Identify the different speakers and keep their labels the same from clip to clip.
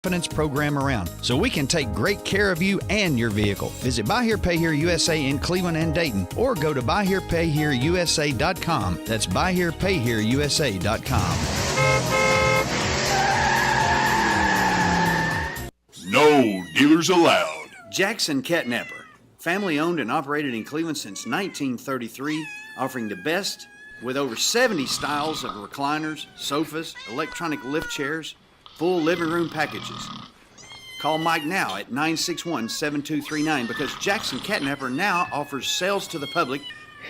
Speaker 1: Confidence program around, so we can take great care of you and your vehicle. Visit Buy Here Pay Here USA in Cleveland and Dayton, or go to buyherepayhereusa.com. That's buyherepayhereusa.com.
Speaker 2: No dealers allowed.
Speaker 3: Jackson Catnapper, family owned and operated in Cleveland since 1933, offering the best with over 70 styles of recliners, sofas, electronic lift chairs, full living room packages. Call Mike now at 961-7239 because Jackson Catnapper now offers sales to the public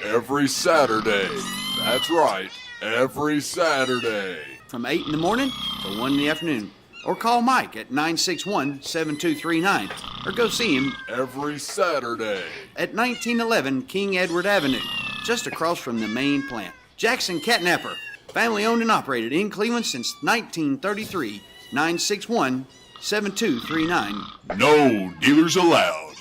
Speaker 2: Every Saturday. That's right, every Saturday.
Speaker 3: from 8 in the morning to 1 in the afternoon. Or call Mike at 961-7239 or go see him
Speaker 2: Every Saturday.
Speaker 3: at 1911 King Edward Avenue, just across from the main plant. Jackson Catnapper, family owned and operated in Cleveland since 1933. 961-7239.
Speaker 2: No dealers allowed.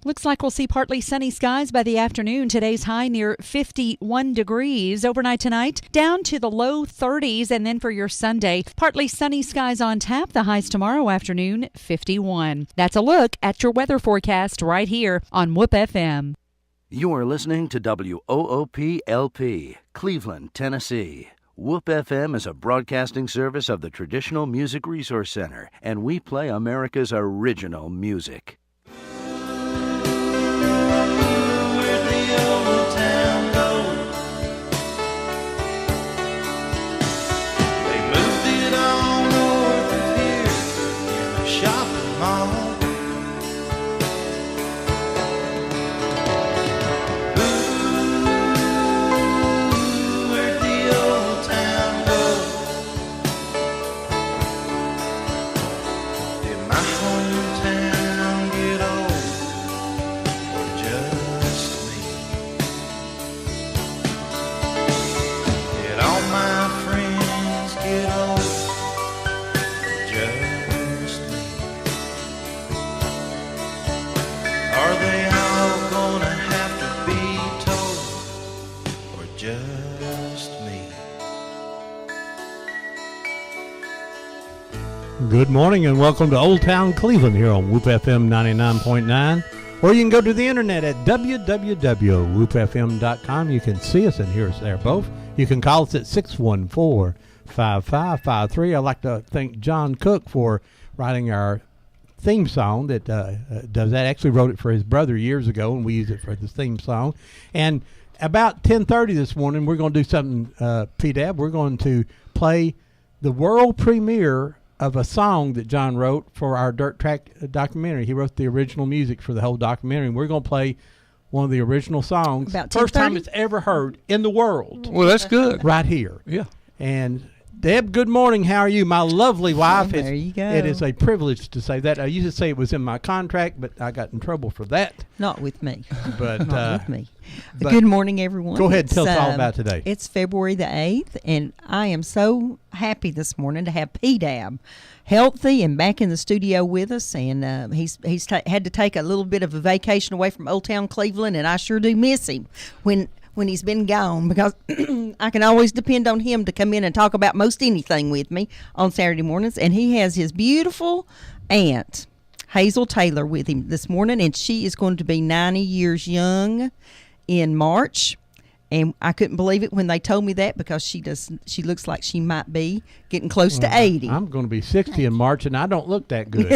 Speaker 4: Looks like we'll see partly sunny skies by the afternoon. Today's high near 51 degrees. Overnight tonight, down to the low 30s. And then for your Sunday, partly sunny skies on tap. The highs tomorrow afternoon, 51. That's a look at your weather forecast right here on Whoop FM.
Speaker 5: You are listening to WOOP-LP, Cleveland, Tennessee. Whoop FM is a broadcasting service of the Traditional Music Resource Center, and we play America's original music.
Speaker 6: Where'd the old town go? They moved it all north of here in a shopping mall.
Speaker 7: Good morning and welcome to Old Town Cleveland here on Whoop FM 99.9, or you can go to the internet at www.whoopfm.com. You can see us and hear us there both. You can call us at 614-5553. I'd like to thank John Cook for writing our theme song that does that. Actually wrote it for his brother years ago, and we use it for the theme song. And about 10:30 this morning, we're going to do something, P-Dab. We're going to play the world premiere of a song that John wrote for our Dirt Track documentary. He wrote the original music for the whole documentary, and we're going to play one of the original songs.
Speaker 4: About
Speaker 7: First time
Speaker 4: 10:30?
Speaker 7: it's ever heard in the world.
Speaker 8: Well, that's good.
Speaker 7: Right here.
Speaker 8: Yeah.
Speaker 7: And Deb, good morning. How are you? My lovely wife.
Speaker 4: There you go.
Speaker 7: It is a privilege to say that. I used to say it was in my contract, but I got in trouble for that.
Speaker 9: Not with me.
Speaker 7: But
Speaker 9: Not with me.
Speaker 7: but
Speaker 9: Good morning, everyone.
Speaker 7: Go ahead and tell us all about today.
Speaker 9: It's February the 8th, and I am so happy this morning to have P-Dab healthy and back in the studio with us. And he's had to take a little bit of a vacation away from Old Town Cleveland, and I sure do miss him when he's been gone, because I can always depend on him to come in and talk about most anything with me on Saturday mornings. And he has his beautiful aunt, Hazel Taylor, with him this morning, and she is going to be 90 years young in March. And I couldn't believe it when they told me that, because she looks like she might be getting close to 80.
Speaker 7: I'm going to be 60 in March, and I don't look that good.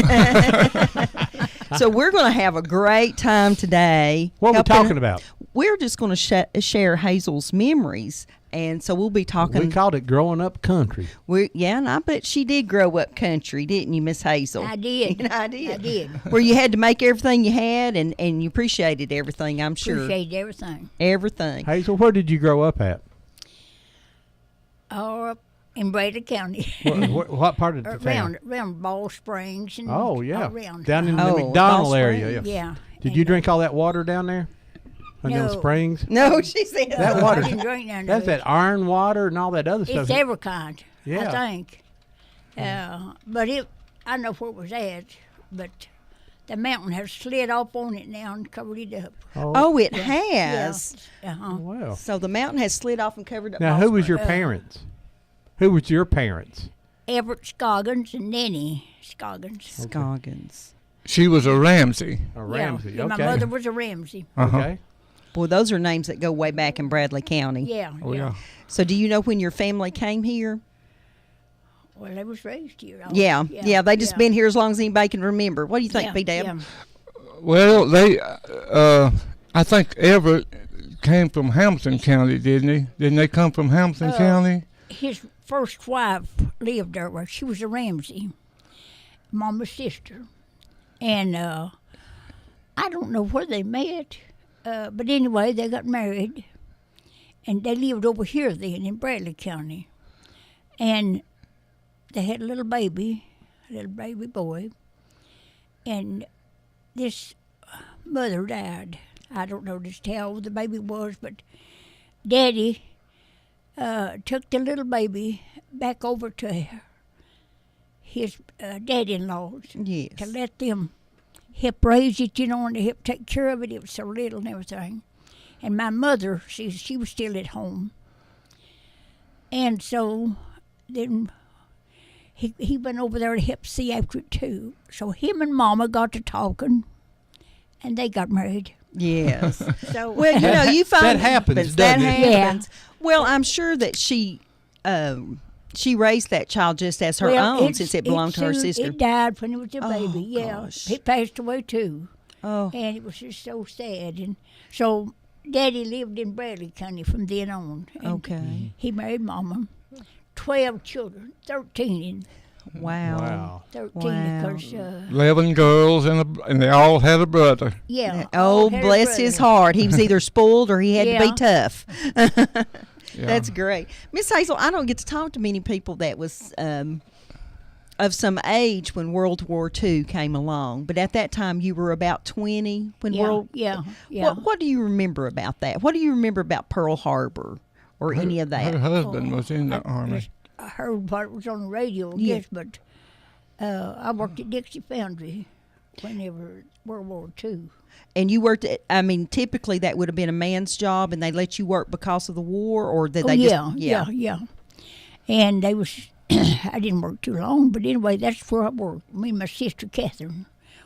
Speaker 9: So we're going to have a great time today.
Speaker 7: What are we talking about?
Speaker 9: We're just going to share Hazel's memories. And so we'll be talking.
Speaker 7: We called it Growing Up Country.
Speaker 9: And I bet she did grow up country, didn't you, Miss Hazel?
Speaker 10: I did.
Speaker 9: I did.
Speaker 10: I did.
Speaker 9: Where you had to make everything you had, and you appreciated everything, I'm sure.
Speaker 10: Appreciated everything.
Speaker 9: Everything.
Speaker 7: Hazel, where did you grow up at?
Speaker 10: Up in Brady County.
Speaker 7: What part of the town?
Speaker 10: Around Ball Springs. And
Speaker 7: Oh, yeah.
Speaker 10: Around.
Speaker 7: Down in the
Speaker 9: Oh,
Speaker 7: McDonald
Speaker 9: Ball
Speaker 7: area.
Speaker 9: Springs.
Speaker 10: Yeah.
Speaker 7: Did you drink all that water down there? In
Speaker 10: No.
Speaker 7: those springs?
Speaker 9: No, she said
Speaker 7: That water.
Speaker 10: I didn't drink none
Speaker 7: That's
Speaker 10: of it.
Speaker 7: that iron water and all that other stuff.
Speaker 10: It's every kind,
Speaker 7: Yeah.
Speaker 10: I think. But I know where it was at, but the mountain has slid off on it now and covered it up.
Speaker 9: Oh, it has?
Speaker 10: Yeah. Uh-huh.
Speaker 7: Wow.
Speaker 9: So the mountain has slid off and covered up.
Speaker 7: Now,
Speaker 9: Ball
Speaker 7: who was
Speaker 9: Springs.
Speaker 7: your parents? Who was your parents?
Speaker 10: Everett Scoggins and Nanny Scoggins.
Speaker 9: Scoggins.
Speaker 8: She was a Ramsey.
Speaker 7: A Ramsey.
Speaker 10: Yeah,
Speaker 7: Okay.
Speaker 10: my mother was a Ramsey.
Speaker 7: Okay.
Speaker 9: Boy, those are names that go way back in Bradley County.
Speaker 10: Yeah.
Speaker 8: Oh, yeah.
Speaker 9: So do you know when your family came here?
Speaker 10: Well, they was raised here.
Speaker 9: Yeah. They just been here as long as anybody can remember. What do you think,
Speaker 10: Yeah,
Speaker 9: P-Dab?
Speaker 10: yeah.
Speaker 8: Well, I think Everett came from Hamilton County, didn't he? Didn't they come from Hamilton County?
Speaker 10: His first wife lived there. Where she was a Ramsey, Mama's sister, and I don't know where they met, but anyway, they got married, and they lived over here then in Bradley County, and they had a little baby boy, and this mother died. I don't know just how old the baby was, but Daddy took the little baby back over to his dad-in-laws
Speaker 9: Yes.
Speaker 10: to let them help raise it, and to help take care of it. It was so little and everything. And my mother, she was still at home. And so then he went over there to help see after it too. So him and Mama got to talking, and they got married.
Speaker 9: Yes.
Speaker 10: So
Speaker 9: Well, you find
Speaker 7: That happens,
Speaker 9: that
Speaker 7: doesn't it?
Speaker 9: happens. Well, I'm sure that she raised that child just as her own,
Speaker 10: it's-
Speaker 9: since it belonged to her
Speaker 10: soon-
Speaker 9: sister.
Speaker 10: It died when it was a
Speaker 9: Oh,
Speaker 10: baby. Yeah,
Speaker 9: gosh.
Speaker 10: he passed away too,
Speaker 9: Oh,
Speaker 10: and it was just so sad. And so Daddy lived in Bradley County from then on. And
Speaker 9: okay.
Speaker 10: he married Mama. 12 children, 13
Speaker 9: Wow.
Speaker 7: Wow.
Speaker 10: 13
Speaker 9: Wow.
Speaker 10: because
Speaker 8: 11 girls, and they all had a brother.
Speaker 10: yeah.
Speaker 9: Oh,
Speaker 10: all had a
Speaker 9: bless his
Speaker 10: brother.
Speaker 9: heart. He was either spoiled or he had to be
Speaker 10: Yeah.
Speaker 9: tough.
Speaker 8: Yeah.
Speaker 9: That's great. Miss Hazel, I don't get to talk to many people that was of some age when World War II came along, but at that time you were about 20 when
Speaker 10: Yeah, yeah.
Speaker 9: What do you remember about that? What do you remember about Pearl Harbor or any of that?
Speaker 8: Her husband was in the Army.
Speaker 10: I heard what was on the radio, I
Speaker 9: Yeah.
Speaker 10: guess, but I worked at Dixie Foundry whenever World War II.
Speaker 9: And you worked at, typically that would have been a man's job and they let you work because of the war, or did they
Speaker 10: yeah. And they was, I didn't work too long, but anyway, that's where I worked. Me and my sister Catherine,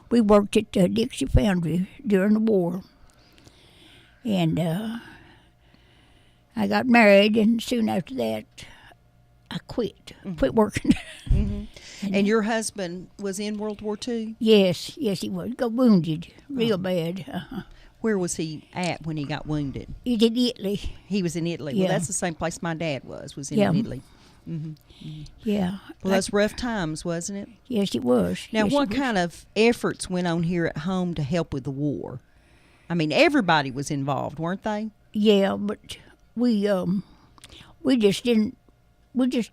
Speaker 10: we worked at Dixie Foundry during the war. And I got married, and soon after that, I quit working.
Speaker 9: And your husband was in World War II?
Speaker 10: Yes, he was. Got wounded real bad.
Speaker 9: Where was he at when he got wounded?
Speaker 10: He's in Italy.
Speaker 9: He was in Italy.
Speaker 10: Yeah.
Speaker 9: Well, that's the same place my dad was in
Speaker 10: Yeah.
Speaker 9: Italy.
Speaker 10: Yeah.
Speaker 9: Well, that's rough times, wasn't it?
Speaker 10: Yes, it was.
Speaker 9: Now,
Speaker 10: Yes,
Speaker 9: what
Speaker 10: it was.
Speaker 9: kind of efforts went on here at home to help with the war? Everybody was involved, weren't they?
Speaker 10: Yeah, but we just didn't. We just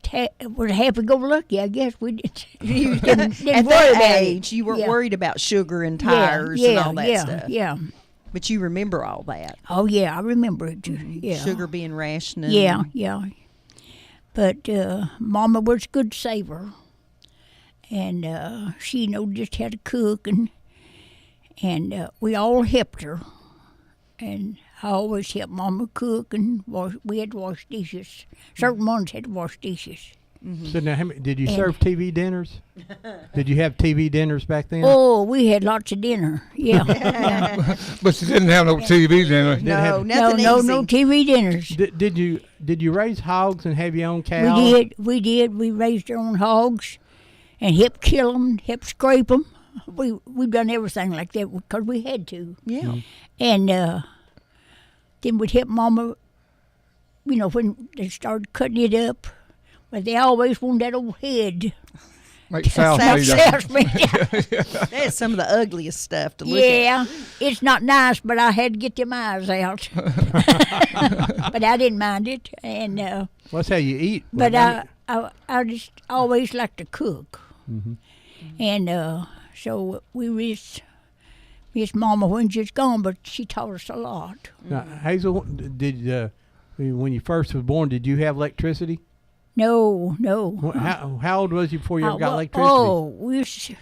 Speaker 10: were happy-go-lucky, I guess. We didn't
Speaker 9: At
Speaker 10: worry
Speaker 9: that
Speaker 10: about
Speaker 9: age,
Speaker 10: it.
Speaker 9: you weren't
Speaker 10: Yeah.
Speaker 9: worried about sugar and
Speaker 10: Yeah,
Speaker 9: tires and all that
Speaker 10: yeah,
Speaker 9: stuff.
Speaker 10: Yeah.
Speaker 9: But you remember all that.
Speaker 10: Oh yeah, I remember it. Yeah.
Speaker 9: Sugar being rationed.
Speaker 10: Yeah, yeah. But Mama was a good saver, and she knew just how to cook, and we all helped her. And I always helped Mama cook, and we had to wash dishes. Certain ones had to wash dishes.
Speaker 7: So now, did you serve TV dinners? Did you have TV dinners back then?
Speaker 10: Oh, we had lots of dinner. Yeah. Yeah.
Speaker 8: But she didn't have no TV dinner.
Speaker 9: No,
Speaker 7: have-
Speaker 9: nothing
Speaker 10: no
Speaker 9: easy.
Speaker 10: TV dinners.
Speaker 7: Did you raise hogs and have your own cows?
Speaker 10: We did. We raised our own hogs, and helped kill them, helped scrape them. We've done everything like that because we had to.
Speaker 9: Yeah.
Speaker 10: And then we'd help Mama, when they started cutting it up. But they always wanted that old head.
Speaker 8: Like South Meat.
Speaker 10: South meat.
Speaker 9: That's some of the ugliest stuff to look at.
Speaker 10: Yeah, it's not nice, but I had to get them eyes out. But I didn't mind it. And
Speaker 7: Well, that's how you eat.
Speaker 10: but
Speaker 7: Well,
Speaker 10: I just always liked to cook. And so we miss Mama when she's gone, but she taught us a lot.
Speaker 7: now, Hazel, did when you first was born, did you have electricity?
Speaker 10: No.
Speaker 7: How old was you before you ever got electricity?
Speaker 10: Oh, we used to,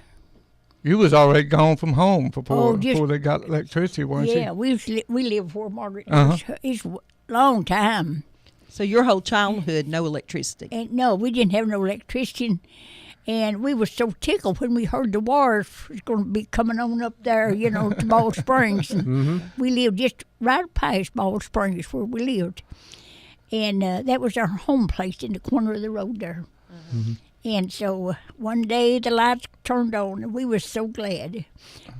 Speaker 8: You was already gone from home before
Speaker 10: just-
Speaker 8: they got electricity, weren't
Speaker 10: yeah,
Speaker 8: you?
Speaker 10: we lived where Margaret
Speaker 8: Uh-huh.
Speaker 10: was. It's a long time.
Speaker 9: So your whole childhood, no electricity.
Speaker 10: And no, we didn't have no electricity. And we were so tickled when we heard the wars was going to be coming on up there, to Ball Springs. And we lived just right past Ball Springs where we lived. And that was our home place in the corner of the road there. And so one day the lights turned on, and we were so glad.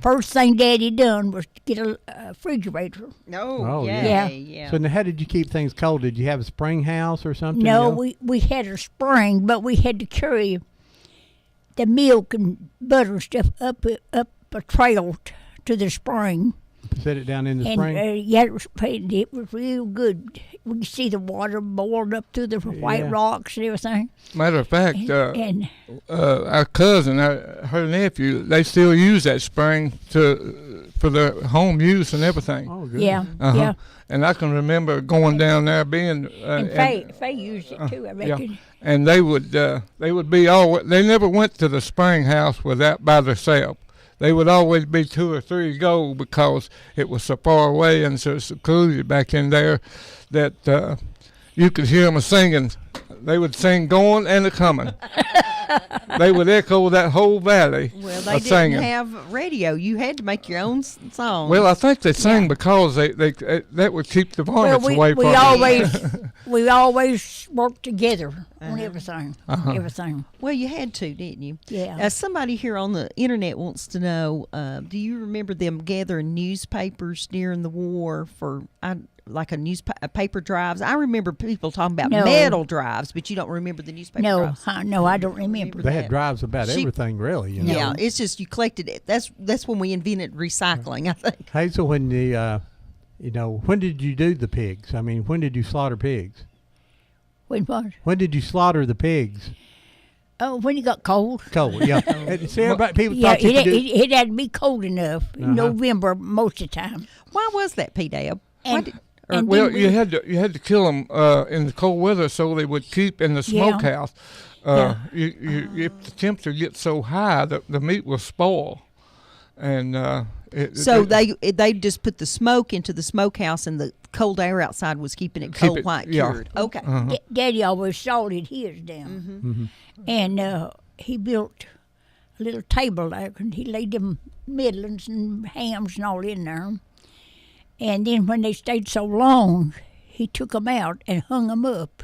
Speaker 10: First thing Daddy done was to get a refrigerator.
Speaker 9: Oh,
Speaker 10: yeah.
Speaker 9: yeah.
Speaker 7: So now how did you keep things cold? Did you have a spring house or something?
Speaker 10: No, we had a spring, but we had to carry the milk and butter and stuff up a trail to the spring.
Speaker 7: Set it down in the
Speaker 10: And
Speaker 7: spring?
Speaker 10: it was real good. We could see the water boiled up through the white rocks and everything.
Speaker 8: Matter of fact,
Speaker 10: And
Speaker 8: our cousin, her nephew, they still use that spring for their home use and everything.
Speaker 7: Oh, good.
Speaker 10: yeah,
Speaker 8: Uh-huh.
Speaker 10: yeah.
Speaker 8: And I can remember going down there being.
Speaker 10: And Faye used it too, I reckon.
Speaker 8: And they would be all. They never went to the spring house without by themselves. They would always be 2 or 3 go because it was so far away and so secluded back in there that you could hear them singing. They would sing going and a coming. They would echo that whole valley.
Speaker 9: Well, they
Speaker 8: of
Speaker 9: didn't
Speaker 8: singing.
Speaker 9: have radio. You had to make your own song.
Speaker 8: Well, I think they sang because they that would keep the varmints away from them.
Speaker 10: we always worked together on everything. Everything.
Speaker 9: Well, you had to, didn't you?
Speaker 10: Yeah.
Speaker 9: Somebody here on the internet wants to know, do you remember them gathering newspapers during the war for like a paper drives? I remember people talking about metal drives, but you don't remember the newspaper drives.
Speaker 10: No, I don't remember.
Speaker 7: They had drives about everything, really.
Speaker 9: Yeah, it's just you collected it. That's when we invented recycling, I think.
Speaker 7: Hazel, when when did you do the pigs? I mean, when did you slaughter pigs?
Speaker 10: When what?
Speaker 7: When did you slaughter the pigs?
Speaker 10: Oh, when it got cold.
Speaker 7: Cold, yeah. See, everybody, people thought you could do...
Speaker 10: it had to be cold enough in November most of the time.
Speaker 9: Why was that, P-Dab?
Speaker 8: Well, you had to kill them in the cold weather so they would keep in the smokehouse. If the temperature gets so high, the meat will spoil. And
Speaker 9: they just put the smoke into the smokehouse, and the cold air outside was keeping it cold white cured. Okay.
Speaker 10: Daddy always salted his down, and he built a little table there, and he laid them middlings and hams and all in there. And then when they stayed so long, he took them out and hung them up.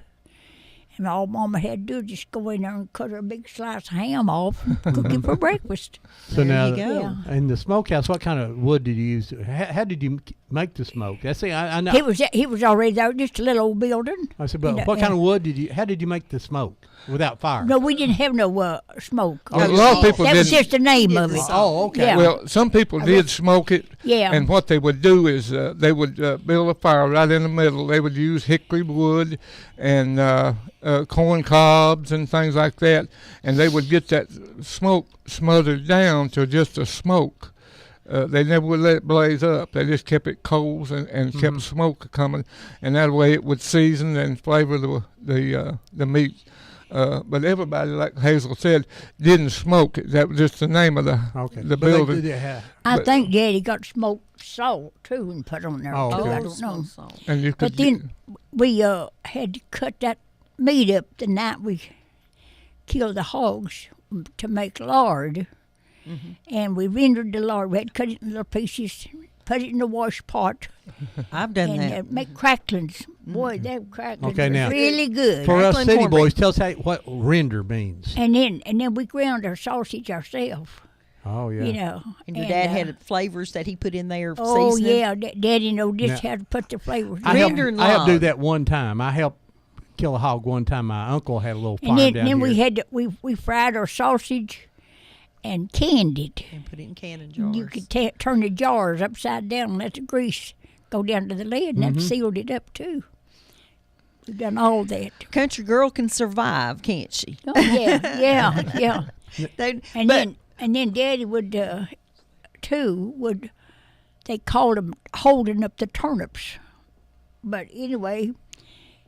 Speaker 10: And all Mama had to do was just go in there and cut her a big slice of ham off and cook it for breakfast.
Speaker 7: So
Speaker 9: there
Speaker 7: now,
Speaker 9: you go.
Speaker 10: Yeah.
Speaker 7: In the smokehouse, what kind of wood did you use? How did you make the smoke? I know.
Speaker 10: He was already there, just a little old building.
Speaker 7: I said, but what kind of wood how did you make the smoke without fire?
Speaker 10: No, we didn't have no smoke.
Speaker 8: A lot of people
Speaker 10: that was
Speaker 8: didn't.
Speaker 10: just the name of it.
Speaker 7: Oh, okay.
Speaker 10: Yeah.
Speaker 8: Well, some people did smoke it.
Speaker 10: Yeah.
Speaker 8: And what they would do is they would build a fire right in the middle. They would use hickory wood and corn cobs and things like that. And they would get that smoke smothered down to just a smoke. They never would let it blaze up. They just kept it coals and kept smoke coming. And that way it would season and flavor the meat. But everybody, like Hazel said, didn't smoke it. That was just the name of the building.
Speaker 10: I think Daddy got smoked salt too and put on there too. I don't know.
Speaker 8: And you could
Speaker 10: But then we had to cut that meat up the night we killed the hogs to make lard. And we rendered the lard. We had to cut it in little pieces, put it in the wash pot.
Speaker 9: I've done that.
Speaker 10: And make cracklings. Boy, that cracklings
Speaker 7: Okay, now,
Speaker 10: was really good.
Speaker 7: For us city
Speaker 9: cornbread.
Speaker 7: boys, tell us what render means.
Speaker 10: And then we ground our sausage ourselves.
Speaker 7: Oh, yeah.
Speaker 9: And your dad had flavors that he put in there.
Speaker 10: Oh,
Speaker 9: seasoning.
Speaker 10: yeah. Daddy know just how to put the flavors.
Speaker 7: I helped
Speaker 9: lard.
Speaker 7: do that one time. I helped kill a hog one time. My uncle had a little farm
Speaker 10: And
Speaker 7: down
Speaker 10: then
Speaker 7: here.
Speaker 10: we fried our sausage and canned it.
Speaker 9: And put it in canning jars.
Speaker 10: You could turn the jars upside down and let the grease go down to the lid, and that sealed it up too. We've done all that.
Speaker 9: Country girl can survive, can't she?
Speaker 10: Oh yeah.
Speaker 9: They
Speaker 10: And then Daddy would they called them holding up the turnips. But anyway,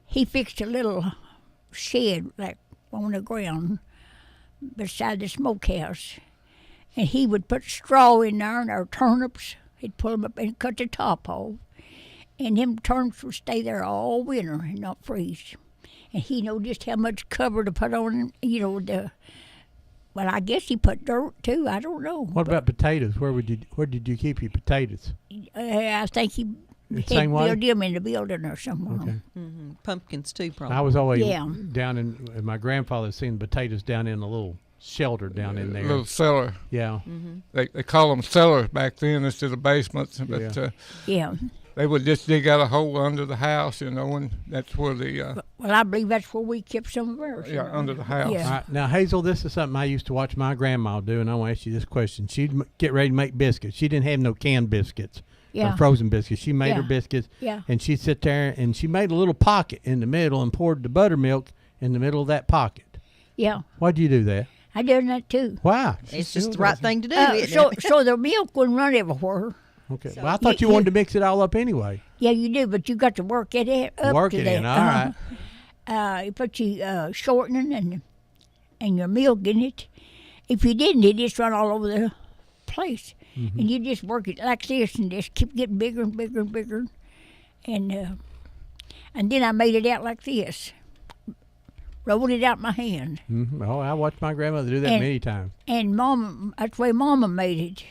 Speaker 10: he fixed a little shed like on the ground beside the smokehouse. And he would put straw in there and our turnips. He'd pull them up and cut the top off. And them turnips would stay there all winter and not freeze. And he know just how much cover to put on, well, I guess he put dirt too. I don't know.
Speaker 7: What about potatoes? Where did you keep your potatoes?
Speaker 10: I think he had
Speaker 7: same way?
Speaker 10: built them in the building or somewhere.
Speaker 7: Okay.
Speaker 9: Pumpkins too, probably.
Speaker 7: I was always
Speaker 10: Yeah.
Speaker 7: down in my grandfather seen potatoes down in a little shelter down in there.
Speaker 8: Little cellar.
Speaker 7: Yeah.
Speaker 8: They call them cellars back then instead of basements. But
Speaker 10: Yeah.
Speaker 8: they would just dig out a hole under the house, and that's where the
Speaker 10: Well, I believe that's where we kept some of ours.
Speaker 8: under the house.
Speaker 10: Yeah.
Speaker 7: All right, now, Hazel, this is something I used to watch my grandma do, and I want to ask you this question. She'd get ready to make biscuits. She didn't have no canned biscuits
Speaker 10: Yeah.
Speaker 7: or frozen biscuits. She made her
Speaker 10: Yeah.
Speaker 7: biscuits,
Speaker 10: Yeah.
Speaker 7: and she'd sit there, and she made a little pocket in the middle and poured the buttermilk in the middle of that pocket.
Speaker 10: Yeah.
Speaker 7: Why'd you do that?
Speaker 10: I done that too.
Speaker 7: Why?
Speaker 9: It's just the right thing to do.
Speaker 10: So the milk wouldn't run everywhere.
Speaker 7: Okay. Well, I thought you wanted to mix it all up anyway.
Speaker 10: Yeah, you do, but you got to work it up
Speaker 7: Work
Speaker 10: to
Speaker 7: it
Speaker 10: that.
Speaker 7: in, all right.
Speaker 10: You put your shortening and your milk in it. If you didn't, it just run all over the place.
Speaker 7: Mm-hmm.
Speaker 10: And you just work it like this and just keep getting bigger and bigger and bigger. And then I made it out like this. Rolled it out in my hand.
Speaker 7: Mm-hmm. Oh, I watched my grandmother do that
Speaker 10: And-
Speaker 7: many times.
Speaker 10: And Mama, that's the way Mama made it.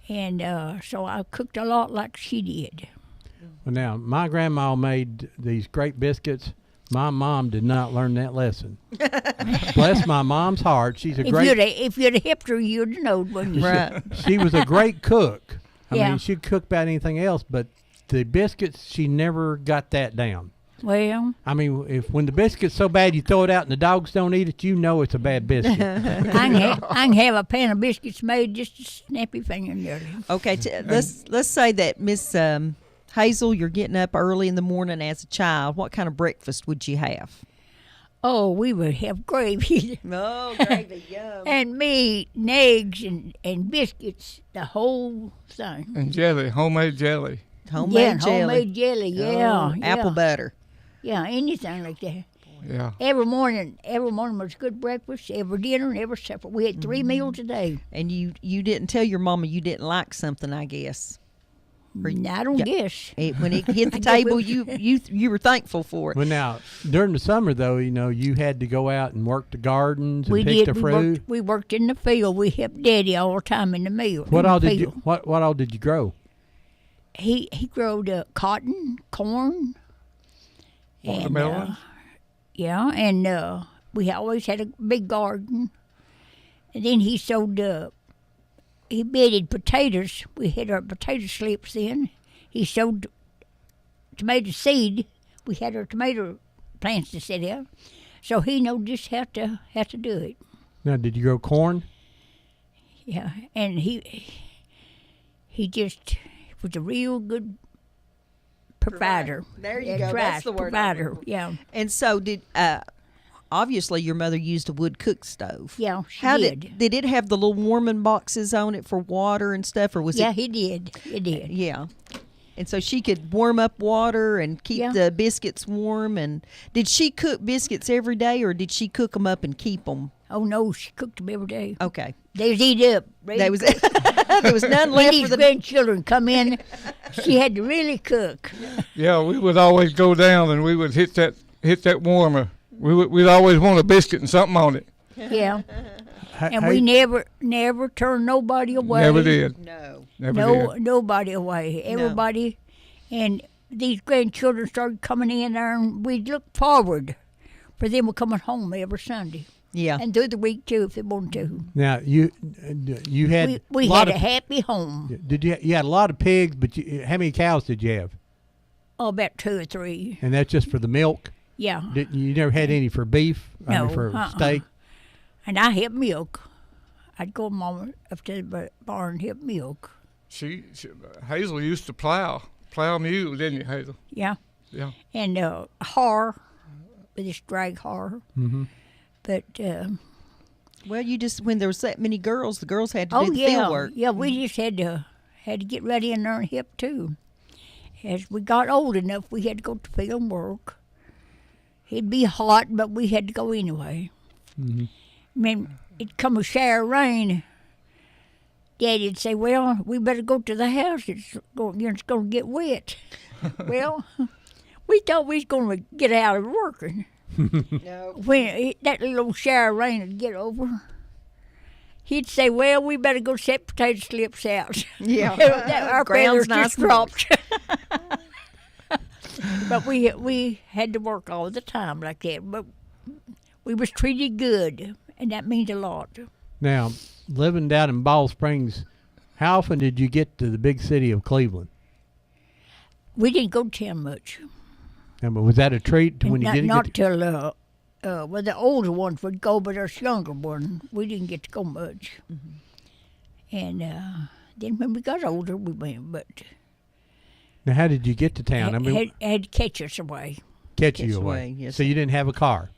Speaker 10: And so I cooked a lot like she did.
Speaker 7: Well, now, my grandma made these great biscuits. My mom did not learn that lesson. Bless my mom's heart. She's a great...
Speaker 10: If you'd have hipped her, you'd have known, wouldn't you?
Speaker 9: Right.
Speaker 7: She was a great cook. I
Speaker 10: Yeah.
Speaker 7: mean, she'd cook about anything else, but the biscuits, she never got that down.
Speaker 10: Well,
Speaker 7: I mean, when the biscuit's so bad you throw it out and the dogs don't eat it, you know it's a bad biscuit.
Speaker 10: I can have a pan of biscuits made just a snappy finger nearly.
Speaker 9: Okay, let's say that Miss Hazel, you're getting up early in the morning as a child. What kind of breakfast would you have?
Speaker 10: Oh, we would have gravy
Speaker 9: Oh, gravy, yum.
Speaker 10: and meat and eggs and biscuits, the whole thing.
Speaker 8: And jelly, homemade jelly.
Speaker 9: Homemade jelly.
Speaker 10: Homemade jelly, yeah.
Speaker 9: Oh, apple butter.
Speaker 10: Yeah, anything like that.
Speaker 8: Yeah.
Speaker 10: Every morning was good breakfast, every dinner, and every supper. We had 3 meals a day.
Speaker 9: And you didn't tell your mama you didn't like something, I guess.
Speaker 10: I don't guess.
Speaker 9: When it hit the
Speaker 10: I guess
Speaker 9: table,
Speaker 10: we-
Speaker 9: you were thankful for it.
Speaker 7: Well, now, during the summer, though, you had to go out and work the gardens and
Speaker 10: We
Speaker 7: pick
Speaker 10: did.
Speaker 7: the fruit.
Speaker 10: We worked in the field. We helped Daddy all the time in the mill.
Speaker 7: What
Speaker 10: in
Speaker 7: all
Speaker 10: the
Speaker 7: did
Speaker 10: field.
Speaker 7: you what all did you grow?
Speaker 10: He growed cotton, corn,
Speaker 8: Watermelon.
Speaker 10: and we always had a big garden. And then he sowed. He bedded potatoes. We had our potato slips then. He sowed tomato seed. We had our tomato plants to set out. So he knew just how to do it.
Speaker 7: Now, did you grow corn?
Speaker 10: Yeah, and he just was a real good provider.
Speaker 9: There you
Speaker 10: That's
Speaker 9: go.
Speaker 10: right,
Speaker 9: That's the word I'm
Speaker 10: provider.
Speaker 9: looking for.
Speaker 10: Yeah,
Speaker 9: And so did obviously your mother used a wood cook stove.
Speaker 10: yeah, she
Speaker 9: How
Speaker 10: did.
Speaker 9: did it have the little warming boxes on it for water and stuff, or was
Speaker 10: Yeah,
Speaker 9: it?
Speaker 10: he did. It did.
Speaker 9: Yeah. And so she could warm up water and keep
Speaker 10: Yeah.
Speaker 9: the biscuits warm. And did she cook biscuits every day, or did she cook them up and keep them?
Speaker 10: Oh no, she cooked them every day.
Speaker 9: Okay.
Speaker 10: They was eat up.
Speaker 9: There was there was none
Speaker 10: When
Speaker 9: left
Speaker 10: these
Speaker 9: for the.
Speaker 10: grandchildren come in, she had to really cook.
Speaker 8: Yeah, we would always go down and we would hit that warmer. We'd always want a biscuit and something on it.
Speaker 10: Yeah, and
Speaker 7: Hey,
Speaker 10: we never turned nobody away.
Speaker 8: Never did.
Speaker 9: No.
Speaker 8: Never did.
Speaker 10: Nobody away. Everybody, and these grandchildren started coming in there, and we'd look forward for them coming home every Sunday.
Speaker 9: Yeah.
Speaker 10: And through the week too, if they wanted to.
Speaker 7: now you had
Speaker 10: We
Speaker 7: lot
Speaker 10: had a
Speaker 7: of,
Speaker 10: happy home.
Speaker 7: Did you had a lot of pigs, but how many cows did you have?
Speaker 10: Oh, about 2 or 3.
Speaker 7: And that's just for the milk.
Speaker 10: Yeah.
Speaker 7: You never had any for beef? I mean,
Speaker 10: No,
Speaker 7: for steak?
Speaker 10: And I helped milk. I'd go Mama up to the barn and help milk.
Speaker 8: Hazel used to plow mule, didn't you, Hazel?
Speaker 10: Yeah.
Speaker 8: Yeah.
Speaker 10: And har, with this drag har.
Speaker 7: Mm-hmm.
Speaker 10: But
Speaker 9: Well, when there was that many girls, the girls had to do the
Speaker 10: yeah,
Speaker 9: field work.
Speaker 10: yeah, we just had to get ready in there and help too. As we got old enough, we had to go to field and work. It'd be hot, but we had to go anyway.
Speaker 7: Mm-hmm.
Speaker 10: I mean, it'd come a shower of rain. Daddy'd say, "Well, we better go to the house. It's going to get wet." Well, we thought we was going to get out of working.
Speaker 9: No.
Speaker 10: When that little shower of rain would get over, he'd say, "Well, we better go set potato slips out."
Speaker 9: Yeah.
Speaker 10: Our
Speaker 9: Ground's
Speaker 10: feathers
Speaker 9: nice
Speaker 10: just
Speaker 9: and
Speaker 10: dropped. But we had to work all the time like that. But we was treated good, and that means a lot.
Speaker 7: Now, living down in Ball Springs, how often did you get to the big city of Cleveland?
Speaker 10: We didn't go to town much.
Speaker 7: And was that a treat when you
Speaker 10: not,
Speaker 7: did
Speaker 10: not
Speaker 7: get
Speaker 10: till well, the older ones would go, but us younger ones, we didn't get to go much. And then when we got older, we went, but
Speaker 7: Now, how did you get to town?
Speaker 10: had to catch us away.
Speaker 7: Catch
Speaker 9: Catch
Speaker 7: you
Speaker 9: away,
Speaker 7: away.
Speaker 9: yes.
Speaker 7: So you didn't have a car.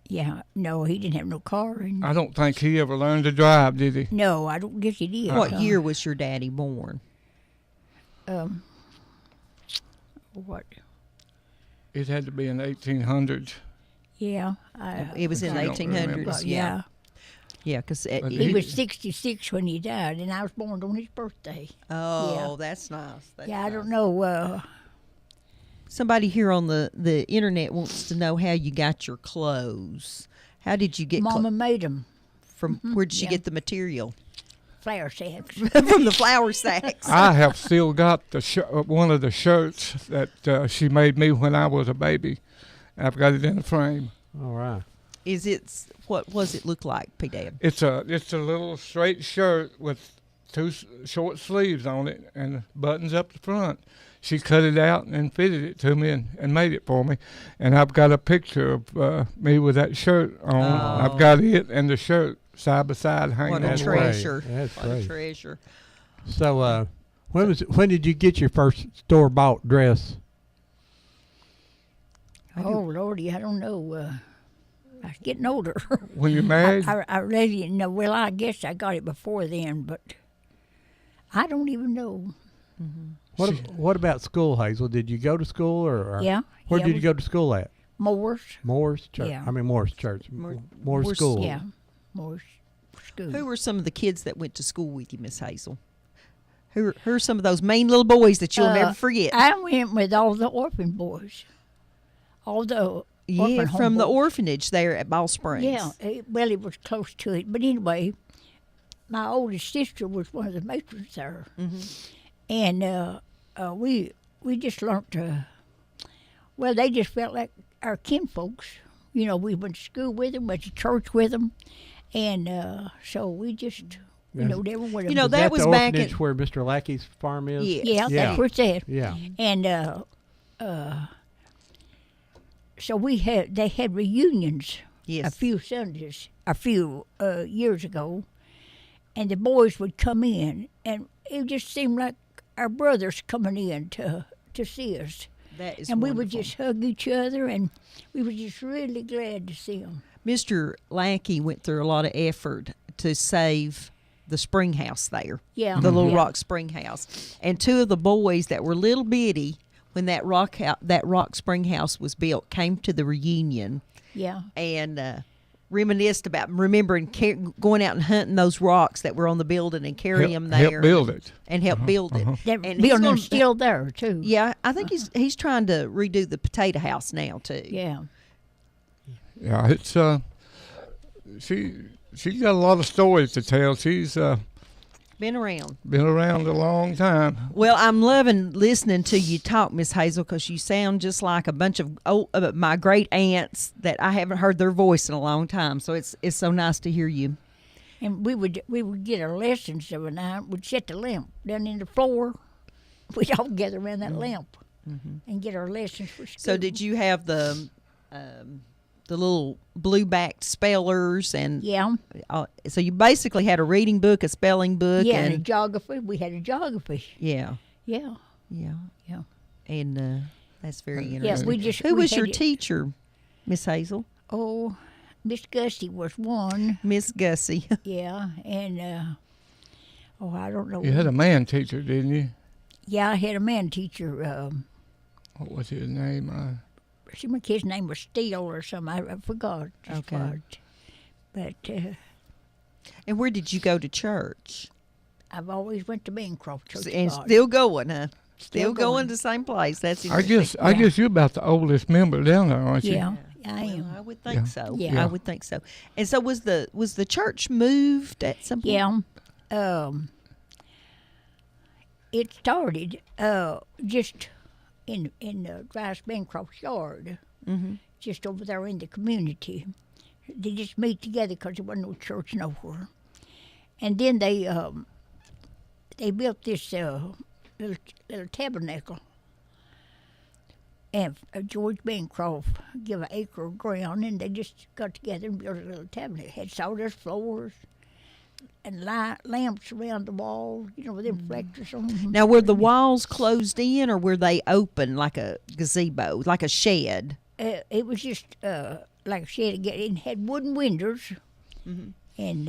Speaker 10: Yeah, no, he didn't have no car. And
Speaker 8: I don't think he ever learned to drive, did he?
Speaker 10: no, I don't guess he did.
Speaker 9: What year was your daddy born?
Speaker 10: What?
Speaker 8: It had to be in the 1800s.
Speaker 10: Yeah,
Speaker 9: It was in the
Speaker 8: I don't remember.
Speaker 9: 1800s.
Speaker 10: yeah.
Speaker 9: Yeah, because
Speaker 8: But
Speaker 10: He was 66 when he died, and I was born on his birthday.
Speaker 9: oh, that's nice. That's
Speaker 10: Yeah, I
Speaker 9: nice.
Speaker 10: don't know.
Speaker 9: Somebody here on the internet wants to know how you got your clothes. How did you get
Speaker 10: Mama made them
Speaker 9: from? Where did she
Speaker 10: yeah.
Speaker 9: get the material?
Speaker 10: flour sacks.
Speaker 9: From the flour sacks.
Speaker 8: I have still got the one of the shirts that she made me when I was a baby. I've got it in a frame.
Speaker 7: All right.
Speaker 9: Is it? What does it look like, P. Dad?
Speaker 8: It's a little straight shirt with two short sleeves on it and buttons up the front. She cut it out and fitted it to me and made it for me. And I've got a picture of me with that shirt on.
Speaker 9: Oh.
Speaker 8: I've got it and the shirt side by side hanging
Speaker 9: What a
Speaker 8: on the wall.
Speaker 9: treasure!
Speaker 7: That's
Speaker 9: What a
Speaker 7: great.
Speaker 9: treasure!
Speaker 7: So when did you get your first store-bought dress?
Speaker 10: Oh, Lordy, I don't know. I was getting older.
Speaker 8: When you're married?
Speaker 10: I really didn't know. Well, I guess I got it before then, but I don't even know.
Speaker 7: What about school, Hazel? Did you go to school or
Speaker 10: Yeah.
Speaker 7: Where
Speaker 10: yeah,
Speaker 7: did you go to school at?
Speaker 10: Moore's.
Speaker 7: Moore's Church.
Speaker 10: Yeah.
Speaker 7: I mean Moore's Church.
Speaker 9: Moore-
Speaker 7: Moore's
Speaker 9: Moore's-
Speaker 7: School.
Speaker 10: Yeah, Moore's school.
Speaker 9: Who were some of the kids that went to school with you, Miss Hazel? Who are some of those mean little boys that you'll never forget?
Speaker 10: I went with all the orphan boys. All the
Speaker 9: Yeah,
Speaker 10: orphan
Speaker 9: from the
Speaker 10: home boys.
Speaker 9: orphanage there at Ball Springs.
Speaker 10: Yeah, well, it was close to it. But anyway, my oldest sister was one of the matrons there. And we just learned to, well, they just felt like our kinfolks. You know, we went to school with them, went to church with them. And so we just,
Speaker 7: Yes.
Speaker 10: they were with
Speaker 9: You know,
Speaker 10: them.
Speaker 9: that
Speaker 7: that
Speaker 9: was
Speaker 7: the
Speaker 9: back
Speaker 7: orphanage
Speaker 9: at-
Speaker 7: where Mr. Lackey's farm is?
Speaker 9: Yes.
Speaker 10: Yeah,
Speaker 7: Yeah.
Speaker 10: that's where it's at.
Speaker 7: Yeah.
Speaker 10: And so they had reunions
Speaker 9: Yes.
Speaker 10: a few Sundays, a few years ago, and the boys would come in, and it just seemed like our brothers coming in to see us.
Speaker 9: That is
Speaker 10: And we would
Speaker 9: wonderful.
Speaker 10: just hug each other, and we were just really glad to see them.
Speaker 9: Mr. Lackey went through a lot of effort to save the spring house there.
Speaker 10: Yeah.
Speaker 9: The Little
Speaker 10: Yeah.
Speaker 9: Rock spring house. And two of the boys that were little bitty when that rock spring house was built came to the reunion
Speaker 10: Yeah.
Speaker 9: and reminisced about remembering going out and hunting those rocks that were on the building and carrying them there.
Speaker 8: Help build it.
Speaker 9: And help build it.
Speaker 10: That
Speaker 9: And he's
Speaker 10: building's
Speaker 9: gonna-
Speaker 10: still there, too.
Speaker 9: Yeah, I think he's trying to redo the potato house now too.
Speaker 10: Yeah.
Speaker 8: Yeah, it's she got a lot of stories to tell. She's
Speaker 9: Been around.
Speaker 8: been around a long time.
Speaker 9: Well, I'm loving listening to you talk, Miss Hazel, because you sound just like a bunch of my great aunts that I haven't heard their voice in a long time. So it's so nice to hear you.
Speaker 10: And we would get our lessons every night. We'd set the lamp down in the floor. We'd all gather around that lamp and get our lessons for school.
Speaker 9: So did you have the little blue-backed spellers and
Speaker 10: Yeah.
Speaker 9: So you basically had a reading book, a spelling book,
Speaker 10: Yeah, and a
Speaker 9: and
Speaker 10: geography. We had a geography.
Speaker 9: yeah,
Speaker 10: Yeah.
Speaker 9: yeah, and that's very
Speaker 10: Yeah,
Speaker 9: interesting.
Speaker 10: we just.
Speaker 9: Who
Speaker 10: we
Speaker 9: was
Speaker 10: had
Speaker 9: your
Speaker 10: it-
Speaker 9: teacher, Miss Hazel?
Speaker 10: Oh, Miss Gussie was one.
Speaker 9: Miss Gussie.
Speaker 10: Yeah, and I don't know.
Speaker 8: You had a man teacher, didn't you?
Speaker 10: Yeah, I had a man teacher.
Speaker 8: What was his name?
Speaker 10: See, my kid's name was Steele or something. I forgot. Just
Speaker 9: Okay.
Speaker 10: what. But
Speaker 9: And where did you go to church?
Speaker 10: I've always went to Bancroft Church. of
Speaker 9: And
Speaker 10: God.
Speaker 9: still going, huh? Still going to the same place. That's
Speaker 8: I
Speaker 9: interesting.
Speaker 8: guess you're about the oldest member down there, aren't you?
Speaker 10: Yeah, I am.
Speaker 9: I would think so.
Speaker 10: Yeah.
Speaker 9: I would think so. And so was the church moved at some point?
Speaker 10: Yeah. It started just in Bryce Bancroft's yard, just over there in the community. They just meet together because there wasn't no church nowhere. And then they built this little tabernacle. And George Bancroft gave an acre of ground, and they just got together and built a little tabernacle. Had sawdust floors and lamps around the wall, with them reflectors on them.
Speaker 9: Now, were the walls closed in, or were they open like a gazebo, like a shed?
Speaker 10: It was just like a shed. It had wooden windows, and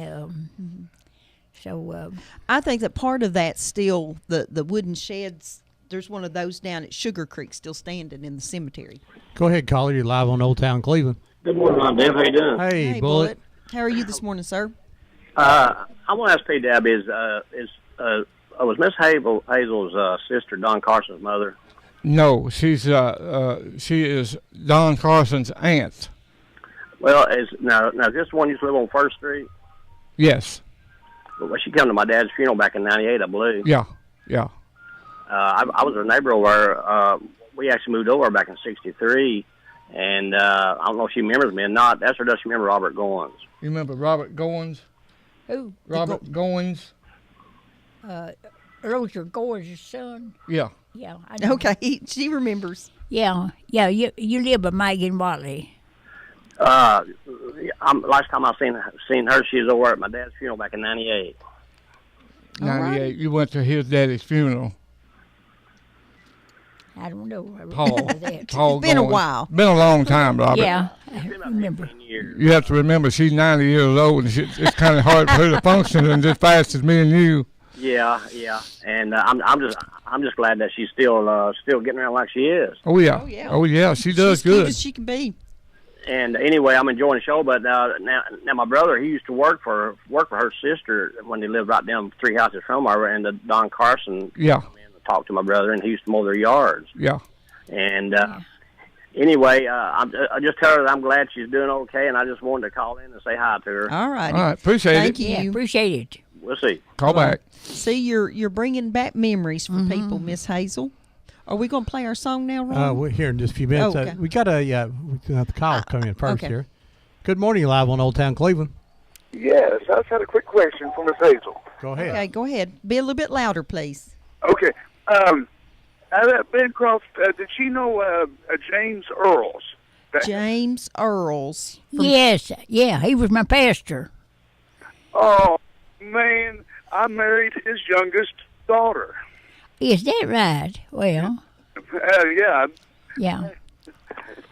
Speaker 10: so
Speaker 9: I think that part of that still the wooden sheds. There's one of those down at Sugar Creek still standing in the cemetery.
Speaker 7: Go ahead, caller. You're live on Old Town Cleveland.
Speaker 11: Good morning, Ron Dave. How you doing?
Speaker 7: Hey, Bullet.
Speaker 9: How are you this morning, sir?
Speaker 11: I want to ask P. Dab was Miss Hazel's sister Don Carson's mother?
Speaker 8: No, she is Don Carson's aunt.
Speaker 11: Well, now this one used to live on First Street.
Speaker 8: Yes.
Speaker 11: Well, she came to my dad's funeral back in '98, I believe.
Speaker 8: Yeah.
Speaker 11: I was her neighbor over there. We actually moved over back in '63, and I don't know if she remembers me or not. That's her. Does she remember Robert Goins?
Speaker 8: You remember Robert Goins?
Speaker 10: Who?
Speaker 8: Robert Goins?
Speaker 10: Roger Goins' son.
Speaker 8: Yeah.
Speaker 10: Yeah. I know.
Speaker 9: Okay, she remembers.
Speaker 10: Yeah. You live with Megan Watley.
Speaker 11: Last time I seen her, she was over at my dad's funeral back in '98.
Speaker 8: '98.
Speaker 9: Right.
Speaker 8: You went to his daddy's funeral.
Speaker 10: I don't know.
Speaker 8: Paul.
Speaker 10: That.
Speaker 8: Paul
Speaker 9: It's been a
Speaker 8: Goins.
Speaker 9: while.
Speaker 8: Been a long time, Robert.
Speaker 10: Yeah, I remember.
Speaker 8: You have to remember she's 90 years old, and it's kind of hard for her to function as fast as me and you.
Speaker 11: Yeah, and I'm just glad that she's still getting around like she is.
Speaker 8: Oh yeah. She does
Speaker 9: She's
Speaker 8: good.
Speaker 9: cute as she can be.
Speaker 11: And anyway, I'm enjoying the show. But now my brother, he used to work for her sister when they lived right down 3 houses from her, and the Don Carson.
Speaker 8: Yeah.
Speaker 11: Come in to talk to my brother, and he used to mow their yards.
Speaker 8: Yeah.
Speaker 11: And anyway, I just tell her that I'm glad she's doing okay, and I just wanted to call in and say hi to her.
Speaker 9: All right.
Speaker 8: All right. Appreciate
Speaker 9: Thank
Speaker 8: it.
Speaker 9: you.
Speaker 10: Yeah, appreciate it.
Speaker 11: We'll see.
Speaker 8: Call back.
Speaker 9: See, you're bringing back memories for people, Miss Hazel. Are we going to play our song now, Ron?
Speaker 7: We're here in just a few minutes.
Speaker 9: Okay.
Speaker 7: We got we got the call coming in first
Speaker 9: okay.
Speaker 7: here. Good morning, you're live on Old Town Cleveland.
Speaker 12: Yes, I just had a quick question for Miss Hazel.
Speaker 7: Go ahead.
Speaker 9: Okay, go ahead. Be a little bit louder, please.
Speaker 12: Okay. Bancroft, did she know James Earls?
Speaker 9: James Earls.
Speaker 10: Yes, yeah, he was my pastor.
Speaker 12: Oh, man, I married his youngest daughter.
Speaker 10: Is that right? Well,
Speaker 12: Yeah.
Speaker 10: yeah.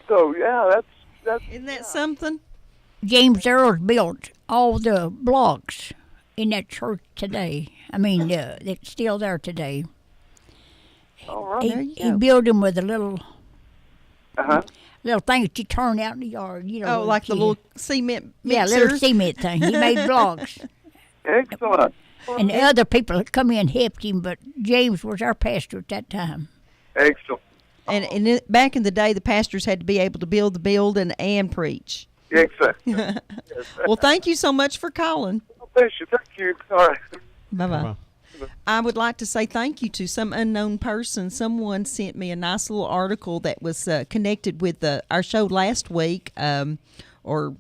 Speaker 12: So, yeah, that's
Speaker 9: Isn't that something?
Speaker 10: James Earls built all the blocks in that church today. I mean, that's still there today.
Speaker 12: all right.
Speaker 9: There you
Speaker 10: He
Speaker 9: go.
Speaker 10: built them with a little
Speaker 12: Uh-huh.
Speaker 10: little thing that you turn out in the yard.
Speaker 9: Oh, like the little cement
Speaker 10: yeah,
Speaker 9: mixer?
Speaker 10: little cement thing. He made blocks,
Speaker 12: Excellent.
Speaker 10: and the other people had come in and helped him. But James was our pastor at that time.
Speaker 12: Excellent.
Speaker 9: And back in the day, the pastors had to be able to build the building and preach.
Speaker 12: Exactly.
Speaker 9: Well, thank you so much for calling.
Speaker 12: Bless you. Thank you. All right.
Speaker 9: Bye-bye. I would like to say thank you to some unknown person. Someone sent me a nice little article that was connected with our show last week, or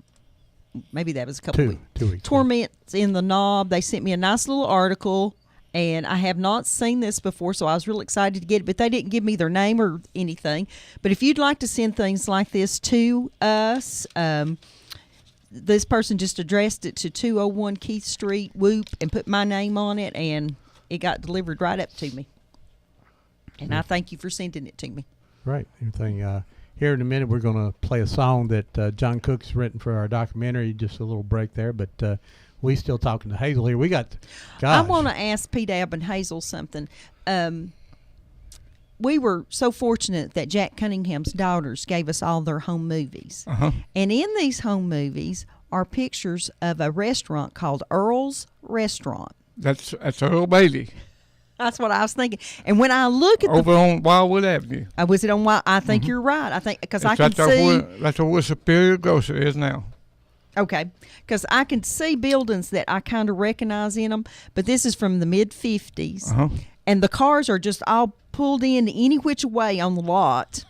Speaker 9: maybe that was a couple weeks.
Speaker 7: 2 weeks.
Speaker 9: Torments in the Knob. They sent me a nice little article, and I have not seen this before, so I was really excited to get it, but they didn't give me their name or anything. But if you'd like to send things like this to us, this person just addressed it to 201 Keith Street, Whoop, and put my name on it, and it got delivered right up to me. And I thank you for sending it to me.
Speaker 7: Right. Everything. Here in a minute, we're going to play a song that John Cook's written for our documentary. Just a little break there, but we still talking to Hazel here. We got. Gosh.
Speaker 9: I want to ask P. Dab and Hazel something. We were so fortunate that Jack Cunningham's daughters gave us all their home movies.
Speaker 8: Uh-huh.
Speaker 9: And in these home movies are pictures of a restaurant called Earl's Restaurant.
Speaker 8: That's Earl Bailey.
Speaker 9: That's what I was thinking. And when I look at
Speaker 8: over on Wildwood Avenue.
Speaker 9: was it on Wild? I think you're right. I think because I
Speaker 8: It's
Speaker 9: can
Speaker 8: right there
Speaker 9: see.
Speaker 8: that's where Superior Grocery is now.
Speaker 9: Okay, because I can see buildings that I kind of recognize in them, but this is from the mid 50s, and the cars are just all pulled in any which way on the lot.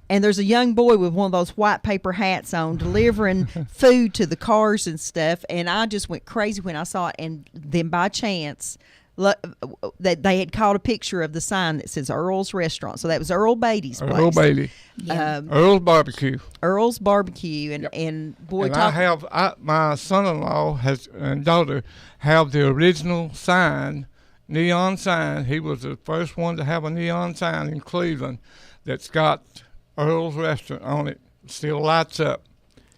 Speaker 9: And there's a young boy with one of those white paper hats on delivering food to the cars and stuff. And I just went crazy when I saw it. And then by chance, that they had caught a picture of the sign that says Earl's Restaurant. So that was Earl Beatty's place.
Speaker 8: Earl Beatty. Earl's Barbecue.
Speaker 9: Earl's Barbecue. And boy,
Speaker 8: and my son-in-law and daughter have the original sign, neon sign. He was the first one to have a neon sign in Cleveland that's got Earl's Restaurant on it. Still lights up.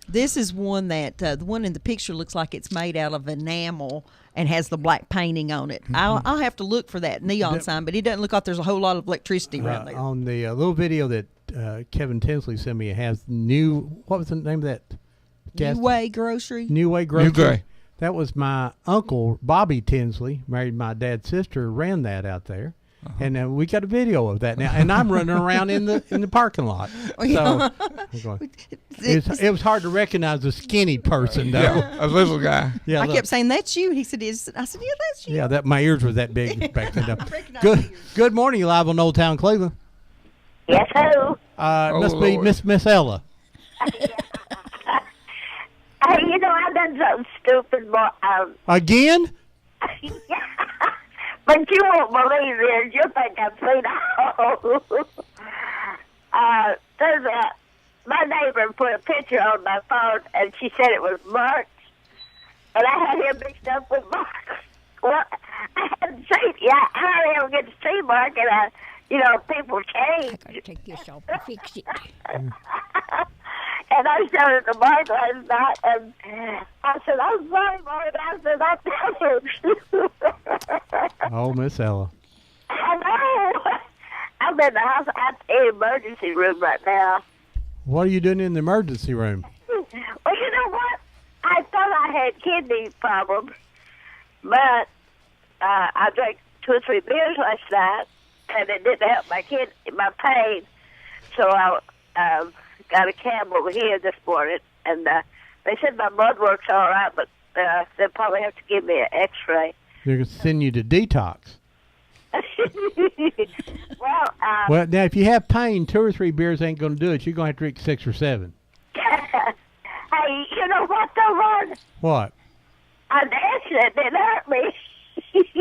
Speaker 9: This is one that the one in the picture looks like it's made out of enamel and has the black painting on it. I'll have to look for that neon sign, but it doesn't look like there's a whole lot of electricity around there.
Speaker 7: On the little video that Kevin Tinsley sent me, it has what was the name of that?
Speaker 9: New Way Grocery.
Speaker 7: New Way Grocery.
Speaker 8: New Way.
Speaker 7: That was my uncle, Bobby Tinsley, married my dad's sister, ran that out there. And we got a video of that now, and I'm running around in the parking lot. So it was hard to recognize a skinny person, though.
Speaker 8: Yeah, a little guy.
Speaker 7: Yeah,
Speaker 9: I kept saying, "That's you." He said, I said, "Yeah, that's you."
Speaker 7: Yeah, my ears were that big back then. Good morning, you live on Old Town Cleveland.
Speaker 13: Yes, who?
Speaker 7: Must be Miss Ella.
Speaker 13: Hey, I done something stupid, boy.
Speaker 7: Again?
Speaker 13: But you won't believe this. You'll think I'm sweet. My neighbor put a picture on my phone, and she said it was Mark. And I had him mixed up with Mark. Well, I hadn't seen. Yeah, I hardly ever get to see Mark, and people change.
Speaker 10: I gotta take this off and fix it.
Speaker 13: And I showed it to Mark last night, and I said, "I'm sorry, Mark." I said,
Speaker 7: Oh, Miss Ella.
Speaker 13: I know. I'm in the house at the emergency room right now.
Speaker 7: What are you doing in the emergency room?
Speaker 13: Well, you know what? I thought I had kidney problems, but I drank 2 or 3 beers last night, and it didn't help my pain. So I got a cab over here this morning, and they said my blood work's all right, but they'll probably have to give me an X-ray.
Speaker 7: They're going to send you to detox.
Speaker 13: Well,
Speaker 7: now, if you have pain, 2 or 3 beers ain't going to do it. You're going to have to drink 6 or 7.
Speaker 13: Hey, you know what, though, Lord?
Speaker 7: What?
Speaker 13: I danced and it didn't hurt me.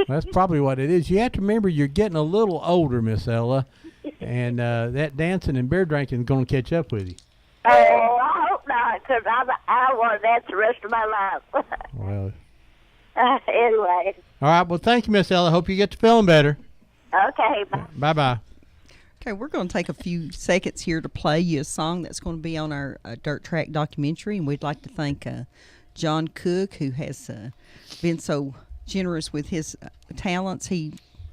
Speaker 7: That's probably what it is. You have to remember you're getting a little older, Miss Ella, and that dancing and beer drinking is going to catch up with you.
Speaker 13: Oh, I hope not, because I want to dance the rest of my life.
Speaker 7: Well.
Speaker 13: Anyway.
Speaker 7: All right. Well, thank you, Miss Ella. Hope you get to feeling better.
Speaker 13: Okay. Bye.
Speaker 7: Bye-bye.
Speaker 9: Okay, we're going to take a few seconds here to play you a song that's going to be on our Dirt Track documentary, and we'd like to thank John Cook, who has been so generous with his talents. He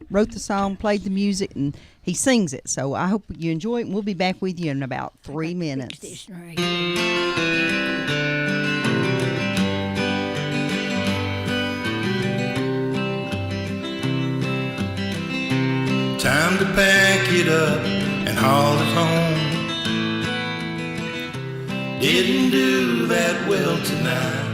Speaker 9: wrote the song, played the music, and he sings it. So I hope you enjoy it, and we'll be back with you in about 3 minutes.
Speaker 6: Time to pack it up and haul it home. Didn't do that well tonight.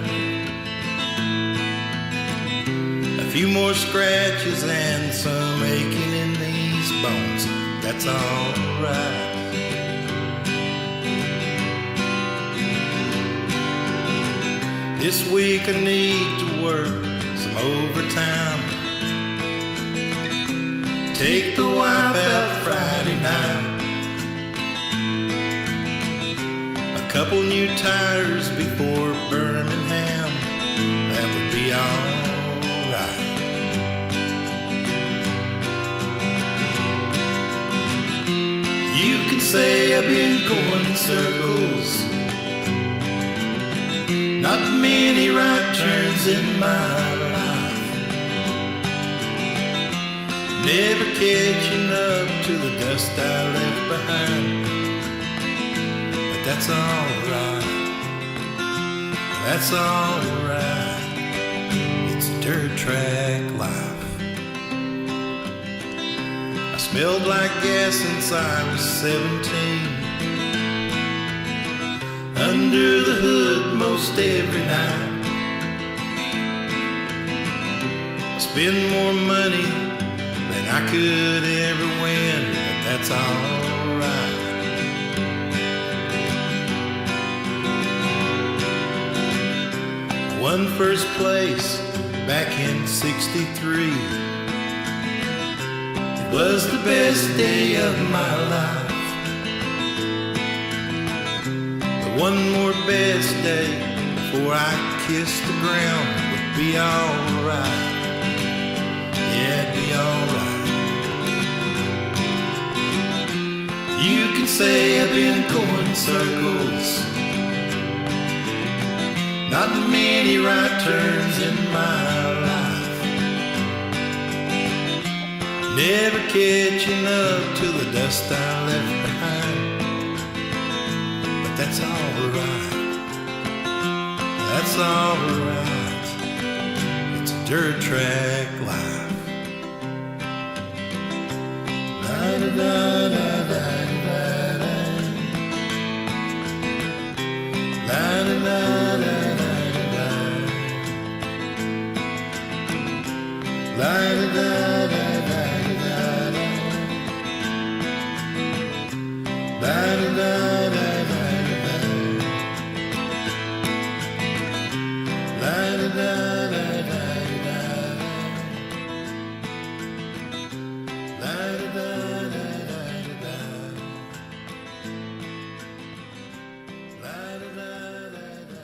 Speaker 6: A few more scratches and some aching in these bones. That's all right. This week I need to work some overtime. Take the wife out Friday night. A couple new tires before Birmingham. That would be alright. You can say I've been going in circles. Not many right turns in my life. Never catching up to the dust I left behind. But that's alright. That's alright. It's dirt track life. Smelled like gas since I was 17. Under the hood most every night. Spend more money than I could ever win, but that's alright. Won first place back in '63. It was the best day of my life. But one more best day before I kissed the ground would be alright. Yeah, it'd be alright. You can say I've been going circles. Not many right turns in my life. Never catching up to the dust I left behind. But that's alright. That's alright. It's a dirt track life. Da da da da da da da da da da. La da da da da da da. La da da da da da. La da da da da da. La da da da da da. La da da da da.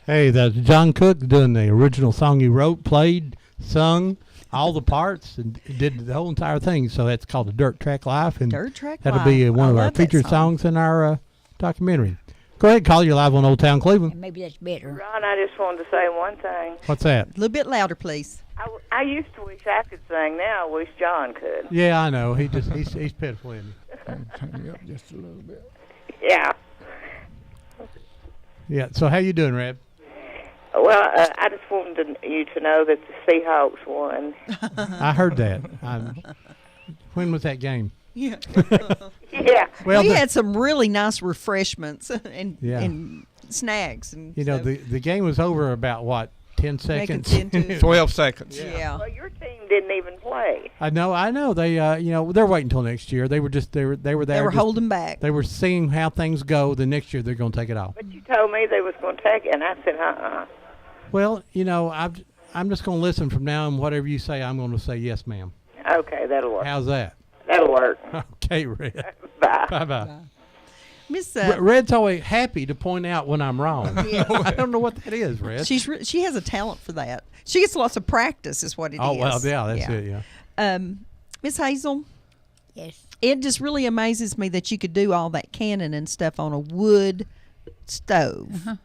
Speaker 7: Hey, that's John Cook doing the original song he wrote, played, sung all the parts, and did the whole entire thing. So that's called a Dirt Track Life, and
Speaker 9: Dirt Track
Speaker 7: that'll be
Speaker 9: Life.
Speaker 7: one
Speaker 9: I
Speaker 7: of our
Speaker 9: love that
Speaker 7: featured
Speaker 9: song.
Speaker 7: songs in our documentary. Go ahead, call you live on Old Town Cleveland.
Speaker 10: Maybe that's better.
Speaker 14: Ron, I just wanted to say one thing.
Speaker 7: What's that?
Speaker 9: A little bit louder, please.
Speaker 14: I used to wish I could sing. Now I wish John could.
Speaker 7: Yeah, I know. He's pitiful, isn't
Speaker 8: Turn you up just a little bit.
Speaker 14: Yeah.
Speaker 7: he? Yeah. So how you doing, Reb?
Speaker 14: Well, I just wanted you to know that the Seahawks won.
Speaker 7: I heard that. When was that game?
Speaker 9: Yeah.
Speaker 14: Yeah.
Speaker 7: Well,
Speaker 9: we had some really nice refreshments and
Speaker 7: Yeah.
Speaker 9: and snacks and
Speaker 7: You know, the game was over about what, 10
Speaker 9: Making
Speaker 7: seconds?
Speaker 9: 10 to-
Speaker 8: 12 seconds.
Speaker 9: Yeah.
Speaker 14: Well, your team didn't even play.
Speaker 7: I know. They, they're waiting until next year. They were there. They were just-
Speaker 9: holding back.
Speaker 7: They were seeing how things go. The next year they're going to take it off.
Speaker 14: But you told me they was going to take it, and I said,
Speaker 7: Well, I'm just going to listen from now on. Whatever you say, I'm going to say yes, ma'am.
Speaker 14: Okay, that'll work.
Speaker 7: How's that?
Speaker 14: That'll work.
Speaker 7: Okay, Red.
Speaker 14: Bye.
Speaker 7: Bye-bye.
Speaker 9: Miss
Speaker 7: Red's always happy to point out when I'm wrong.
Speaker 9: Yes.
Speaker 7: I don't know what that is, Red.
Speaker 9: she has a talent for that. She gets lots of practice, is what it is.
Speaker 7: Oh, well, yeah, that's it, yeah.
Speaker 9: Miss Hazel.
Speaker 10: Yes.
Speaker 9: It just really amazes me that you could do all that canning and stuff on a wood stove.
Speaker 10: Uh-huh.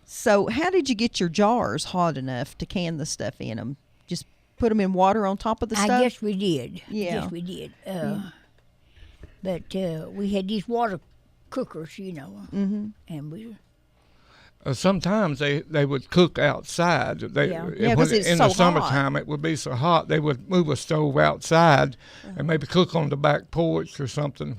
Speaker 9: So how did you get your jars hot enough to can the stuff in them? Just put them in water on top of the stove?
Speaker 10: I guess we did.
Speaker 9: Yeah.
Speaker 10: Yes, we did. But we had these water cookers, and we.
Speaker 8: Sometimes they would cook outside.
Speaker 10: Yeah.
Speaker 9: Yeah, 'cause it's
Speaker 8: in
Speaker 9: so
Speaker 8: the summertime it would be so hot they would move a stove outside and maybe cook on the back porch or something.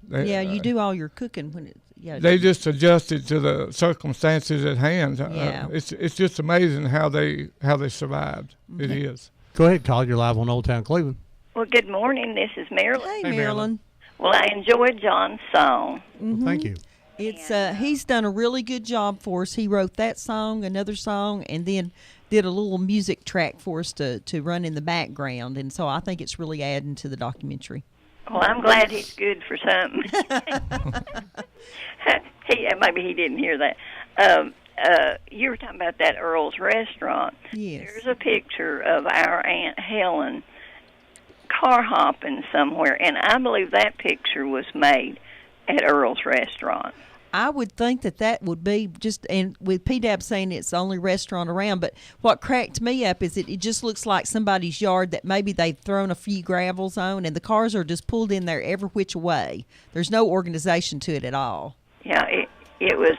Speaker 9: You do all your cooking when it. Yeah.
Speaker 8: They just adjusted to the circumstances at hand.
Speaker 9: Yeah.
Speaker 8: It's just amazing how they survived. It is.
Speaker 7: Go ahead, call. You're live on Old Town Cleveland.
Speaker 15: Well, good morning. This is Marilyn.
Speaker 9: Hey, Marilyn.
Speaker 15: Well, I enjoyed John's song.
Speaker 7: Well, thank you.
Speaker 9: It's he's done a really good job for us. He wrote that song, another song, and then did a little music track for us to run in the background. And so I think it's really adding to the documentary.
Speaker 15: Well, I'm glad he's good for something. Maybe he didn't hear that. You were talking about that Earl's Restaurant.
Speaker 9: Yes.
Speaker 15: There's a picture of our Aunt Helen car hopping somewhere, and I believe that picture was made at Earl's Restaurant.
Speaker 9: I would think that would be just, and with PDAB saying it's the only restaurant around, but what cracked me up is it just looks like somebody's yard that maybe they've thrown a few gravels on, and the cars are just pulled in there every which way. There's no organization to it at all.
Speaker 15: Yeah, it was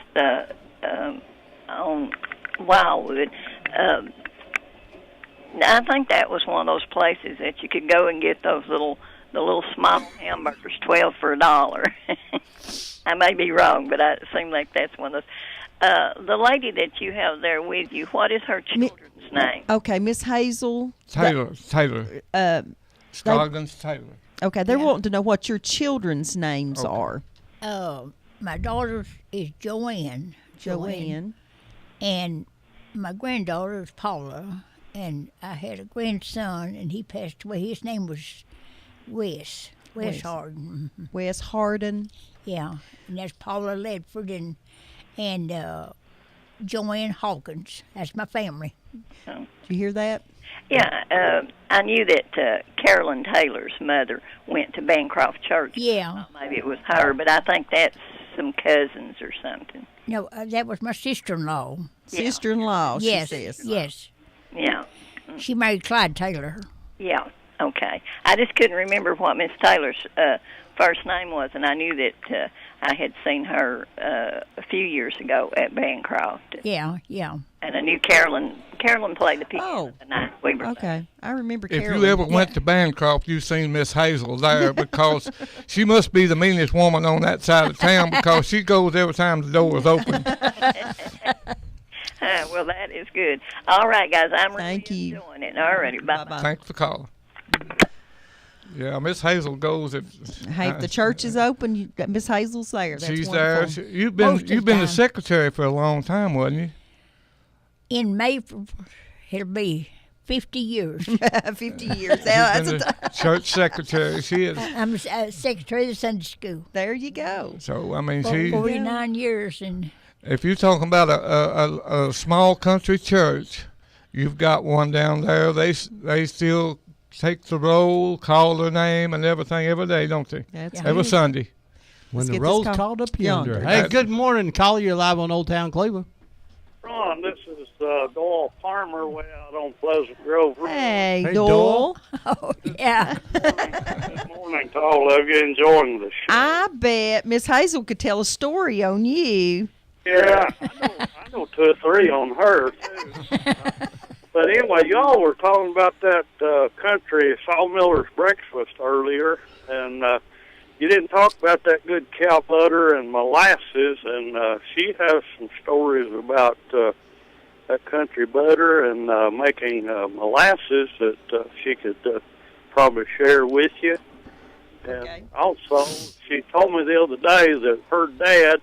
Speaker 15: on Wildwood, I think that was one of those places that you could go and get the little small hamburgers, 12 for $1. I may be wrong, but it seems like that's one of those. The lady that you have there with you, what is her children's name?
Speaker 9: Okay, Miss Hazel.
Speaker 8: Taylor. Scoggins Taylor.
Speaker 9: Okay, they're wanting to know what your children's names are.
Speaker 10: My daughter's is Joanne. And my granddaughter is Paula. And I had a grandson, and he passed away. His name was Wes Harden.
Speaker 9: Wes Harden.
Speaker 10: Yeah, and that's Paula Ledford and Joanne Hawkins. That's my family.
Speaker 9: Did you hear that?
Speaker 15: Yeah, I knew that Carolyn Taylor's mother went to Bancroft Church.
Speaker 10: Yeah.
Speaker 15: Maybe it was her, but I think that's some cousins or something.
Speaker 10: No, that was my sister-in-law.
Speaker 9: Sister-in-law,
Speaker 10: yes,
Speaker 9: she says.
Speaker 10: Yes.
Speaker 15: Yeah.
Speaker 10: She married Clyde Taylor.
Speaker 15: Yeah, okay. I just couldn't remember what Miss Taylor's first name was, and I knew that I had seen her a few years ago at Bancroft.
Speaker 10: Yeah.
Speaker 15: And I knew Carolyn played the piano the night we were
Speaker 9: okay. I remember
Speaker 8: If
Speaker 9: Carolyn.
Speaker 8: you ever went to Bancroft, you've seen Miss Hazel there because she must be the meanest woman on that side of town because she goes every time the door is open.
Speaker 15: Well, that is good. All right, guys, I'm really enjoying it. All righty, bye-bye.
Speaker 8: Thanks for calling. Yeah, Miss Hazel goes if
Speaker 9: the church is open, Miss Hazel's there. That's
Speaker 8: she's
Speaker 9: wonderful.
Speaker 8: there. You've been the secretary for a long time, wasn't you?
Speaker 10: In May, it'll be 50 years.
Speaker 9: 50 years. That's
Speaker 8: Been the church secretary. She is.
Speaker 10: I'm secretary of the Sunday school.
Speaker 9: There you go.
Speaker 8: So I mean,
Speaker 10: For 49 years, and
Speaker 8: if you're talking about a small country church, you've got one down there. They still take the roll, call their name, and everything every day, don't they?
Speaker 9: That's
Speaker 8: every Sunday.
Speaker 7: When the roll's called up yonder. Hey, good morning, caller. You're live on Old Town Cleveland.
Speaker 16: Ron, this is Doyle Farmer way out on Pleasant Grove Road.
Speaker 9: Hey, Doyle.
Speaker 10: Oh, yeah.
Speaker 16: Good morning to all of you enjoying the show.
Speaker 9: I bet Miss Hazel could tell a story on you.
Speaker 16: Yeah, I know 2 or 3 on her, too. But anyway, y'all were talking about that country Sawmiller's breakfast earlier, and you didn't talk about that good cow butter and molasses, and she has some stories about that country butter and making molasses that she could probably share with you. And also, she told me the other day that her dad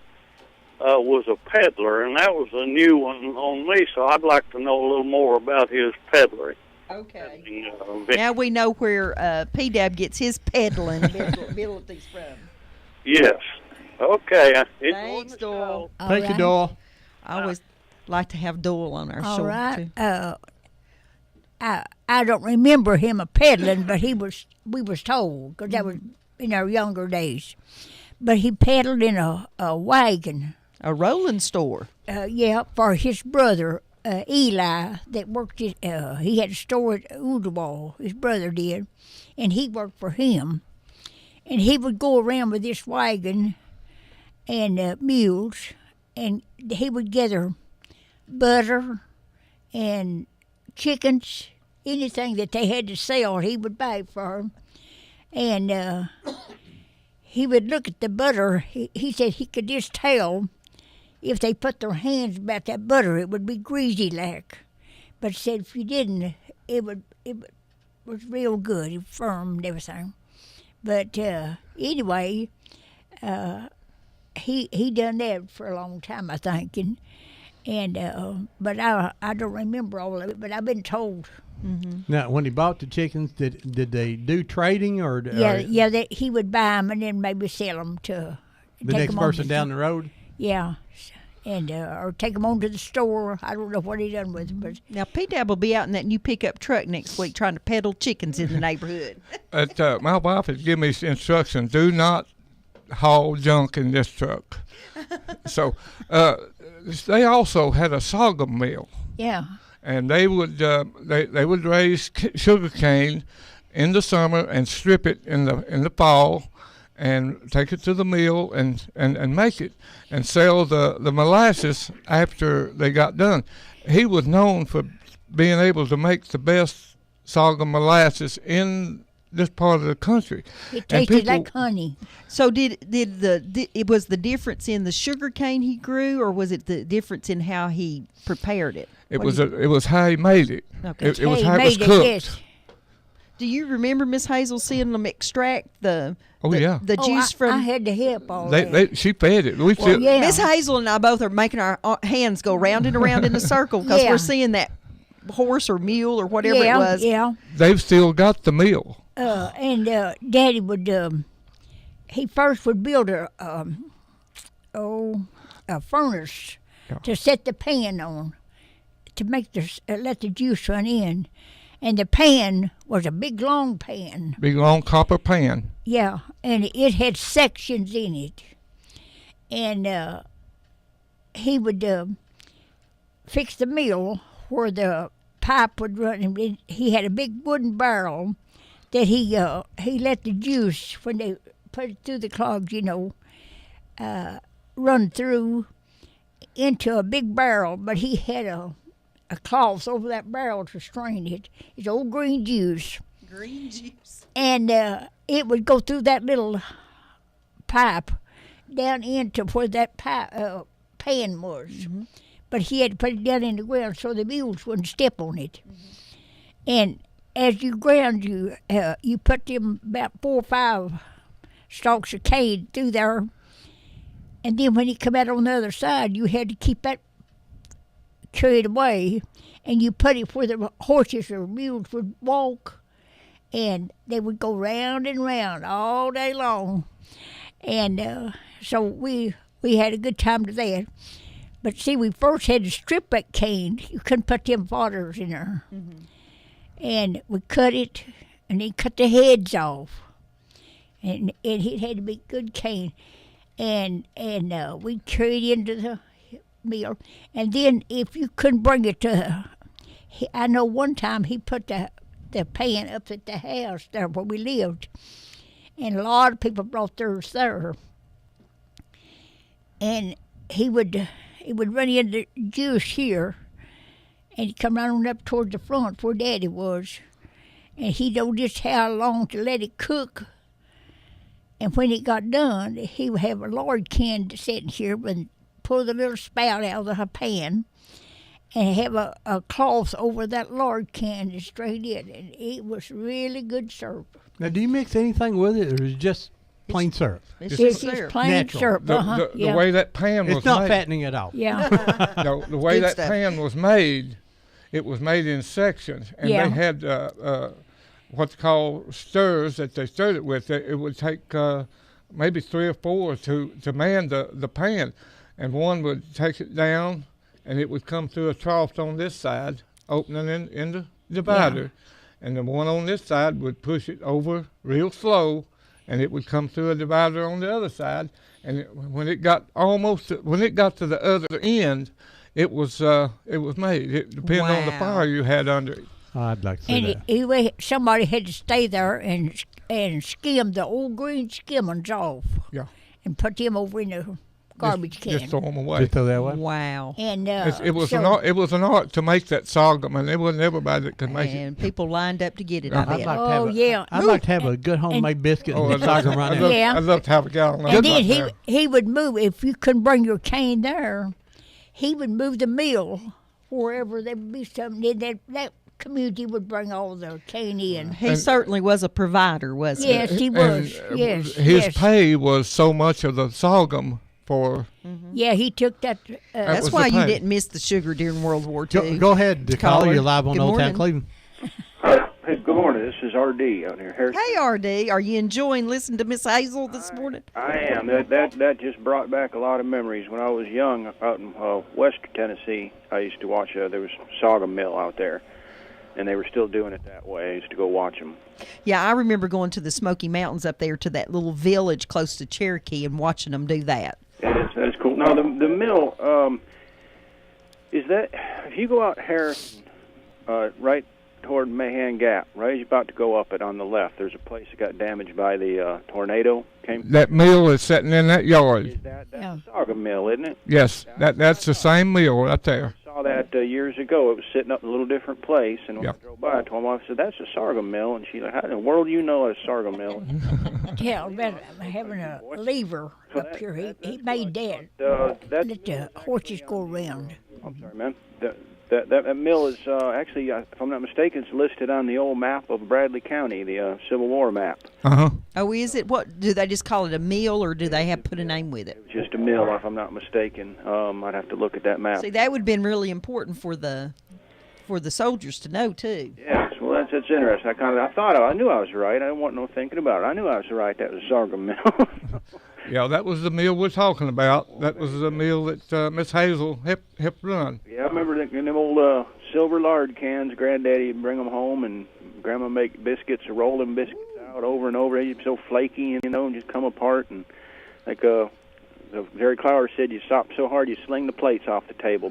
Speaker 16: was a peddler, and that was a new one on me, so I'd like to know a little more about his peddling.
Speaker 9: Okay. Now we know where P-Dab gets his peddling abilities from.
Speaker 16: Yes. Okay.
Speaker 9: Thanks, Doyle.
Speaker 7: Thank you, Doyle.
Speaker 9: I always like to have Doyle on our show,
Speaker 10: all right.
Speaker 9: too.
Speaker 10: I don't remember him a peddling, but we was told, because that was in our younger days. But he peddled in a wagon.
Speaker 9: A rolling store.
Speaker 10: Yeah, for his brother, Eli, that worked, he had a store at Oodwall, his brother did, and he worked for him. And he would go around with this wagon and mules, and he would gather butter and chickens, anything that they had to sell, he would buy for them. And he would look at the butter. He said he could just tell if they put their hands about that butter, it would be greasy like. But he said if you didn't, it was real good, firm and everything. But anyway, he done that for a long time, I think, and but I don't remember all of it. But I've been told.
Speaker 9: Mm-hmm.
Speaker 7: Now, when he bought the chickens, did they do trading or?
Speaker 10: Yeah, he would buy them and then maybe sell them to
Speaker 7: the next person down the road.
Speaker 10: Yeah, and or take them on to the store. I don't know what he done with them, but
Speaker 9: now P-Dab will be out in that new pickup truck next week trying to peddle chickens in the neighborhood.
Speaker 8: My wife has given me instructions: do not haul junk in this truck. So they also had a sorghum mill.
Speaker 10: Yeah.
Speaker 8: And they would raise sugar cane in the summer and strip it in the fall, and take it to the mill and make it and sell the molasses after they got done. He was known for being able to make the best sorghum molasses in this part of the country.
Speaker 10: It tasted like honey.
Speaker 9: So it was the difference in the sugar cane he grew, or was it the difference in how he prepared it?
Speaker 8: It was how he made it.
Speaker 9: Okay.
Speaker 8: It was how it was cooked.
Speaker 10: Yes.
Speaker 9: Do you remember Miss Hazel seeing them extract the juice from?
Speaker 10: I had to help all that.
Speaker 8: She fed it.
Speaker 9: Miss Hazel and I both are making our hands go round and around in a circle because we're seeing that horse or mule or whatever it was.
Speaker 10: Yeah.
Speaker 8: They've still got the mill.
Speaker 10: And Daddy would, he first would build a furnace to set the pan on to make let the juice run in. And the pan was a big, long pan.
Speaker 8: Big, long copper pan.
Speaker 10: Yeah, and it had sections in it. And he would fix the mill where the pipe would run. And he had a big wooden barrel that he let the juice, when they put it through the clogs, run through into a big barrel. But he had a cloth over that barrel to strain it. It's old green juice.
Speaker 9: Green juice.
Speaker 10: And it would go through that little pipe down into where that pan was. Mm-hmm. But he had to put it down in the ground so the mules wouldn't step on it. Mm-hmm. And as you ground, you put them about 4 or 5 stalks of cane through there. And then when you come out on the other side, you had to keep that carried away, and you put it where the horses or mules would walk, and they would go round and round all day long. And so we had a good time to that. But see, we first had to strip that cane. You couldn't put them fodders in there. Mm-hmm. And we cut it, and then cut the heads off. And it had to be good cane. And we carried it into the mill. And then if you couldn't bring it to, I know one time he put the pan up at the house there where we lived. And a lot of people brought theirs there. And he would run in the juice here, and he'd come right on up towards the front where Daddy was. And he know just how long to let it cook. And when it got done, he would have a lard can sitting here and pull the little spout out of the pan and have a cloth over that lard can to strain it. And it was really good syrup.
Speaker 7: Now, do you mix anything with it, or is it just plain syrup?
Speaker 10: It's just plain
Speaker 7: natural.
Speaker 10: syrup.
Speaker 8: The way that pan was
Speaker 7: it's not
Speaker 8: made,
Speaker 7: fattening at all.
Speaker 10: Yeah.
Speaker 8: No, the way that pan was made, it was made in sections, and they had what's called stirs that they stirred it with. It would take maybe 3 or 4 to man the pan, and one would take it down, and it would come through a trough on this side, opening in the divider, and the one on this side would push it over real slow, and it would come through a divider on the other side. And when it got to the other end, it was made. It depended on the fire you had under it.
Speaker 7: I'd like to see
Speaker 10: that. Somebody had to stay there and skim the old green skimmings off.
Speaker 8: Yeah.
Speaker 10: And put them over in the garbage can.
Speaker 8: Just throw them away.
Speaker 7: Just throw that away.
Speaker 9: Wow.
Speaker 10: And
Speaker 8: it was an art to make that sorghum, and it wasn't everybody that could make it.
Speaker 9: And people lined up to get it.
Speaker 7: I'd like to have a good homemade biscuit and sorghum right now.
Speaker 10: Yeah.
Speaker 8: I'd love to have a gallon.
Speaker 10: And then he would move, if you couldn't bring your cane there, he would move the mill wherever there would be something. That community would bring all their cane in.
Speaker 9: He certainly was a provider, wasn't
Speaker 10: he? Yes, he was. Yes,
Speaker 8: his pay was so much of the sorghum for.
Speaker 10: Mm-hmm. Yeah, he took that.
Speaker 9: That's why you didn't miss the sugar during World War II.
Speaker 7: Go ahead, caller. You're live on Old Town Cleveland.
Speaker 17: Hey, good morning. This is RD out here.
Speaker 9: Hey, RD. Are you enjoying listening to Miss Hazel this morning?
Speaker 17: I am. That just brought back a lot of memories. When I was young out in western Tennessee, I used to watch, there was a sorghum mill out there, and they were still doing it that way. I used to go watch them.
Speaker 9: Yeah, I remember going to the Smoky Mountains up there to that little village close to Cherokee and watching them do that.
Speaker 17: That is cool. Now, the mill, is that, if you go out Harrison, right toward Mahan Gap, right as you're about to go up it on the left. There's a place that got damaged by the tornado.
Speaker 8: That mill is sitting in that yard.
Speaker 17: That's a sorghum mill, isn't it?
Speaker 8: Yes, that's the same mill right there.
Speaker 17: I saw that years ago. It was sitting up in a little different place, and when
Speaker 8: Yep.
Speaker 17: I drove by, I told my wife, I said, that's a sorghum mill. And she's like, how in the world do you know it's a sorghum mill?
Speaker 10: Yeah, about having a lever up here. He made that.
Speaker 17: Let
Speaker 10: the horses go around.
Speaker 17: I'm sorry, man. That mill is actually, if I'm not mistaken, it's listed on the old map of Bradley County, the Civil War map.
Speaker 8: Uh-huh.
Speaker 9: Oh, is it? What do they just call it, a mill, or do they have put a name with it?
Speaker 17: Just a mill, if I'm not mistaken. I'd have to look at that map.
Speaker 9: See, that would have been really important for the soldiers to know too.
Speaker 17: Yes, well, that's interesting. I knew I was right. I didn't want no thinking about it. I knew I was right. That was a sorghum mill.
Speaker 8: Yeah, that was the mill we're talking about. That was the mill that Miss Hazel helped run.
Speaker 17: Yeah, I remember them old silver lard cans. Granddaddy would bring them home, and Grandma make biscuits or roll them biscuits out over and over. They'd be so flaky, and just come apart. And like Jerry Clower said, you stop so hard you sling the plates off the table.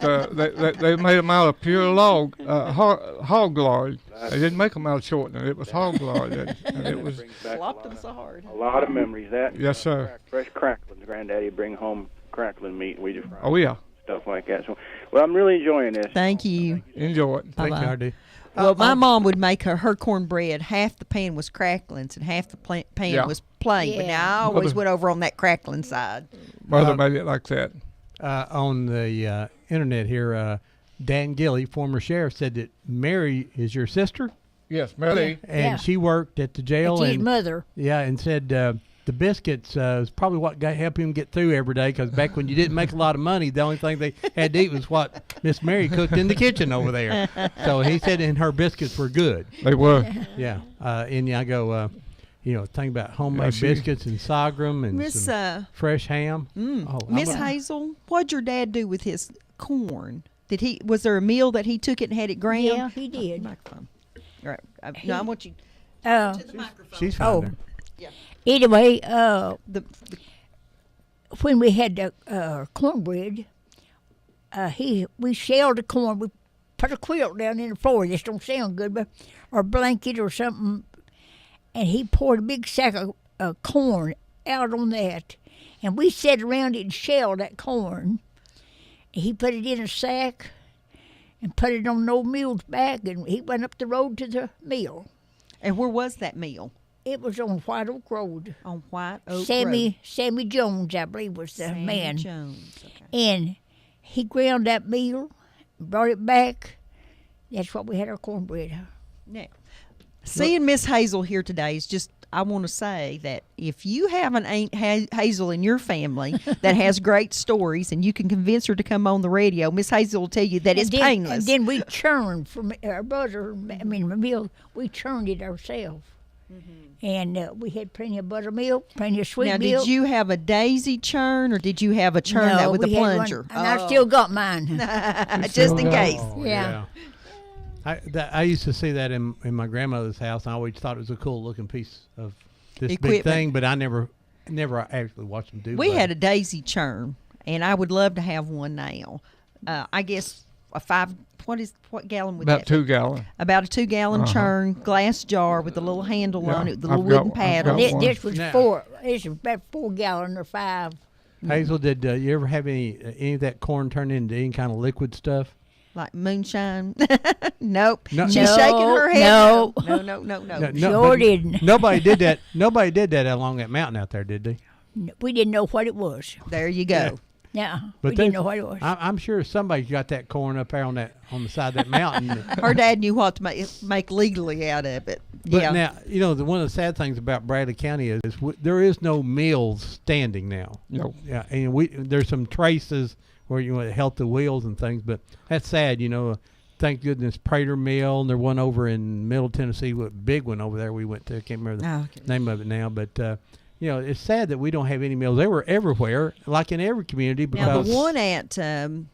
Speaker 8: They made them out of pure hog lard. They didn't make them out of shortening. It was hog lard. And it was
Speaker 9: flopped them so hard.
Speaker 17: A lot of memories. That
Speaker 8: Yes, sir.
Speaker 17: Fresh cracklings. Granddaddy would bring home crackling meat. We just fry
Speaker 8: Oh yeah.
Speaker 17: stuff like that. So, well, I'm really enjoying this.
Speaker 9: Thank you.
Speaker 8: Enjoy it.
Speaker 7: Thank you,
Speaker 9: Bye-bye.
Speaker 7: RD.
Speaker 9: Well, my mom would make her cornbread. Half the pan was cracklings and half the pan
Speaker 8: Yeah.
Speaker 9: was plain. But now I always went over on that crackling side.
Speaker 8: Mother made it like that.
Speaker 7: On the internet here, Dan Gilly, former sheriff, said that Mary is your sister.
Speaker 8: Yes, Mary.
Speaker 7: And she worked at the jail.
Speaker 10: It's his
Speaker 7: and
Speaker 10: mother.
Speaker 7: Yeah, and said the biscuits is probably what helped him get through every day, because back when you didn't make a lot of money, the only thing they had to eat was what Miss Mary cooked in the kitchen over there. So he said, and her biscuits were good.
Speaker 8: They were.
Speaker 7: Yeah. And I go, think about homemade
Speaker 8: Yeah, she-
Speaker 7: biscuits and sorghum and
Speaker 9: Miss,
Speaker 7: some fresh ham.
Speaker 9: Miss Hazel, what'd your dad do with his corn? Was there a meal that he took it and had it ground?
Speaker 10: Yeah, he did.
Speaker 9: Microphone. All right. No, I want you
Speaker 10: Uh,
Speaker 9: to the microphone.
Speaker 7: She's fine
Speaker 10: Oh.
Speaker 7: there.
Speaker 10: Anyway,
Speaker 9: The
Speaker 10: when we had the cornbread, we shelled the corn. We put a quilt down in the floor. This don't sound good, but or a blanket or something. And he poured a big sack of corn out on that, and we sat around it and shelled that corn. And he put it in a sack and put it on an old mule's back, and he went up the road to the mill.
Speaker 9: And where was that meal?
Speaker 10: It was on White Oak Road.
Speaker 9: On White Oak Road.
Speaker 10: Sammy Jones, I believe, was the
Speaker 9: Sammy
Speaker 10: man.
Speaker 9: Jones. Okay.
Speaker 10: And he ground that meal, brought it back. That's what we had our cornbread.
Speaker 9: Now, seeing Miss Hazel here today is just, I want to say that if you have an Aunt Hazel in your family that has great stories and you can convince her to come on the radio, Miss Hazel will tell you that it's painless.
Speaker 10: And then we churned from our butter, the meal, we churned it ourselves. And we had plenty of buttermilk, plenty of sweet
Speaker 9: now,
Speaker 10: milk.
Speaker 9: did you have a daisy churn or did you have a churn
Speaker 10: No,
Speaker 9: that with a
Speaker 10: we had one,
Speaker 9: plunger?
Speaker 10: and I still got mine.
Speaker 9: Just in case.
Speaker 7: Oh,
Speaker 10: Yeah.
Speaker 7: I used to see that in my grandmother's house. I always thought it was a cool looking piece of this big
Speaker 9: Equipment.
Speaker 7: thing, but I never actually watched them do.
Speaker 9: We
Speaker 7: butter.
Speaker 9: had a daisy churn, and I would love to have one now. I guess a what gallon would
Speaker 8: About
Speaker 9: that
Speaker 8: 2
Speaker 9: be?
Speaker 8: gallon.
Speaker 9: About a 2 gallon
Speaker 8: Uh-huh.
Speaker 9: churn, glass jar with a little handle
Speaker 8: Yeah,
Speaker 9: on it, with a
Speaker 8: I've
Speaker 9: little
Speaker 8: got
Speaker 9: wooden
Speaker 8: one. I've
Speaker 9: paddle.
Speaker 8: got one.
Speaker 10: This was
Speaker 7: Now-
Speaker 10: four. This was about 4 gallon or 5.
Speaker 7: Hazel, did you ever have any of that corn turn into any kind of liquid stuff?
Speaker 9: Like moonshine. Nope.
Speaker 7: No.
Speaker 9: She's
Speaker 10: No,
Speaker 9: shaking her head.
Speaker 10: no.
Speaker 9: No.
Speaker 10: Sure
Speaker 7: but
Speaker 10: didn't.
Speaker 7: Nobody did that. Nobody did that along that mountain out there, did they?
Speaker 10: We didn't know what it was.
Speaker 9: There you go.
Speaker 10: Yeah,
Speaker 7: But
Speaker 10: we didn't
Speaker 7: they-
Speaker 10: know what it was.
Speaker 7: I'm sure somebody got that corn up there on the side of that mountain.
Speaker 9: Her dad knew what to make legally out of it.
Speaker 7: But
Speaker 9: Yeah.
Speaker 7: now, one of the sad things about Bradley County is there is no mills standing now.
Speaker 8: No.
Speaker 7: Yeah, and there's some traces where help the wheels and things, but that's sad. Thank goodness Prater Mill, and there one over in Middle Tennessee, what big one over there we went to. I can't remember the name of it now, but it's sad that we don't have any mills. They were everywhere, like in every community.
Speaker 9: Now
Speaker 7: Because
Speaker 9: the one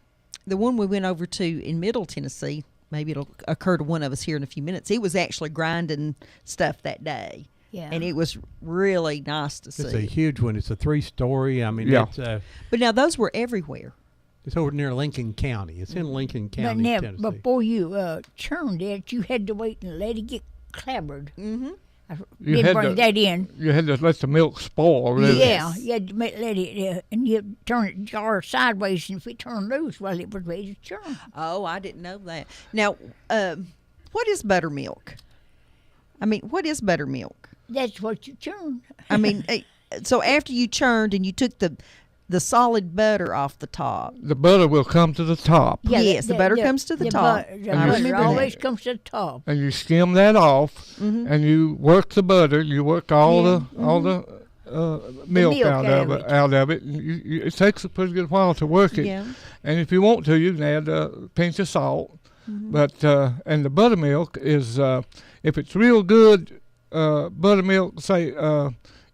Speaker 9: the one we went over to in Middle Tennessee, maybe it'll occur to one of us here in a few minutes. He was actually grinding stuff that day.
Speaker 10: Yeah.
Speaker 9: And it was really nice to see.
Speaker 7: it's a huge one. It's a 3-story. I mean,
Speaker 8: Yeah.
Speaker 7: it's
Speaker 9: But now those were everywhere.
Speaker 7: It's over near Lincoln County. It's in Lincoln
Speaker 10: But
Speaker 7: County,
Speaker 10: now,
Speaker 7: Tennessee.
Speaker 10: before you churned it, you had to wait and let it get clabbered. Mm-hmm. I
Speaker 8: You
Speaker 10: didn't
Speaker 8: had
Speaker 10: bring
Speaker 8: to-
Speaker 10: that in.
Speaker 8: You had to let the milk spoil, really.
Speaker 10: Yeah, you had to let it, and you turn it jar sideways, and if it turned loose, well, it was ready to churn.
Speaker 9: Oh, I didn't know that. Now, what is buttermilk? I mean, what is buttermilk?
Speaker 10: That's what you churn.
Speaker 9: I mean, so after you churned and you took the solid butter off the top.
Speaker 8: The butter will come to the top.
Speaker 9: Yeah, yes, the butter comes to the top.
Speaker 10: The
Speaker 9: I
Speaker 10: butter
Speaker 9: remember
Speaker 10: always
Speaker 9: that.
Speaker 10: comes to the top.
Speaker 8: And you skim that off, and you work the butter. You work all the milk out of it. And it takes a pretty good while to work it.
Speaker 9: Yeah.
Speaker 8: And if you want to, you can add a pinch of salt. But and the buttermilk is if it's real good buttermilk. Say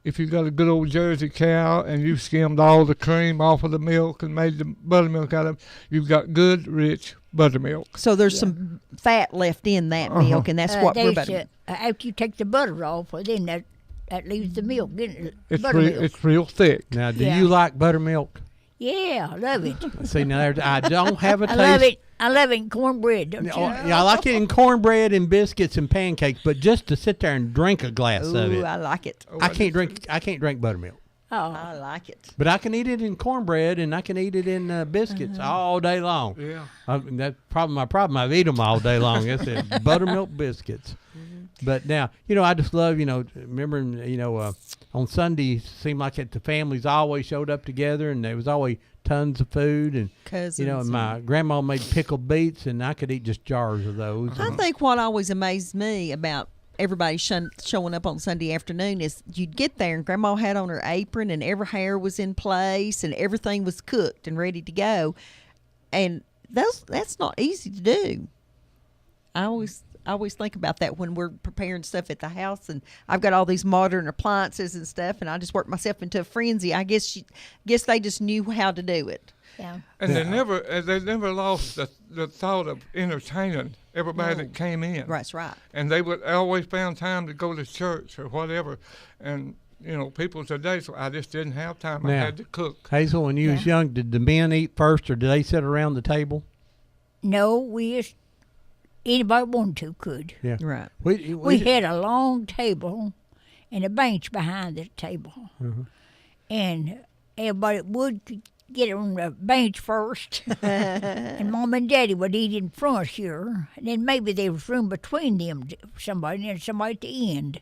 Speaker 8: if you got a good old Jersey cow and you skimmed all the cream off of the milk and made the buttermilk out of it, you've got good, rich buttermilk.
Speaker 9: So there's some fat left in that milk, and that's what we're about.
Speaker 10: After you take the butter off, well, then that leaves the milk.
Speaker 8: It's
Speaker 10: Buttermilk.
Speaker 8: it's real thick.
Speaker 7: Now, do
Speaker 10: Yeah.
Speaker 7: you like buttermilk?
Speaker 10: Yeah, I love it.
Speaker 7: See, now I don't have a
Speaker 10: I
Speaker 7: taste.
Speaker 10: love it. I love it in cornbread, don't you?
Speaker 7: Yeah, I like it in cornbread and biscuits and pancakes, but just to sit there and drink a glass of
Speaker 9: Ooh,
Speaker 7: it,
Speaker 9: I like it.
Speaker 7: I can't drink buttermilk.
Speaker 10: Oh,
Speaker 9: I like it.
Speaker 7: But I can eat it in cornbread and I can eat it in biscuits all day long.
Speaker 8: Yeah.
Speaker 7: That's probably my problem. I've eaten them all day long. That's it. Buttermilk biscuits. But now, I just love, remembering, on Sunday, it seemed like the families always showed up together and there was always tons of food. And,
Speaker 9: Cousins
Speaker 7: and my grandma made pickled beets and I could eat just jars of those.
Speaker 9: I think what always amazed me about everybody showing up on Sunday afternoon is you'd get there and Grandma had on her apron and every hair was in place and everything was cooked and ready to go. And that's not easy to do. I always think about that when we're preparing stuff at the house, and I've got all these modern appliances and stuff, and I just work myself into a frenzy. I guess they just knew how to do it.
Speaker 10: Yeah.
Speaker 8: And they never lost the thought of entertaining everybody that came in.
Speaker 9: That's right.
Speaker 8: And they would always found time to go to church or whatever. And people today, so I just didn't have time. I
Speaker 7: Now,
Speaker 8: had to cook.
Speaker 7: Hazel, when you was young, did the men eat first or did they sit around the table?
Speaker 10: No, anybody wanted to could.
Speaker 7: Yeah.
Speaker 9: Right.
Speaker 10: We had a long table and a bench behind the table. And everybody could get on the bench first. And Mom and Daddy would eat in front here. And then maybe there was room between them, somebody, and somebody at the end.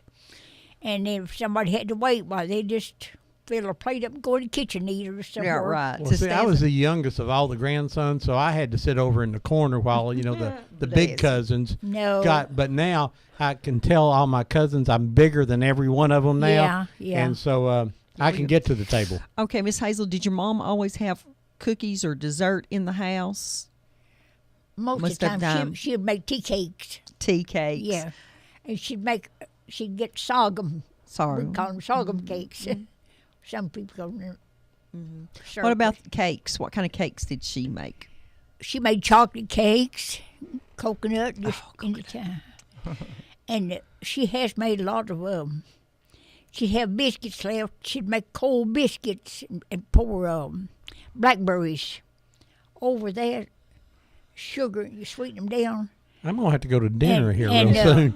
Speaker 10: And if somebody had to wait, well, they just fill a plate up and go to the kitchen and eat or somewhere.
Speaker 9: Yeah, right.
Speaker 7: Well, see, I was the youngest of all the grandsons, so I had to sit over in the corner while, the big cousins got. But now I can tell all my cousins I'm bigger than every one of them now.
Speaker 10: Yeah.
Speaker 7: And so I can get to the table.
Speaker 9: Okay, Miss Hazel, did your mom always have cookies or dessert in the house?
Speaker 10: Most of the time, she'd make tea cakes.
Speaker 9: Tea cakes.
Speaker 10: Yeah. And she'd get sorghum.
Speaker 9: Sorghum.
Speaker 10: We call them sorghum cakes. Some people call them.
Speaker 9: What about cakes? What kind of cakes did she make?
Speaker 10: She made chocolate cakes, coconut, just any time. And she has made a lot of she'd have biscuits left. She'd make cold biscuits and pour blackberries over that, sugar, and you sweeten them down.
Speaker 7: I'm going to have to go to dinner here real soon.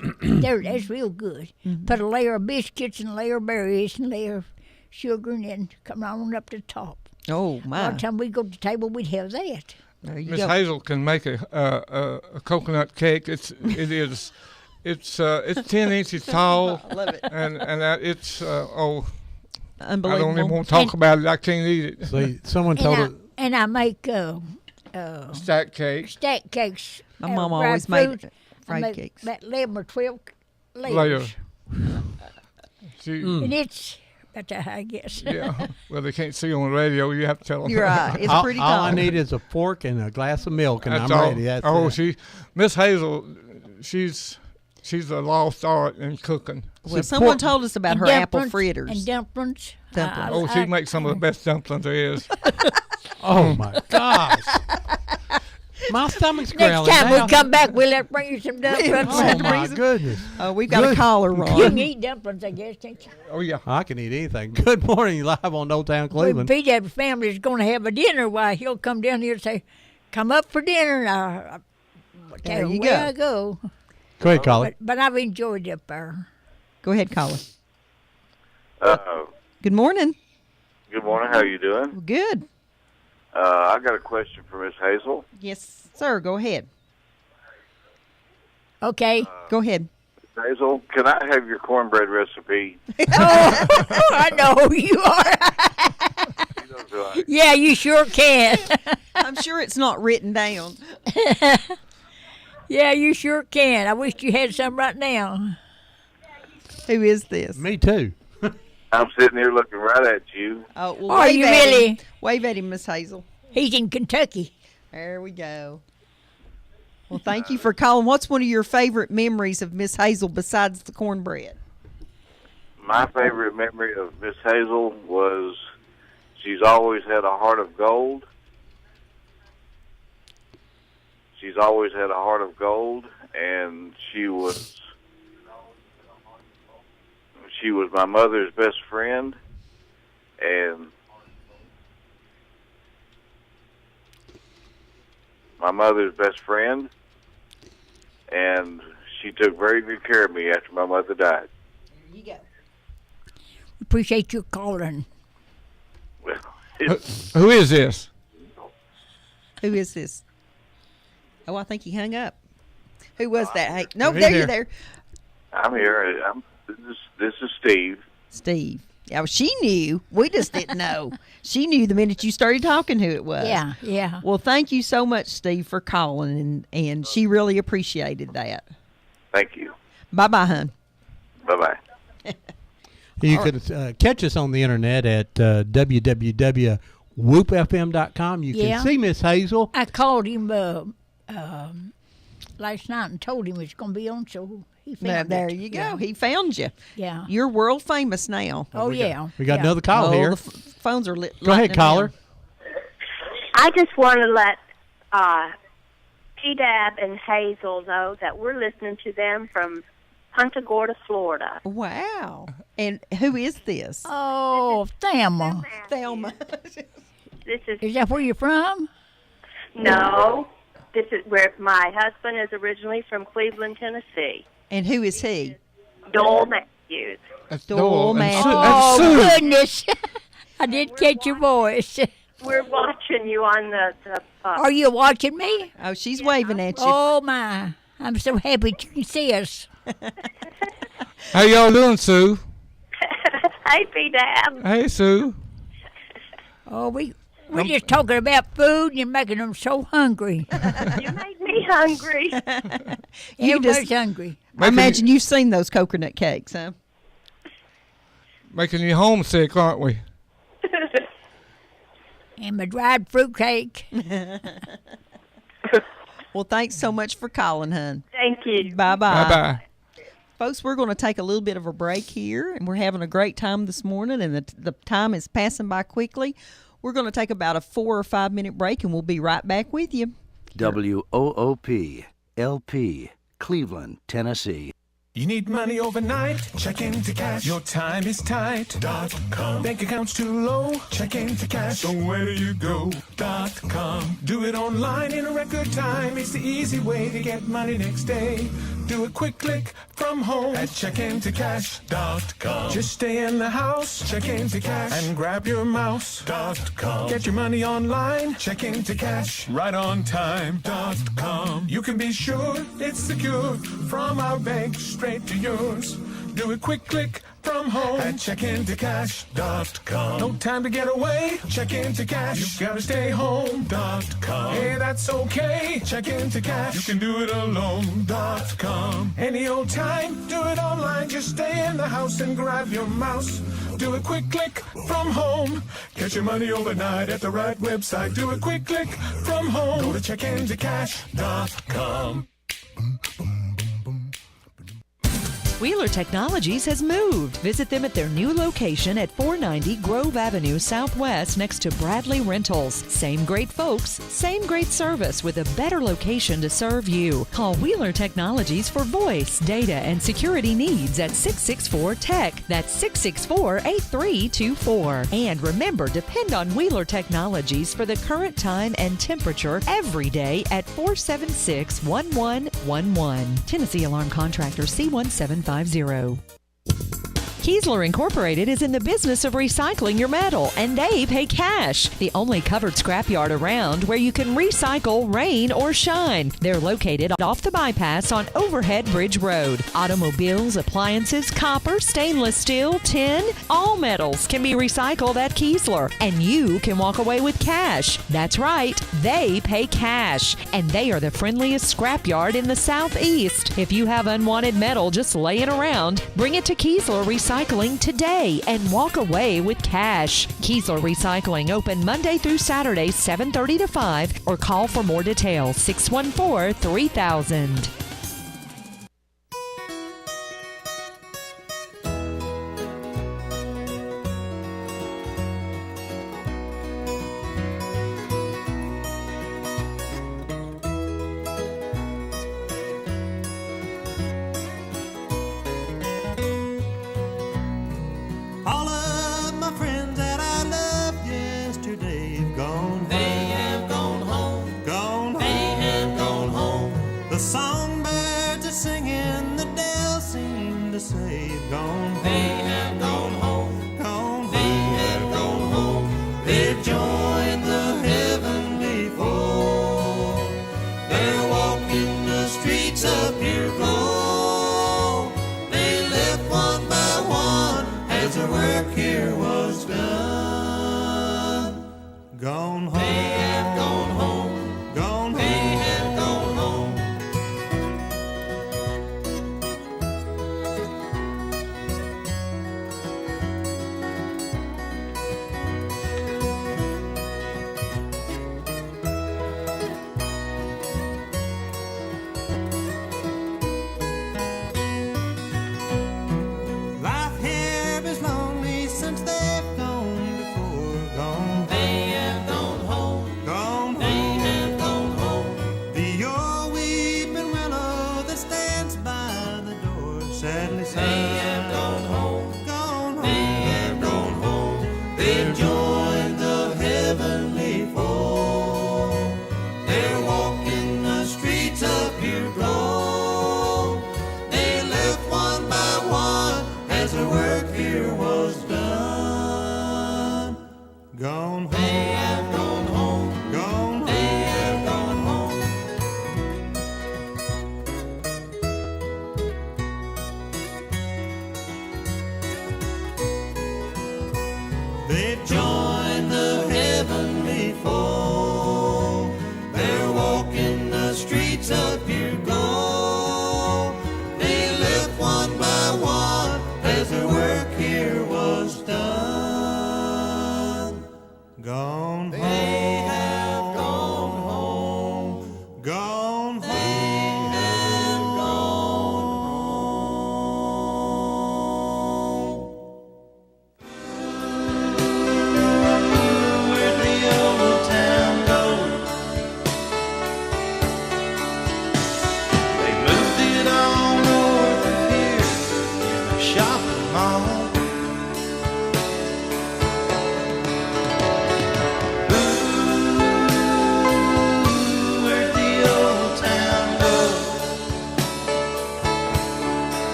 Speaker 10: That's real good. Put a layer of biscuits and a layer of berries and a layer of sugar and then come on up to the top.
Speaker 9: Oh, my.
Speaker 10: A lot of time we'd go to the table, we'd have that.
Speaker 8: Miss Hazel can make a coconut cake. It's 10 inches tall.
Speaker 9: I love it.
Speaker 8: And it's
Speaker 9: unbelievable.
Speaker 8: I don't even want to talk about it. I can't eat it.
Speaker 7: See, someone told it.
Speaker 10: And I make
Speaker 8: stack cakes.
Speaker 10: Stack cakes.
Speaker 9: My mom always made fried
Speaker 10: I make
Speaker 9: cakes.
Speaker 10: about 11 or 12 layers. And it's about that high, I guess.
Speaker 8: Yeah. Well, they can't see on the radio. You have to tell them.
Speaker 9: You're right. It's pretty tall.
Speaker 7: All I need is a fork and a glass of milk, and
Speaker 8: That's
Speaker 7: I'm
Speaker 8: all.
Speaker 7: ready. That's it.
Speaker 8: Miss Hazel, she's a lost art in cooking.
Speaker 9: Well, someone told us about her apple fritters.
Speaker 10: And dumplings.
Speaker 8: She makes some of the best dumplings there is.
Speaker 7: Oh, my gosh. My stomach's
Speaker 10: Next
Speaker 7: growling
Speaker 10: time
Speaker 7: now.
Speaker 10: we come back, we'll have to bring you some dumplings.
Speaker 7: Oh, my goodness.
Speaker 9: We've got a caller, Ron.
Speaker 10: You can eat dumplings, I guess, can't you?
Speaker 8: Oh, yeah.
Speaker 7: I can eat anything. Good morning, live on Old Town
Speaker 10: Well,
Speaker 7: Cleveland.
Speaker 10: P-Dab's family is going to have a dinner. Why, he'll come down here and say, come up for dinner. And I'll
Speaker 9: There
Speaker 10: tell
Speaker 9: you
Speaker 10: where
Speaker 9: go.
Speaker 10: I go.
Speaker 7: Go ahead, caller.
Speaker 10: But I've enjoyed it up there.
Speaker 9: Go ahead, caller.
Speaker 18: Uh,
Speaker 9: Good morning.
Speaker 18: good morning. How you doing?
Speaker 9: Good.
Speaker 18: I got a question for Miss Hazel.
Speaker 9: Yes, sir. Go ahead.
Speaker 10: Okay.
Speaker 9: Go ahead.
Speaker 18: Miss Hazel, can I have your cornbread recipe?
Speaker 10: I know who you are. Yeah, you sure can.
Speaker 9: I'm sure it's not written down.
Speaker 10: Yeah, you sure can. I wish you had some right now.
Speaker 9: Who is this?
Speaker 7: Me too.
Speaker 18: I'm sitting here looking right at you.
Speaker 9: Oh, well,
Speaker 10: Are you
Speaker 9: wave at him.
Speaker 10: really?
Speaker 9: Wave at him, Miss Hazel.
Speaker 10: He's in Kentucky.
Speaker 9: There we go. Well, thank you for calling. What's one of your favorite memories of Miss Hazel besides the cornbread?
Speaker 18: My favorite memory of Miss Hazel was she's always had a heart of gold. She's always had a heart of gold, and she was my mother's best friend, and she took very good care of me after my mother died.
Speaker 9: There you go.
Speaker 10: Appreciate you calling.
Speaker 18: Well,
Speaker 8: Who is this?
Speaker 9: Who is this? Oh, I think he hung up. Who was that? Hey, no,
Speaker 18: He's
Speaker 9: there
Speaker 18: here.
Speaker 9: you there.
Speaker 18: I'm here. This is Steve.
Speaker 9: Steve. Yeah, well, she knew. We just didn't know. She knew the minute you started talking who it was.
Speaker 10: Yeah, yeah.
Speaker 9: Well, thank you so much, Steve, for calling, and she really appreciated that.
Speaker 18: Thank you.
Speaker 9: Bye-bye, hon.
Speaker 18: Bye-bye.
Speaker 7: You can catch us on the internet at www.whoopfm.com. You
Speaker 10: Yeah.
Speaker 7: can see Miss Hazel.
Speaker 10: I called him last night and told him it's going to be on, so he found
Speaker 9: There
Speaker 10: it.
Speaker 9: you go.
Speaker 10: Yeah.
Speaker 9: He found you.
Speaker 10: Yeah.
Speaker 9: You're world famous now.
Speaker 10: Oh, yeah.
Speaker 7: We got another call here.
Speaker 9: The phones are lit.
Speaker 7: Go ahead, caller.
Speaker 13: I just want to let P-Dab and Hazel know that we're listening to them from Punta Gorda, Florida.
Speaker 9: Wow. And who is this?
Speaker 10: Oh, Thelma.
Speaker 9: Thelma.
Speaker 13: This
Speaker 10: Is that where you're from?
Speaker 13: No, this is where my husband is originally from Cleveland, Tennessee.
Speaker 9: And who is he?
Speaker 13: Doyle Matthews.
Speaker 9: Doyle Matthews.
Speaker 10: Oh, goodness. I did catch your voice.
Speaker 13: We're watching you on the
Speaker 10: Are you watching me?
Speaker 9: Oh, she's waving at you.
Speaker 10: Oh, my. I'm so happy you can see us.
Speaker 8: How y'all doing, Sue?
Speaker 13: Hey, P-Dab.
Speaker 8: Hey, Sue.
Speaker 10: Oh, we're just talking about food and you're making them so hungry.
Speaker 13: You made me hungry.
Speaker 10: Everybody's hungry.
Speaker 9: I imagine you've seen those coconut cakes, huh?
Speaker 8: Making you homesick, aren't we?
Speaker 10: And my dried fruit cake.
Speaker 9: Well, thanks so much for calling, hon.
Speaker 13: Thank you.
Speaker 9: Bye-bye.
Speaker 8: Bye-bye.
Speaker 9: Folks, we're going to take a little bit of a break here, and we're having a great time this morning, and the time is passing by quickly. We're going to take about a 4 or 5 minute break, and we'll be right back with you.
Speaker 5: WOOP LP, Cleveland, Tennessee.
Speaker 6: You need money overnight? Check into cash. Your time is tight. .com. Bank accounts too low? Check into cash. So where do you go? .com. Do it online in a record time. It's the easy way to get money next day. Do a quick click from home at checkintocash.com. Just stay in the house. Check into cash and grab your mouse. .com. Get your money online. Check into cash right on time. .com. You can be sure it's secure from our bank straight to yours. Do a quick click from home at checkintocash.com. No time to get away. Check into cash. You gotta stay home.com. Hey, that's okay. Check into cash. You can do it alone.com. Any old time, do it online. Just stay in the house and grab your mouse. Do a quick click from home. Get your money overnight at the right website. Do a quick click from home. Go to checkintocash.com.
Speaker 4: Wheeler Technologies has moved. Visit them at their new location at 490 Grove Avenue Southwest next to Bradley Rentals. Same great folks, same great service with a better location to serve you. Call Wheeler Technologies for voice, data, and security needs at 664-TECH. That's 664-8324. And remember, depend on Wheeler Technologies for the current time and temperature every day at 476-1111. Tennessee Alarm Contractor C1750. Kiesler Incorporated is in the business of recycling your metal, and they pay cash. The only covered scrapyard around where you can recycle rain or shine. They're located off the bypass on Overhead Bridge Road. Automobiles, appliances, copper, stainless steel, tin, all metals can be recycled at Kiesler, and you can walk away with cash. That's right, they pay cash, and they are the friendliest scrapyard in the Southeast. If you have unwanted metal just laying around, bring it to Kiesler Recycling today and walk away with cash. Kiesler Recycling open Monday through Saturday, 7:30 to 5, or call for more details, 614-3000.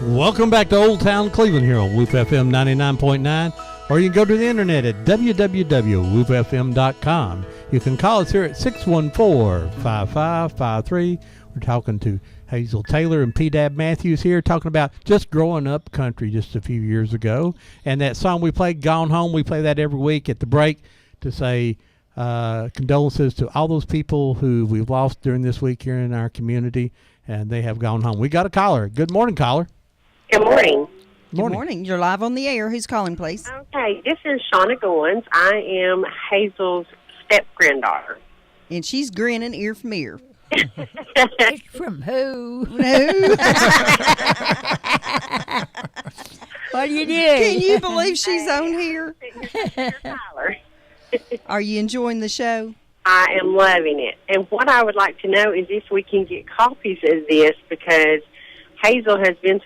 Speaker 7: Welcome back to Old Town Cleveland here on Whoop FM 99.9, or you can go to the internet at www.whoopfm.com. You can call us here at 614-5553. We're talking to Hazel Taylor and P-Dab Matthews here, talking about just growing up country just a few years ago. And that song we played, Gone Home, we play that every week at the break to say condolences to all those people who we've lost during this week here in our community, and they have gone home. We got a caller. Good morning, caller.
Speaker 19: Good morning.
Speaker 9: Good morning. You're live on the air. Who's calling, please?
Speaker 19: Okay, this is Shauna Goins. I am Hazel's step-granddaughter.
Speaker 9: And she's grinning ear from ear.
Speaker 10: From who?
Speaker 9: What
Speaker 10: do you do?
Speaker 9: Can you believe she's on here?
Speaker 19: Tyler.
Speaker 9: Are you enjoying the show?
Speaker 19: I am loving it. And what I would like to know is if we can get copies of this, because Hazel has been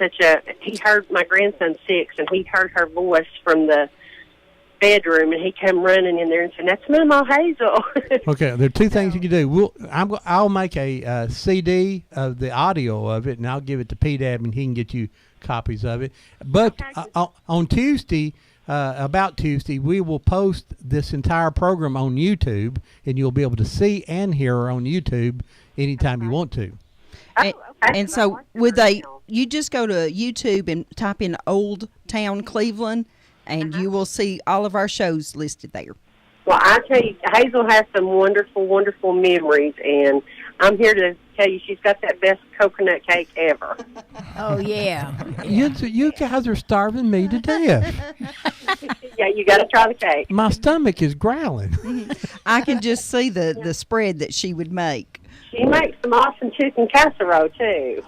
Speaker 19: he heard my grandson's 6, and he heard her voice from the bedroom, and he came running in there and said, "That's Mama Hazel."
Speaker 7: Okay, there are two things you can do. I'll make a CD of the audio of it, and I'll give it to P-Dab, and he can get you copies of it. But on Tuesday, about Tuesday, we will post this entire program on YouTube, and you'll be able to see and hear her on YouTube anytime you want to.
Speaker 9: And so you just go to YouTube and type in Old Town Cleveland, and you will see all of our shows listed there.
Speaker 19: Well, I tell you, Hazel has some wonderful, wonderful memories, and I'm here to tell you she's got that best coconut cake ever.
Speaker 10: Oh, yeah.
Speaker 7: You guys are starving me to death.
Speaker 19: Yeah, you got to try the cake.
Speaker 7: My stomach is growling.
Speaker 9: I can just see the spread that she would make.
Speaker 19: She makes some awesome chicken casserole, too.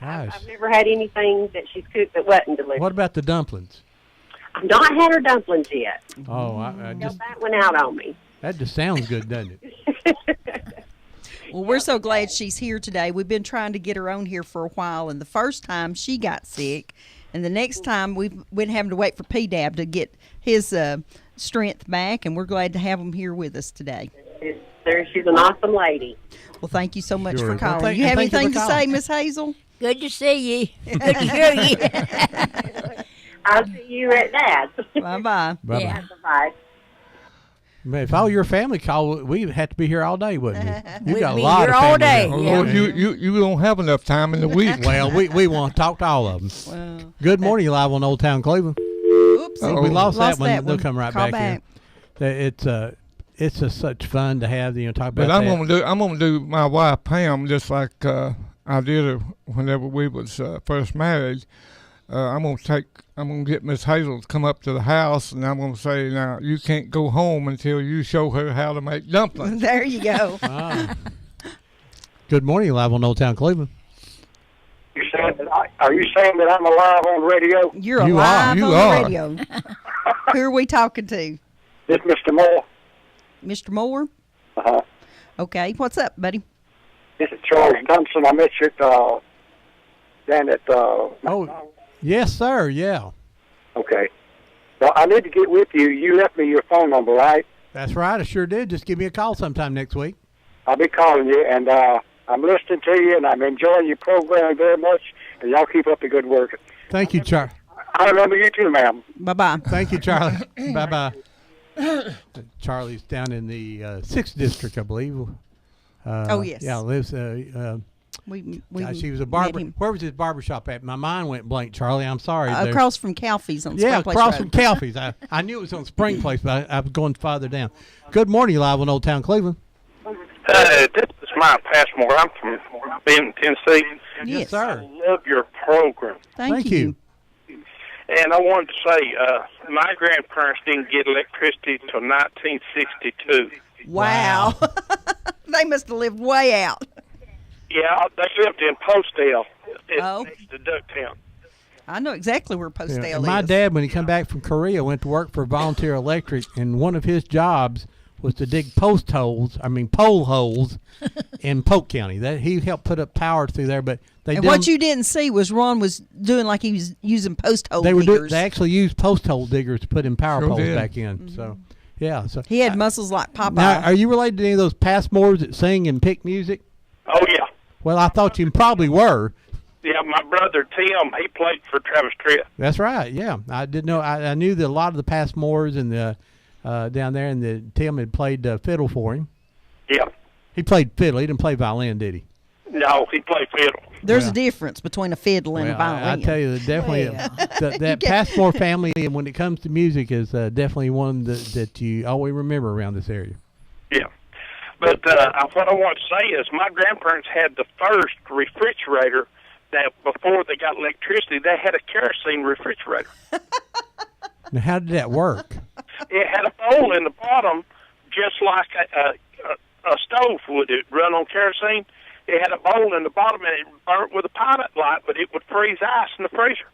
Speaker 7: Gosh.
Speaker 19: I've never had anything that she's cooked that wasn't delicious.
Speaker 7: What about the dumplings?
Speaker 19: I've not had her dumplings yet.
Speaker 7: Oh, I just...
Speaker 19: that went out on me.
Speaker 7: That just sounds good, doesn't it?
Speaker 9: Well, we're so glad she's here today. We've been trying to get her on here for a while, and the first time she got sick, and the next time we've been having to wait for P-Dab to get his strength back, and we're glad to have him here with us today.
Speaker 19: She's an awesome lady.
Speaker 9: Well, thank you so much
Speaker 7: Sure.
Speaker 9: for calling.
Speaker 7: Well,
Speaker 9: you have
Speaker 7: thank you
Speaker 9: anything
Speaker 7: for
Speaker 9: to
Speaker 7: calling.
Speaker 9: say, Miss Hazel?
Speaker 10: Good to see you. Good to hear you.
Speaker 19: I'll see you at that.
Speaker 9: Bye-bye.
Speaker 7: Bye-bye.
Speaker 19: Yeah, bye-bye.
Speaker 7: Man, if all your family called, we'd have to be here all day, wouldn't we? You
Speaker 10: We'd
Speaker 7: got a
Speaker 10: be
Speaker 7: lot
Speaker 10: here
Speaker 7: of
Speaker 10: all
Speaker 7: family
Speaker 10: day.
Speaker 7: here.
Speaker 8: Oh,
Speaker 10: Yeah.
Speaker 8: Lord, you don't have enough time in the week.
Speaker 7: Well, we want to talk to all of them.
Speaker 9: Well,
Speaker 7: Good morning, live on Old Town Cleveland.
Speaker 9: oops.
Speaker 7: We lost that one. They'll come right
Speaker 9: Call
Speaker 7: back here. It's just such fun to have, talk about
Speaker 8: But
Speaker 7: that.
Speaker 8: I'm gonna do my wife Pam just like I did her whenever we was first married. I'm gonna get Miss Hazel to come up to the house, and I'm gonna say, now you can't go home until you show her how to make dumplings.
Speaker 9: There you go.
Speaker 7: Ah. Good morning, live on Old Town Cleveland.
Speaker 20: Are you saying that I'm alive on radio?
Speaker 9: You're
Speaker 7: You
Speaker 9: alive
Speaker 7: are.
Speaker 9: on
Speaker 7: You
Speaker 9: the
Speaker 7: are.
Speaker 9: radio. Who are we talking to?
Speaker 20: This is Mr. Moore.
Speaker 9: Mr. Moore?
Speaker 20: Uh-huh.
Speaker 9: Okay. What's up, buddy?
Speaker 20: This is Charles Thompson. I met you at, down at...
Speaker 7: Oh, yes, sir. Yeah.
Speaker 20: Okay. Well, I need to get with you. You left me your phone number, right?
Speaker 7: That's right. I sure did. Just give me a call sometime next week.
Speaker 20: I'll be calling you, and I'm listening to you, and I'm enjoying your program very much, and y'all keep up the good work.
Speaker 7: Thank you, Charlie.
Speaker 20: I remember you too, ma'am.
Speaker 9: Bye-bye.
Speaker 7: Thank you, Charlie. Bye-bye. Charlie's down in the 6th District, I believe.
Speaker 9: Oh, yes.
Speaker 7: Yeah, lives...
Speaker 9: We
Speaker 7: gosh, he was a
Speaker 9: met
Speaker 7: barber.
Speaker 9: him.
Speaker 7: Where was his barber shop at? My mind went blank, Charlie. I'm sorry. There-
Speaker 9: Across from Calfee's on
Speaker 7: Yeah,
Speaker 9: Spring Place
Speaker 7: across
Speaker 9: Road.
Speaker 7: from Calfee's. I knew it was on Spring Place, but I was going farther down. Good morning, live on Old Town Cleveland.
Speaker 21: This is Mike Passmore. I'm from Benton, Tennessee.
Speaker 7: Yes, sir.
Speaker 21: I love your program.
Speaker 9: Thank you.
Speaker 21: And I wanted to say, my grandparents didn't get electricity till 1962.
Speaker 9: Wow. They must have lived way out.
Speaker 21: Yeah, they lived in Postdale. It's
Speaker 9: Oh.
Speaker 21: next to Ducktown.
Speaker 9: I know exactly where
Speaker 7: Yeah,
Speaker 9: Postdale
Speaker 7: and my
Speaker 9: is.
Speaker 7: dad, when he come back from Korea, went to work for Volunteer Electric, and one of his jobs was to dig pole holes in Polk County. That he helped put up power through there, but they
Speaker 9: And
Speaker 7: didn't-
Speaker 9: what you didn't see was Ron was doing like he was using post hole
Speaker 7: they were
Speaker 9: diggers.
Speaker 7: they actually used post hole diggers to put in power
Speaker 8: Sure
Speaker 7: poles
Speaker 8: did.
Speaker 7: back in. So yeah, so
Speaker 9: He had muscles like Popeye.
Speaker 7: now, are you related to any of those Passmores that sing and pick music?
Speaker 21: Oh, yeah.
Speaker 7: Well, I thought you probably were.
Speaker 21: Yeah, my brother Tim, he played for Travis Tritt.
Speaker 7: That's right. Yeah, I did know. I knew that a lot of the Passmores and the down there, and Tim had played fiddle for him.
Speaker 21: Yeah.
Speaker 7: He played fiddle. He didn't play violin, did he?
Speaker 21: No, he played fiddle.
Speaker 9: There's a difference between a fiddle and a violin.
Speaker 7: I tell you, definitely that Passmore family, and when it comes to music, is definitely one that you always remember around this area.
Speaker 21: Yeah. But what I want to say is my grandparents had the first refrigerator that before they got electricity, they had a kerosene refrigerator.
Speaker 7: Now, how did that work?
Speaker 21: It had a bowl in the bottom, just like a stove would. It run on kerosene. It had a bowl in the bottom, and it burnt with a pilot light, but it would freeze ice in the freezer.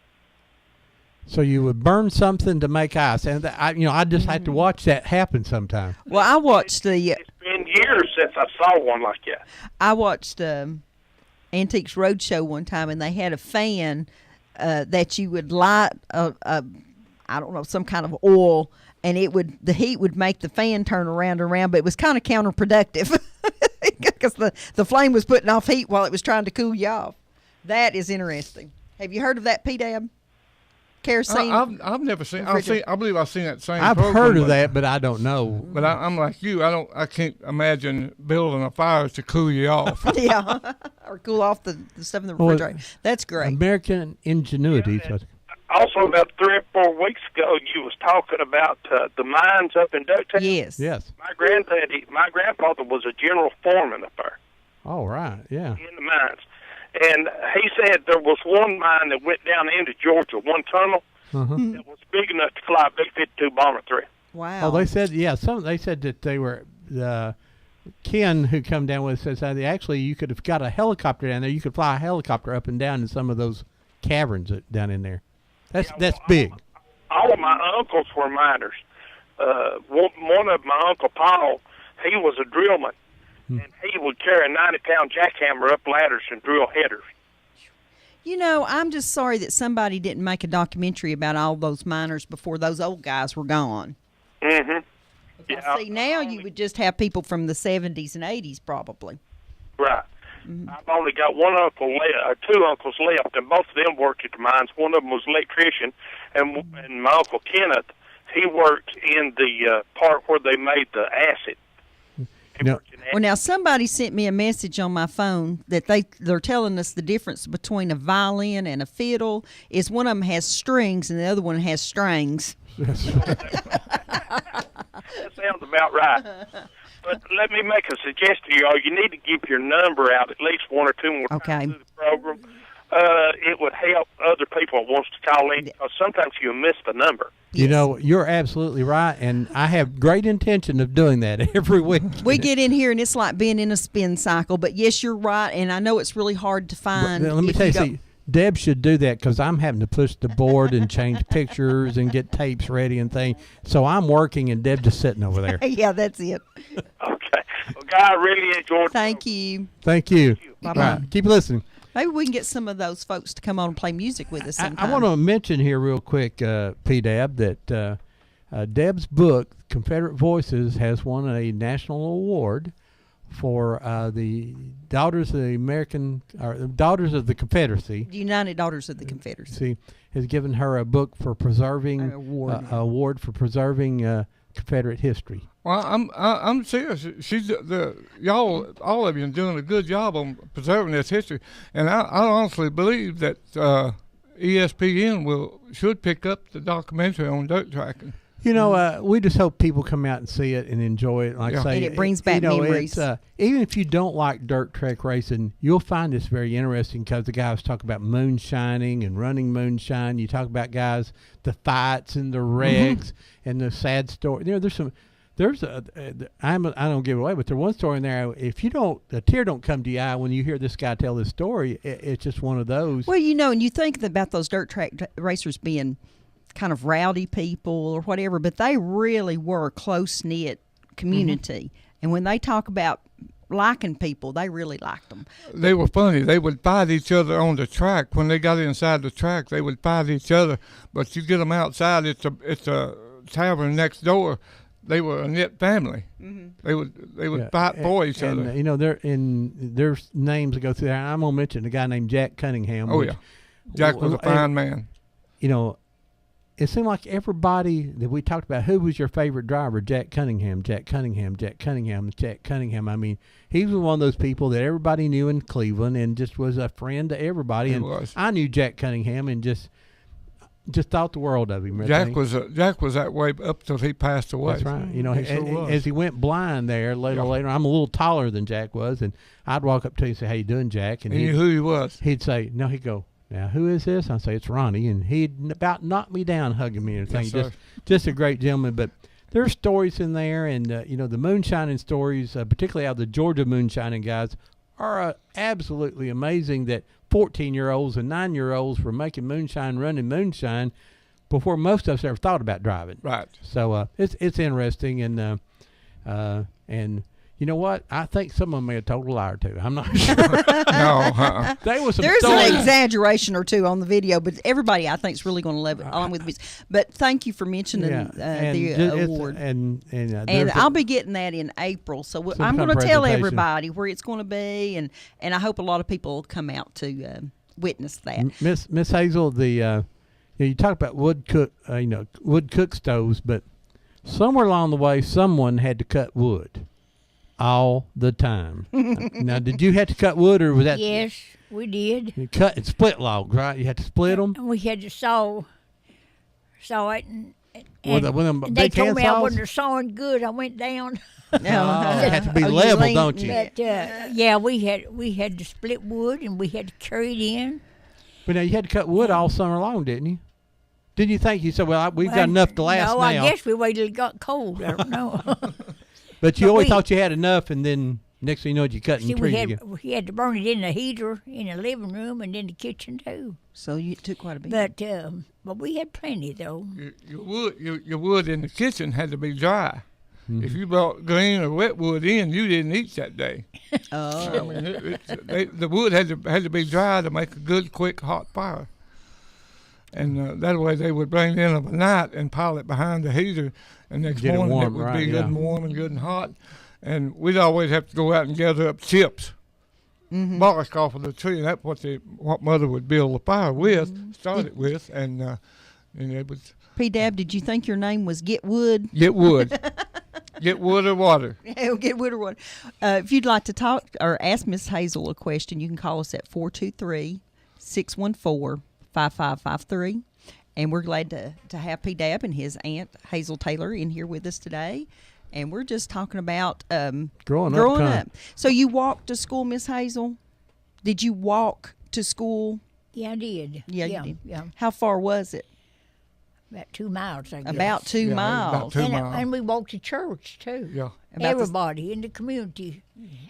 Speaker 7: So you would burn something to make ice, and I just had to watch that happen sometime.
Speaker 9: Well, I watched
Speaker 21: It's been years since I saw one like that.
Speaker 9: I watched Antiques Roadshow one time, and they had a fan that you would light I don't know, some kind of oil, and the heat would make the fan turn around and around, but it was kind of counterproductive because the flame was putting off heat while it was trying to cool you off. That is interesting. Have you heard of that, P-Dab? Kerosene?
Speaker 8: I've never seen. I believe I've seen that same.
Speaker 7: I've
Speaker 8: program,
Speaker 7: heard of that, but I don't know.
Speaker 8: But I'm like you. I can't imagine building a fire to cool you off.
Speaker 9: Yeah, or cool off the stuff in the refrigerator. That's great.
Speaker 7: American ingenuity.
Speaker 21: Yeah, also, about 3 or 4 weeks ago, you was talking about the mines up in Ducktown.
Speaker 9: Yes.
Speaker 7: Yes.
Speaker 21: My grandfather was a general foreman up there.
Speaker 7: All right. Yeah.
Speaker 21: In the mines. And he said there was one mine that went down into Georgia, one tunnel, that was big enough to fly a B-52 bomber through.
Speaker 9: Wow.
Speaker 7: Oh, they said, they said that they were, Ken, who come down with us, said actually you could have got a helicopter down there. You could fly a helicopter up and down in some of those caverns down in there. That's big.
Speaker 21: All of my uncles were miners. One of my Uncle Paul, he was a drillman, and he would carry a 90-pound jackhammer up ladders and drill headers.
Speaker 9: You know, I'm just sorry that somebody didn't make a documentary about all those miners before those old guys were gone.
Speaker 21: Mm-hmm. Yeah.
Speaker 9: See, now you would just have people from the 70s and 80s probably.
Speaker 21: Right. I've only got two uncles left, and both of them worked at the mines. One of them was an electrician, and my Uncle Kenneth, he worked in the part where they made the acid.
Speaker 9: Well, now somebody sent me a message on my phone that they're telling us the difference between a violin and a fiddle is one of them has strings and the other one has strings.
Speaker 21: That sounds about right. But let me make a suggestion to y'all. You need to give your number out at least 1 or 2 more times through the program. It would help other people that wants to call in, because sometimes you miss the number.
Speaker 7: You know, you're absolutely right, and I have great intention of doing that every week.
Speaker 9: We get in here, and it's like being in a spin cycle. But, yes, you're right, and I know it's really hard to find.
Speaker 7: Let me tell you, see, Deb should do that because I'm having to push the board and change pictures and get tapes ready and things. So I'm working, and Deb just sitting over there.
Speaker 9: Yeah, that's it.
Speaker 21: Okay. Well, guy, I really enjoyed it.
Speaker 9: Thank you.
Speaker 7: Thank you.
Speaker 9: Bye-bye.
Speaker 7: Right, keep listening.
Speaker 9: Maybe we can get some of those folks to come on and play music with us sometime.
Speaker 7: I want to mention here real quick, P-Dab, that Deb's book, Confederate Voices, has won a national award for the Daughters of the Confederacy.
Speaker 9: The United Daughters of the Confederacy.
Speaker 7: Has given her a book for preserving award for preserving Confederate history.
Speaker 8: Well, I'm serious. She's y'all, all of you, are doing a good job on preserving this history, and I honestly believe that ESPN should pick up the documentary on dirt tracking.
Speaker 7: You know, we just hope people come out and see it and enjoy it. Like I say,
Speaker 9: and it brings back memories.
Speaker 7: Even if you don't like dirt track racing, you'll find this very interesting because the guys talk about moonshining and running moonshine. You talk about guys, the fights and the wrecks and the sad story. You know, I don't give it away, but there's one story in there. If a tear don't come to your eye when you hear this guy tell this story, it's just one of those.
Speaker 9: Well, you know, and you think about those dirt track racers being kind of rowdy people or whatever, but they really were a close-knit community. And when they talk about liking people, they really liked them.
Speaker 8: They were funny. They would fight each other on the track. When they got inside the track, they would fight each other. But you get them outside, it's a tavern next door. They were a knit family. They would fight for each other.
Speaker 7: You know, there's names that go through there. I'm gonna mention a guy named Jack Cunningham.
Speaker 8: Oh, yeah, Jack was a fine man.
Speaker 7: You know, it seemed like everybody that we talked about, who was your favorite driver? Jack Cunningham, Jack Cunningham, Jack Cunningham, Jack Cunningham. I mean, he was one of those people that everybody knew in Cleveland and just was a friend to everybody.
Speaker 8: He
Speaker 7: And
Speaker 8: was.
Speaker 7: I knew Jack Cunningham and just thought the world of him.
Speaker 8: Jack was that way up till he passed away.
Speaker 7: That's right. You know,
Speaker 8: He sure was.
Speaker 7: as he went blind there later, I'm a little taller than Jack was, and I'd walk up to him and say, "How you doing, Jack?"
Speaker 8: And he knew who he was.
Speaker 7: He'd say, "No," he'd go, "Now, who is this?" I'd say, "It's Ronnie," and he'd about knock me down, hugging me and
Speaker 8: Yes,
Speaker 7: everything.
Speaker 8: sir.
Speaker 7: Just a great gentleman. But there's stories in there, and you know, the moonshining stories, particularly out of the Georgia moonshining guys, are absolutely amazing. That 14-year-olds and 9-year-olds were making moonshine, running moonshine, before most of us ever thought about driving.
Speaker 8: Right.
Speaker 7: So it's interesting, and you know what? I think some of them may have told a lie or two. I'm not sure.
Speaker 8: No,
Speaker 7: They was some
Speaker 9: There's
Speaker 7: stories.
Speaker 9: an exaggeration or two on the video, but everybody I think is really going to love it along with me. But thank you for mentioning
Speaker 7: And
Speaker 9: the
Speaker 7: it's-
Speaker 9: award.
Speaker 7: and
Speaker 9: And I'll be getting that in April, so
Speaker 7: Some
Speaker 9: I'm
Speaker 7: kind
Speaker 9: going
Speaker 7: of
Speaker 9: to tell
Speaker 7: presentation.
Speaker 9: everybody where it's going to be, and I hope a lot of people will come out to witness that.
Speaker 7: Miss Hazel, you talk about wood cook stoves, but somewhere along the way, someone had to cut wood all the time. Now, did you have to cut wood, or was that?
Speaker 10: Yes, we did.
Speaker 7: You cut and split logs, right? You had to split them.
Speaker 10: And we had to saw it, and
Speaker 7: With them
Speaker 10: they
Speaker 7: big
Speaker 10: told
Speaker 7: hand
Speaker 10: me I
Speaker 7: saws?
Speaker 10: wasn't sawing good. I went down.
Speaker 7: You have to be level, don't you?
Speaker 10: But yeah, we had to split wood, and we had to carry it in.
Speaker 7: But now you had to cut wood all summer long, didn't you? Did you think you said, "Well, we've got
Speaker 10: Well,
Speaker 7: enough to last
Speaker 10: no,
Speaker 7: now"?
Speaker 10: I guess we waited till it got cold. I don't know.
Speaker 7: But you
Speaker 10: But
Speaker 7: always
Speaker 10: we-
Speaker 7: thought you had enough, and then next thing you know, you cutting
Speaker 10: See,
Speaker 7: trees
Speaker 10: we
Speaker 7: again.
Speaker 10: had to burn it in the heater in the living room and in the kitchen too.
Speaker 9: So you took quite a bit.
Speaker 10: But we had plenty though.
Speaker 8: Your wood in the kitchen had to be dry. If you brought green or wet wood in, you didn't eat that day.
Speaker 9: Oh.
Speaker 8: I mean, the wood had to be dry to make a good, quick, hot fire. And that way they would bring it in overnight and pile it behind the heater, and next
Speaker 7: Get it
Speaker 8: morning
Speaker 7: warm,
Speaker 8: it would
Speaker 7: right,
Speaker 8: be good
Speaker 7: yeah.
Speaker 8: and warm and good and hot. And we'd always have to go out and gather up chips, bark off of the tree, and that's what Mother would build the fire with, start it with, and it was
Speaker 9: P-Dab, did you think your name was Get Wood?
Speaker 8: get wood. Get wood or water.
Speaker 9: Yeah, Get Wood or Water. If you'd like to talk or ask Miss Hazel a question, you can call us at 423-614-5553. And we're glad to have P-Dab and his aunt, Hazel Taylor, in here with us today. And we're just talking about
Speaker 7: Growing
Speaker 9: up.
Speaker 7: kind.
Speaker 9: So you walked to school, Miss Hazel? Did you walk to school?
Speaker 10: Yeah, I did.
Speaker 9: Yeah, you did.
Speaker 10: Yeah.
Speaker 9: How far was it?
Speaker 10: About 2 miles, I guess.
Speaker 9: About 2 miles.
Speaker 10: And we walked to church too.
Speaker 8: Yeah.
Speaker 10: Everybody in the community.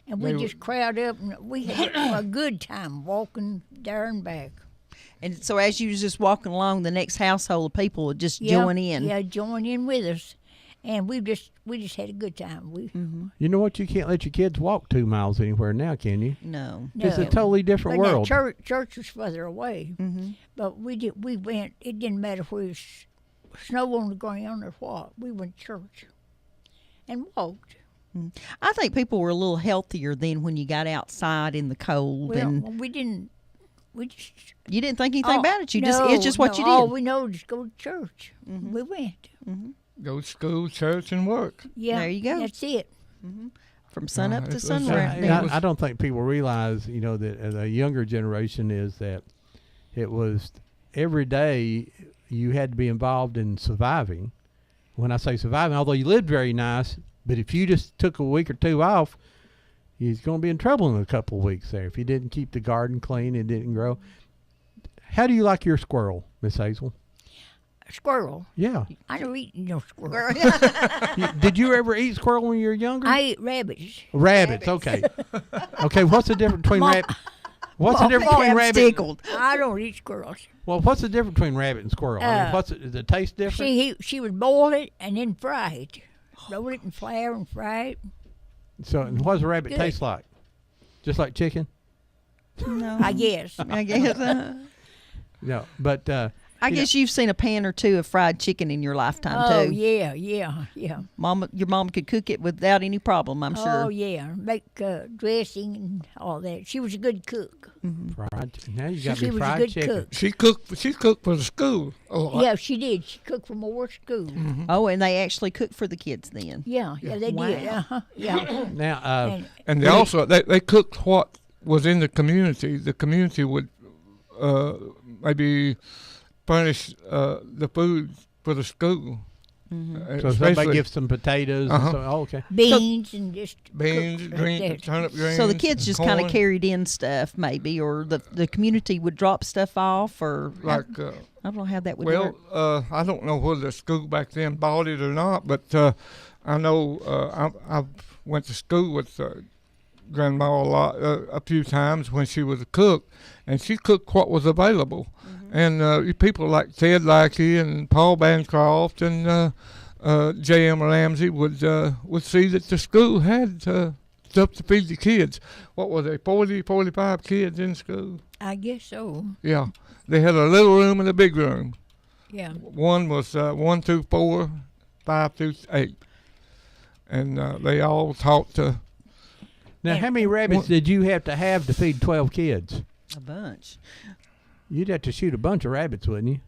Speaker 10: And we
Speaker 8: They
Speaker 10: just crowd up, and we had a good time walking there and back.
Speaker 9: And so as you was just walking along, the next household of people would just join in.
Speaker 10: Yeah, join in with us. And we just had a good time.
Speaker 7: You know what? You can't let your kids walk 2 miles anywhere now, can you?
Speaker 9: No.
Speaker 7: It's a totally different
Speaker 10: But now
Speaker 7: world.
Speaker 10: Church was further away. But we went, it didn't matter where it was snow on the ground or what. We went to church and walked.
Speaker 9: I think people were a little healthier then when you got outside in the cold.
Speaker 10: Well,
Speaker 9: And
Speaker 10: we didn't. We just.
Speaker 9: you didn't think anything about it. It's just what you did.
Speaker 10: All we know is go to church. We went.
Speaker 8: Go to school, church, and work.
Speaker 10: Yeah,
Speaker 9: There you go.
Speaker 10: That's it.
Speaker 9: From sun up
Speaker 8: it
Speaker 9: to
Speaker 8: was,
Speaker 9: sunrise.
Speaker 7: I don't think people realize, that the younger generation is that it was every day you had to be involved in surviving. When I say surviving, although you lived very nice, but if you just took a week or two off, you're going to be in trouble in a couple of weeks there if you didn't keep the garden clean and didn't grow. How do you like your squirrel, Miss Hazel?
Speaker 10: Squirrel.
Speaker 7: Yeah.
Speaker 10: I don't eat no squirrel.
Speaker 7: Did you ever eat squirrel when you were younger?
Speaker 10: I eat rabbits.
Speaker 7: Rabbits. Okay. Okay. What's the difference between rabbit? What's the difference between rabbit?
Speaker 10: I don't eat squirrels.
Speaker 7: Well, what's the difference between rabbit and squirrel? Is the taste different?
Speaker 10: She would boil it and then fry it. Roll it in flour and fry it.
Speaker 7: So, and what does a rabbit
Speaker 10: Good.
Speaker 7: taste like? Just like chicken?
Speaker 9: No.
Speaker 10: I guess.
Speaker 9: I guess.
Speaker 7: No, but
Speaker 9: I guess you've seen a pan or two of fried chicken in your lifetime
Speaker 10: Oh,
Speaker 9: too.
Speaker 10: yeah.
Speaker 9: Your mom could cook it without any problem, I'm sure.
Speaker 10: Oh, yeah. Make dressing and all that. She was a good cook.
Speaker 7: Fried. Now you got
Speaker 10: She
Speaker 7: me
Speaker 10: was a
Speaker 7: fried
Speaker 10: good
Speaker 7: chicken.
Speaker 10: cook.
Speaker 8: She cooked for the school a lot.
Speaker 10: Yeah, she did. She cooked for more school.
Speaker 9: Oh, and they actually cooked for the kids then.
Speaker 10: Yeah, they
Speaker 9: Wow.
Speaker 10: did. Yeah.
Speaker 7: Now,
Speaker 8: And they also they cooked what was in the community. The community would maybe furnish the food for the school.
Speaker 7: so somebody gives some potatoes. And so, oh, okay.
Speaker 10: Beans and just
Speaker 8: beans,
Speaker 10: cooked
Speaker 8: green,
Speaker 10: right there.
Speaker 8: turnip greens.
Speaker 9: So the kids just kind of
Speaker 8: corn.
Speaker 9: carried in stuff, maybe, or the community would drop stuff off, or
Speaker 8: Like,
Speaker 9: I don't know how that would
Speaker 8: well,
Speaker 9: work.
Speaker 8: I don't know whether the school back then bought it or not, but I know I went to school with Grandma a few times when she was a cook, and she cooked what was available. And people like Ted Lackey and Paul Bancroft and J.M. Ramsey would see that the school had stuff to feed the kids. What were they, 40, 45 kids in school?
Speaker 10: I guess so.
Speaker 8: Yeah. They had a little room and a big room.
Speaker 10: Yeah.
Speaker 8: One was 1 through 4, 5 through 8. And they all taught to...
Speaker 7: Now, how many rabbits did you have to feed 12 kids?
Speaker 9: A bunch.
Speaker 7: You'd have to shoot a bunch of rabbits, wouldn't you?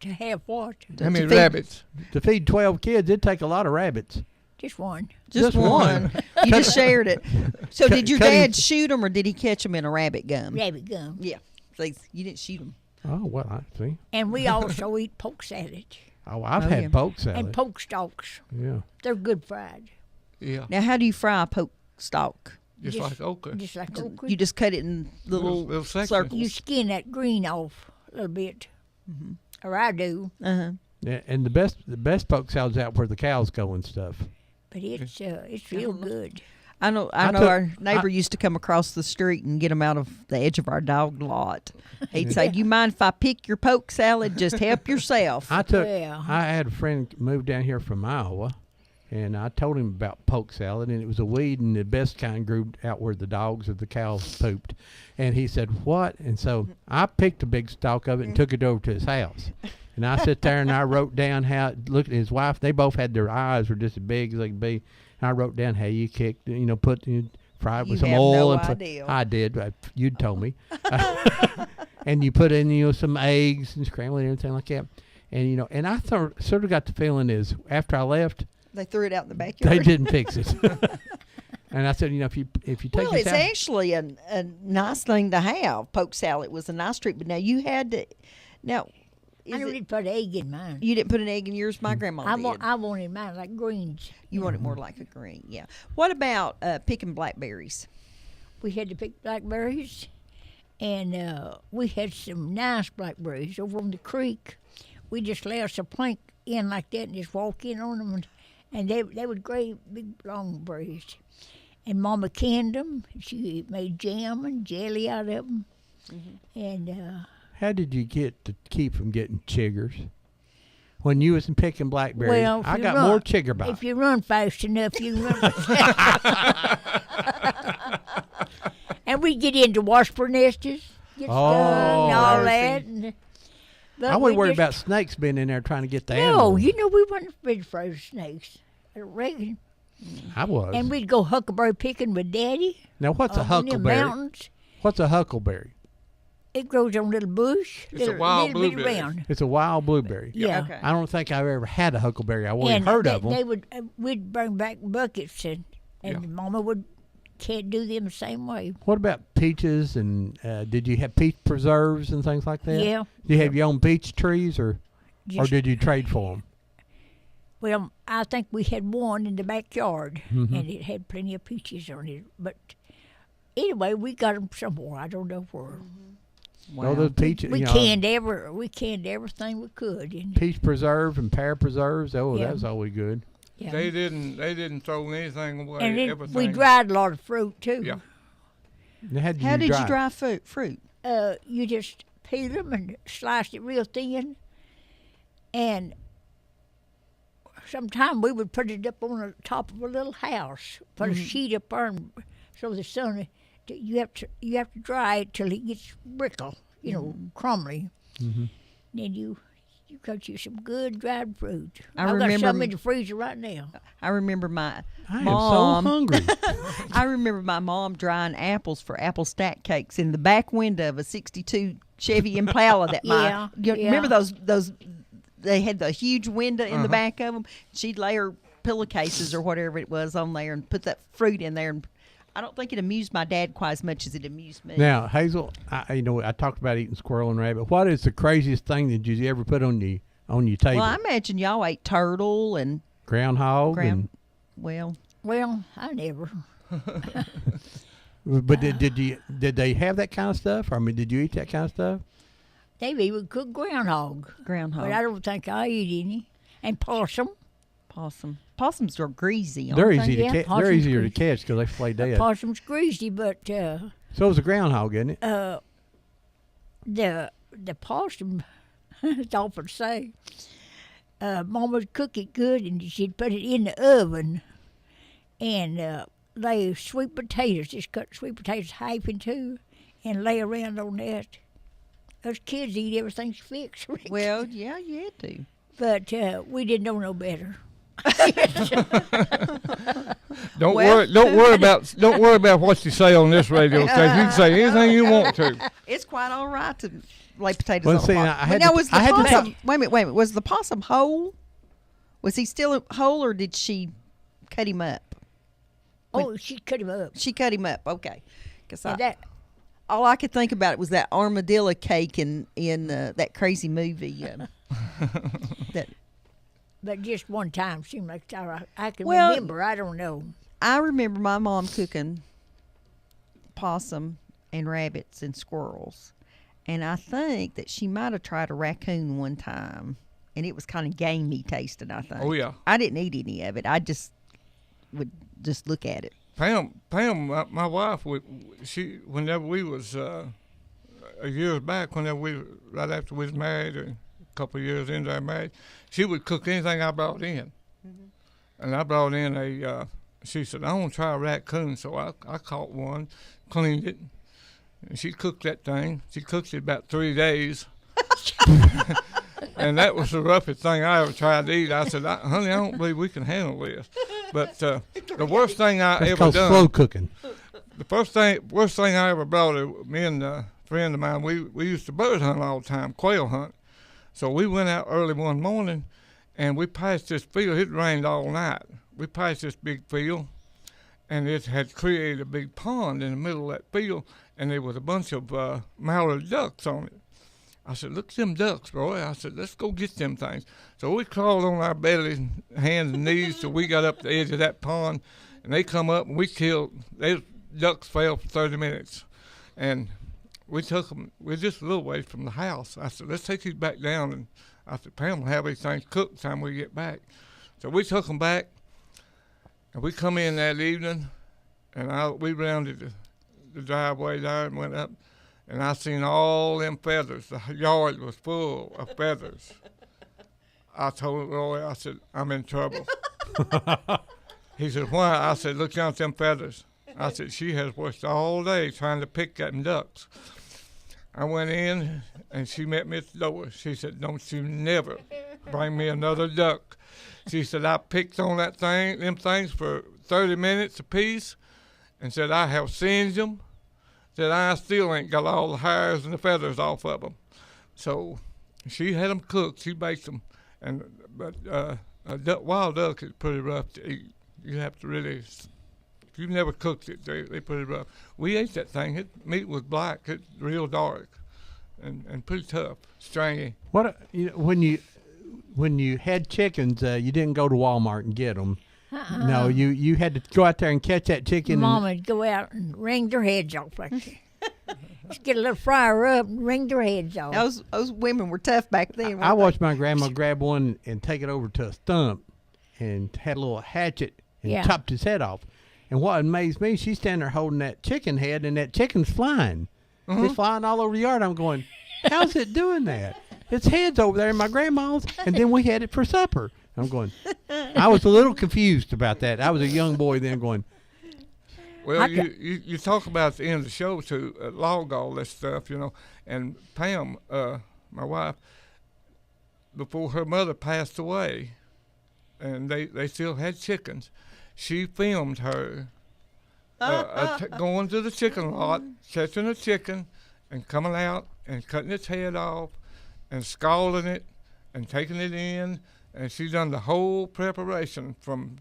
Speaker 10: To have what?
Speaker 8: How many rabbits?
Speaker 7: To feed 12 kids, it'd take a lot of rabbits.
Speaker 10: Just one.
Speaker 9: Just one. You just shared it. So did your dad shoot them, or did he catch them in a rabbit gum?
Speaker 10: Rabbit gum.
Speaker 9: Yeah. See, you didn't shoot them.
Speaker 7: Oh, well, I see.
Speaker 10: And we also eat poke salad.
Speaker 7: Oh, I've had poke salad.
Speaker 10: And poke stalks.
Speaker 7: Yeah.
Speaker 10: They're good fried.
Speaker 8: Yeah.
Speaker 9: Now, how do you fry a poke stalk?
Speaker 8: Just like okra.
Speaker 10: Just like okra.
Speaker 9: You just cut it in little circles.
Speaker 10: You skin that green off a little bit. Or I do.
Speaker 7: Yeah, and the best poke salad's out where the cows go and stuff.
Speaker 10: But it's real good.
Speaker 9: I know our neighbor used to come across the street and get them out of the edge of our dog lot. He'd say, "Do you mind if I pick your poke salad? Just help yourself."
Speaker 7: I had a friend move down here from Iowa, and I told him about poke salad, and it was a weed, and the best kind grew out where the dogs or the cows pooped. And he said, "What?" And so I picked a big stalk of it and took it over to his house. And I sat there and I wrote down how, looked at his wife, they both had their eyes were just as big as they could be. And I wrote down how you kicked, fry it with some oil. I did, but you'd told me. And you put in, some eggs and scramble it and everything like that. And, and I sort of got the feeling is after I left,
Speaker 9: they threw it out in the backyard.
Speaker 7: They didn't fix it. And I said, if you take
Speaker 9: well,
Speaker 7: this
Speaker 9: it's
Speaker 7: out,
Speaker 9: actually a nice thing to have. Poke salad was a nice treat, but now you had to. Now,
Speaker 10: I didn't put egg in mine.
Speaker 9: You didn't put an egg in yours. My grandma did.
Speaker 10: I wanted mine like greens.
Speaker 9: You want it more like a green, yeah. What about picking blackberries?
Speaker 10: We had to pick blackberries, and we had some nice blackberries over on the creek. We just lay us a plank in like that and just walk in on them, and they would grow big long berries. And Mama canned them. She made jam and jelly out of them. And
Speaker 7: how did you get to keep from getting chiggers? When you was picking blackberries, I got more chigger bites.
Speaker 10: If you run fast enough, you can run. And we'd get into wasp nests, get stung and all that. And,
Speaker 7: I wasn't worried about snakes being in there trying to get the
Speaker 10: No,
Speaker 7: animals.
Speaker 10: we weren't afraid of snakes. I don't reckon.
Speaker 7: I was.
Speaker 10: And we'd go huckleberry picking with Daddy.
Speaker 7: Now, what's a
Speaker 10: in the
Speaker 7: huckleberry?
Speaker 10: mountains.
Speaker 7: What's a huckleberry?
Speaker 10: It grows on a little bush.
Speaker 8: It's a wild
Speaker 10: little bit
Speaker 8: blueberry.
Speaker 10: round.
Speaker 7: It's a wild blueberry.
Speaker 10: Yeah. Okay.
Speaker 7: I don't think I've ever had a huckleberry. I've only
Speaker 10: And
Speaker 7: heard of them.
Speaker 10: They would, we'd bring back buckets, and Mama would can't do them the same way.
Speaker 7: What about peaches? And did you have peach preserves and things like that?
Speaker 10: Yeah.
Speaker 7: Do you have your own peach trees, or
Speaker 10: Just-
Speaker 7: did you trade for them?
Speaker 10: Well, I think we had one in the backyard,
Speaker 7: Mhm.
Speaker 10: and it had plenty of peaches on it. But anyway, we got them somewhere. I don't know where.
Speaker 7: Well, those peaches.
Speaker 10: We
Speaker 7: you know,
Speaker 10: canned everything we could. And
Speaker 7: peach preserve and pear preserves. Oh,
Speaker 10: Yeah.
Speaker 7: that was always good.
Speaker 10: yeah.
Speaker 8: They didn't throw anything away.
Speaker 10: And then
Speaker 8: everything.
Speaker 10: we dried a lot of fruit too.
Speaker 8: Yeah.
Speaker 7: Now, how did
Speaker 9: How
Speaker 7: you
Speaker 9: did
Speaker 7: dry
Speaker 9: you
Speaker 7: it?
Speaker 9: dry fruit?
Speaker 10: You just peel them and slice it real thin, and sometime we would put it up on the top of a little house, put a sheet up there, and so the sun. You have to dry it till it gets brittle, crumbly, Then you got you some good dried fruit.
Speaker 9: I
Speaker 10: I've got
Speaker 9: remember
Speaker 10: some in the freezer right now.
Speaker 9: I remember my
Speaker 7: I
Speaker 9: mom.
Speaker 7: am so hungry.
Speaker 9: I remember my mom drying apples for apple stack cakes in the back window of a '62 Chevy Impala. That
Speaker 10: Yeah,
Speaker 9: remember those. They had the huge window in the back of them. She'd lay her pillowcases or whatever it was on there and put that fruit in there. And I don't think it amused my dad quite as much as it amused me.
Speaker 7: Now, Hazel, I talked about eating squirrel and rabbit. What is the craziest thing that you ever put on your table?
Speaker 9: Well, I imagine y'all ate turtle and
Speaker 7: Groundhog.
Speaker 9: well,
Speaker 10: I never.
Speaker 7: But did they have that kind of stuff? I mean, did you eat that kind of stuff?
Speaker 10: They've even cooked groundhog.
Speaker 9: Groundhog.
Speaker 10: But I don't think I eat any. And possum.
Speaker 9: Possums are greasy.
Speaker 7: They're
Speaker 9: aren't
Speaker 7: easy
Speaker 9: they?
Speaker 7: to catch. They're
Speaker 10: possum's
Speaker 7: easier to
Speaker 10: greasy.
Speaker 7: catch because they flay dead.
Speaker 10: Possum's greasy, but
Speaker 7: So is a groundhog, isn't it?
Speaker 10: the possum, it's awful to say, Mama would cook it good and she'd put it in the oven and lay sweet potatoes, just cut sweet potatoes half in two and lay around on that. Us kids eat everything she fixed.
Speaker 9: Well, yeah, you had to.
Speaker 10: But we didn't know no better.
Speaker 8: Don't worry about what you say on this radio station. You can say anything you want to.
Speaker 9: It's quite all right to lay potatoes
Speaker 7: Well,
Speaker 9: on
Speaker 7: see,
Speaker 9: a
Speaker 7: I
Speaker 9: possum.
Speaker 7: had
Speaker 9: Now,
Speaker 7: to-
Speaker 9: was the
Speaker 7: I had to
Speaker 9: possum? Wait a minute. Was the possum whole? Was he still whole, or did she cut him up?
Speaker 10: Oh, she cut him up.
Speaker 9: She cut him up. Okay, because
Speaker 10: And that,
Speaker 9: all I could think about was that armadillo cake in that crazy movie. That
Speaker 10: but just one time seemed like I can
Speaker 9: Well-
Speaker 10: remember. I don't know.
Speaker 9: I remember my mom cooking possum and rabbits and squirrels, and I think that she might have tried a raccoon one time, and it was kind of gamey tasting. I think.
Speaker 8: Oh, yeah.
Speaker 9: I didn't eat any of it. I just would just look at it.
Speaker 8: Pam, my wife, whenever we was years back, right after we was married, or a couple of years into our marriage, she would cook anything I brought in. And I brought in she said, I want to try a raccoon. So I caught one, cleaned it, and she cooked that thing. She cooked it about 3 days. And that was the roughest thing I ever tried to eat. I said, honey, I don't believe we can handle this. But the worst thing I
Speaker 7: That's
Speaker 8: ever
Speaker 7: called
Speaker 8: done.
Speaker 7: slow cooking.
Speaker 8: The worst thing I ever brought, me and a friend of mine, we used to bird hunt all the time, quail hunt. So we went out early one morning, and we passed this field. It rained all night. We passed this big field, and it had created a big pond in the middle of that field, and there was a bunch of mallard ducks on it. I said, look at them ducks, boy. I said, let's go get them things. So we crawled on our bellies, hands and knees, till we got up the edge of that pond, and they come up, and we killed. Those ducks fell for 30 minutes, and we took them. We're just a little ways from the house. I said, let's take these back down, and I said, Pam will have these things cooked the time we get back. So we took them back, and we come in that evening, and we rounded the driveway there and went up. And I seen all them feathers. The yard was full of feathers. I told Roy, I said, I'm in trouble. He said, why? I said, look down at them feathers. I said, she has worked all day trying to pick them ducks. I went in, and she met me at the door. She said, don't you never bring me another duck. She said, I picked on them things for 30 minutes apiece, and said, I have singed them. Said, I still ain't got all the hairs and the feathers off of them. So she had them cooked. She baked them. But wild duck is pretty rough to eat. You have to really, if you've never cooked it, they're pretty rough. We ate that thing. Meat was black. It's real dark and pretty tough, stringy.
Speaker 7: When you had chickens, you didn't go to Walmart and get them. No, you had to go out there and catch that chicken.
Speaker 10: Mom would go out and wring their heads off like that. Just get a little fryer up and wring their heads off.
Speaker 9: Those women were tough back then.
Speaker 7: I watched my grandma grab one and take it over to a stump and had a little hatchet and chopped his head off. And what amazed me, she's standing there holding that chicken head, and that chicken's flying. It's flying all over the yard. I'm going, how's it doing that? Its head's over there in my grandma's, and then we had it for supper. I'm going, I was a little confused about that. I was a young boy then going.
Speaker 8: Well, you talk about at the end of the show to log all this stuff, and Pam, my wife, before her mother passed away, and they still had chickens. She filmed her going to the chicken lot, catching a chicken, and coming out and cutting its head off, and scalding it, and taking it in, and she done the whole preparation from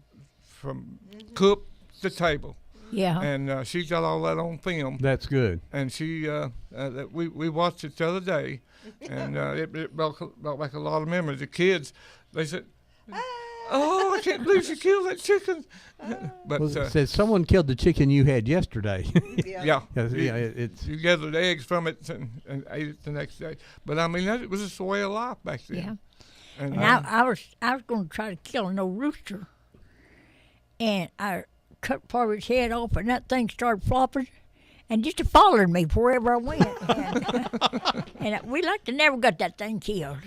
Speaker 8: cook to table.
Speaker 10: Yeah.
Speaker 8: And she got all that on film.
Speaker 7: That's good.
Speaker 8: And she, we watched it the other day, and it brought back a lot of memories. The kids, they said, "Oh, I can't believe she killed that chicken." But
Speaker 7: Well, it says someone killed the chicken you had yesterday.
Speaker 8: yeah,
Speaker 7: it's
Speaker 8: you gathered eggs from it and ate it the next day. But I mean, it was just the way of life back then.
Speaker 10: Yeah.
Speaker 8: And,
Speaker 10: And I was going to try to kill an old rooster, and I cut part of its head off, and that thing started flopping, and just followed me wherever I went. And we like to never got that thing killed.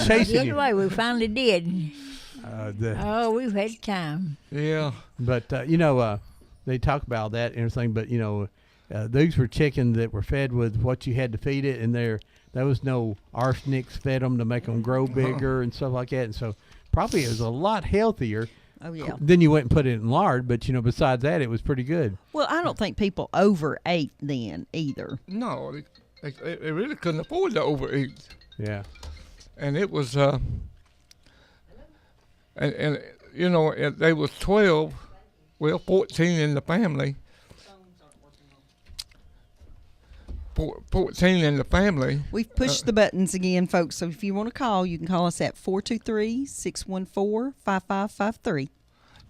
Speaker 7: chasing you.
Speaker 10: Anyway, we finally did. We've had time.
Speaker 8: Yeah.
Speaker 7: But they talk about that and everything. But these were chickens that were fed with what you had to feed it, and there was no arsenics fed them to make them grow bigger and stuff like that. And so probably it was a lot healthier.
Speaker 9: Oh, yeah.
Speaker 7: Then you went and put it in lard, but besides that, it was pretty good.
Speaker 9: Well, I don't think people overate then either.
Speaker 8: No, they really couldn't afford to overeat.
Speaker 7: Yeah.
Speaker 8: And it was, and they was 12, 14 in the family. 14 in the family.
Speaker 9: We've pushed the buttons again, folks. So if you want to call, you can call us at 423-614-5553.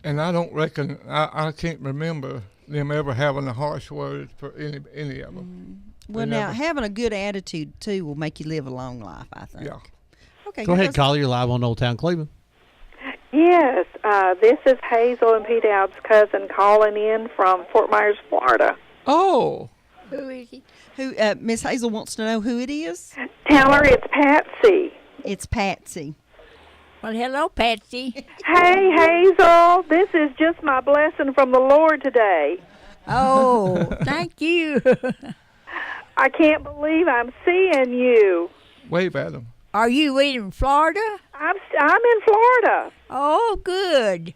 Speaker 8: And I don't reckon, I can't remember them ever having a harsh word for any of them.
Speaker 9: Well, now, having a good attitude, too, will make you live a long life, I think.
Speaker 8: Yeah.
Speaker 9: Okay.
Speaker 7: Go ahead, caller. You're live on Old Town Cleveland.
Speaker 1: Yes, this is Hazel and P. Dowd's cousin calling in from Fort Myers, Florida.
Speaker 8: Oh.
Speaker 10: Who is he?
Speaker 9: Miss Hazel wants to know who it is.
Speaker 1: Tell her it's Patsy.
Speaker 9: It's Patsy.
Speaker 10: Well, hello, Patsy.
Speaker 1: Hey, Hazel, this is just my blessing from the Lord today.
Speaker 10: Oh, thank you.
Speaker 1: I can't believe I'm seeing you.
Speaker 8: Wave at them.
Speaker 10: Are you in Florida?
Speaker 1: I'm in Florida.
Speaker 10: Oh, good.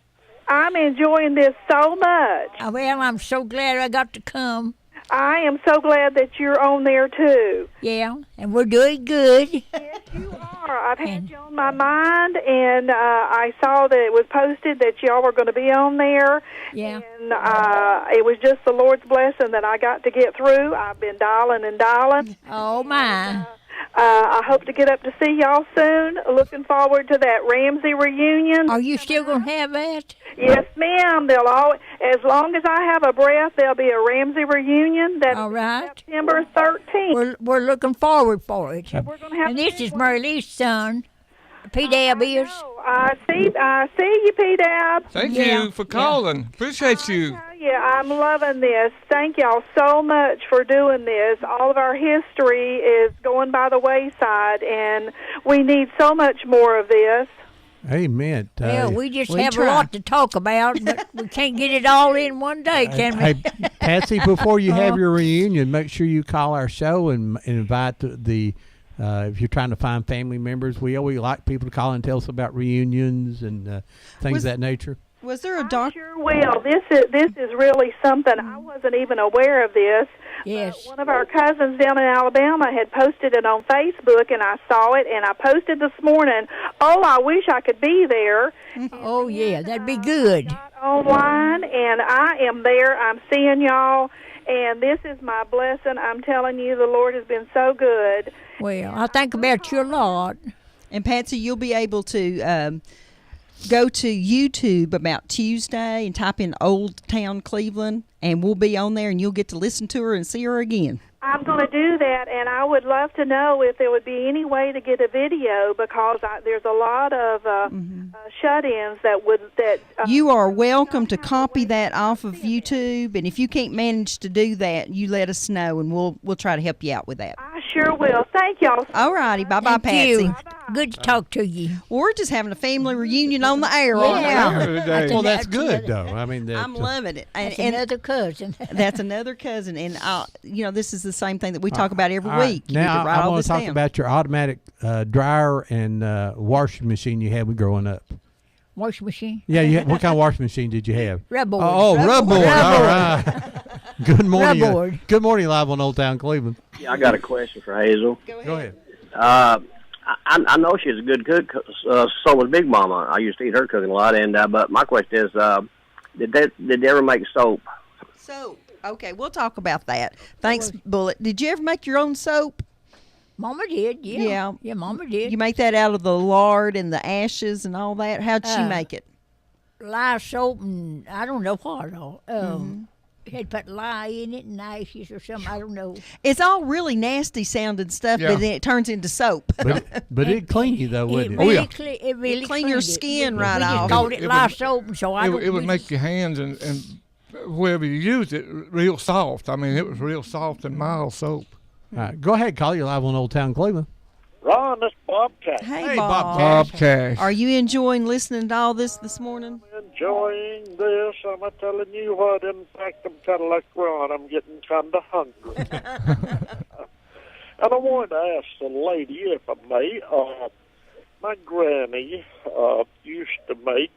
Speaker 1: I'm enjoying this so much.
Speaker 10: Well, I'm so glad I got to come.
Speaker 1: I am so glad that you're on there, too.
Speaker 10: Yeah, and we're doing good.
Speaker 1: Yes, you are. I've had you on my mind, and I saw that it was posted that y'all were going to be on there.
Speaker 10: Yeah.
Speaker 1: And it was just the Lord's blessing that I got to get through. I've been dialing and dialing.
Speaker 10: Oh, my.
Speaker 1: I hope to get up to see y'all soon. Looking forward to that Ramsey reunion.
Speaker 10: Are you still going to have that?
Speaker 1: Yes, ma'am. They'll always, as long as I have a breath, there'll be a Ramsey reunion. That's
Speaker 10: all right.
Speaker 1: September 13th.
Speaker 10: We're looking forward for it.
Speaker 1: We're going to have.
Speaker 10: And this is Mary Lee's son. P. Dab is.
Speaker 1: I see you, P. Dab.
Speaker 8: Thank you for calling. Appreciate you.
Speaker 1: Yeah, I'm loving this. Thank y'all so much for doing this. All of our history is going by the wayside, and we need so much more of this.
Speaker 7: Amen.
Speaker 10: Yeah, we just have a lot to talk about, but we can't get it all in one day, can we?
Speaker 7: Hey, Patsy, before you have your reunion, make sure you call our show and invite the if you're trying to find family members. We always like people to call and tell us about reunions and things of that nature.
Speaker 9: Was there a doctor?
Speaker 1: Sure will. This is really something. I wasn't even aware of this.
Speaker 10: Yes.
Speaker 1: One of our cousins down in Alabama had posted it on Facebook, and I saw it, and I posted this morning, oh, I wish I could be there.
Speaker 10: Oh, yeah, that'd be good.
Speaker 1: Online, and I am there. I'm seeing y'all, and this is my blessing. I'm telling you, the Lord has been so good.
Speaker 10: Well, I think about you a lot.
Speaker 9: And, Patsy, you'll be able to go to YouTube about Tuesday and type in Old Town Cleveland, and we'll be on there, and you'll get to listen to her and see her again.
Speaker 1: I'm going to do that, and I would love to know if there would be any way to get a video, because there's a lot of shut-ins that
Speaker 9: you are welcome to copy that off of YouTube, and if you can't manage to do that, you let us know, and we'll try to help you out with that.
Speaker 1: I sure will. Thank y'all.
Speaker 9: All righty. Bye-bye, Patsy.
Speaker 10: Good to talk to you.
Speaker 9: We're just having a family reunion on the air, aren't we?
Speaker 7: Well, that's good, though. I mean,
Speaker 9: I'm loving it.
Speaker 10: That's another cousin.
Speaker 9: That's another cousin, and this is the same thing that we talk about every week. You
Speaker 7: Now,
Speaker 9: need to write
Speaker 7: I
Speaker 9: all
Speaker 7: want
Speaker 9: this
Speaker 7: to talk
Speaker 9: down.
Speaker 7: about your automatic dryer and washing machine you had when growing up.
Speaker 10: Washing machine?
Speaker 7: Yeah, what kind of washing machine did you have?
Speaker 10: Rubboard.
Speaker 7: Oh, rubboard. All right. Good morning.
Speaker 10: Rubboard.
Speaker 7: Good morning, live on Old Town Cleveland.
Speaker 11: Yeah, I got a question for Hazel.
Speaker 7: Go ahead.
Speaker 11: I know she's a good cook. So was Big Mama. I used to eat her cooking a lot. And but my question is, did they ever make soap?
Speaker 9: Soap. Okay, we'll talk about that. Thanks, Bullet. Did you ever make your own soap?
Speaker 10: Mama did, yeah. Yeah, Mama did.
Speaker 9: You make that out of the lard and the ashes and all that? How'd she make it?
Speaker 10: Lye soap and I don't know what all. Had put lye in it and ashes or something. I don't know.
Speaker 9: It's all really nasty sounding stuff, but then it turns into soap.
Speaker 7: But it'd clean you, though, wouldn't it?
Speaker 10: It really
Speaker 9: clean your skin right
Speaker 10: we
Speaker 9: off.
Speaker 10: just called it lye soap, and so I don't.
Speaker 8: It would make your hands and wherever you used it real soft. I mean, it was real soft and mild soap.
Speaker 7: All right, go ahead, call you live on Old Town Cleveland.
Speaker 12: Ron, this is Bob Cash.
Speaker 9: Hey,
Speaker 8: Bob Cash.
Speaker 9: Are you enjoying listening to all this morning?
Speaker 12: Enjoying this. I'm telling you what, in fact, I'm kind of like Ron. I'm getting kind of hungry. And I wanted to ask the lady, if I may, my granny used to make,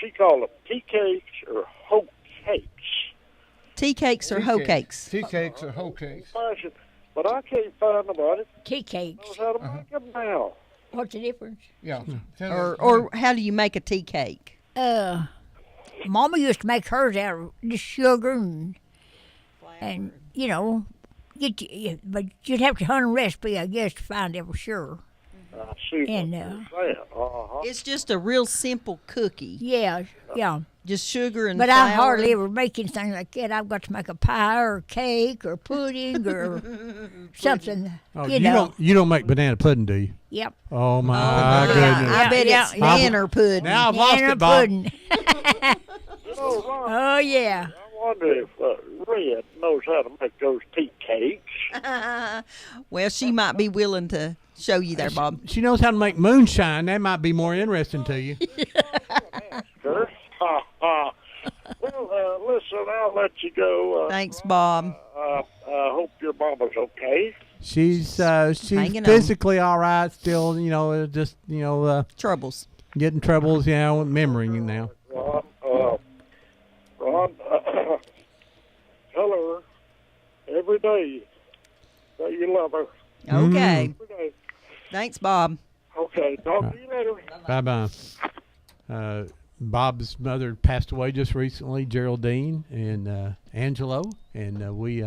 Speaker 12: she called them tea cakes or hoe cakes.
Speaker 9: Tea cakes or hoe cakes?
Speaker 8: Tea cakes or hoe cakes.
Speaker 12: But I can't find about it.
Speaker 10: Tea cakes.
Speaker 12: Knows how to make them now.
Speaker 10: What's the difference?
Speaker 8: Yeah.
Speaker 9: Or how do you make a tea cake?
Speaker 10: Mama used to make hers out of just sugar and you know, but you'd have to hunt a recipe, I guess, to find it for sure.
Speaker 12: I see
Speaker 10: And,
Speaker 12: what you're saying.
Speaker 9: It's just a real simple cookie.
Speaker 10: Yeah.
Speaker 9: Just sugar and
Speaker 10: But
Speaker 9: flour.
Speaker 10: I hardly ever make anything like that. I've got to make a pie or a cake or pudding or something.
Speaker 7: Oh,
Speaker 10: you know.
Speaker 7: you don't make banana pudding, do you?
Speaker 10: Yep.
Speaker 7: Oh my goodness!
Speaker 9: I bet it's nanner pudding.
Speaker 7: Now I've lost it, Bob.
Speaker 10: Pudding. Oh yeah.
Speaker 12: I wonder if Red knows how to make those tea cakes.
Speaker 9: Well, she might be willing to show you there, Bob.
Speaker 7: She knows how to make moonshine. That might be more interesting to you.
Speaker 12: Sure. Well, listen, I'll let you go.
Speaker 9: Thanks, Bob.
Speaker 12: I hope your mama's okay.
Speaker 7: She's
Speaker 9: Hanging on.
Speaker 7: physically all right. Still, just
Speaker 9: troubles.
Speaker 7: Getting troubles, with memory now.
Speaker 12: Ron, tell her every day that you love her.
Speaker 9: Okay.
Speaker 12: Every day.
Speaker 9: Thanks, Bob.
Speaker 12: Okay, talk to you later.
Speaker 7: Bye-bye. Bob's mother passed away just recently, Geraldine and Angelo, and we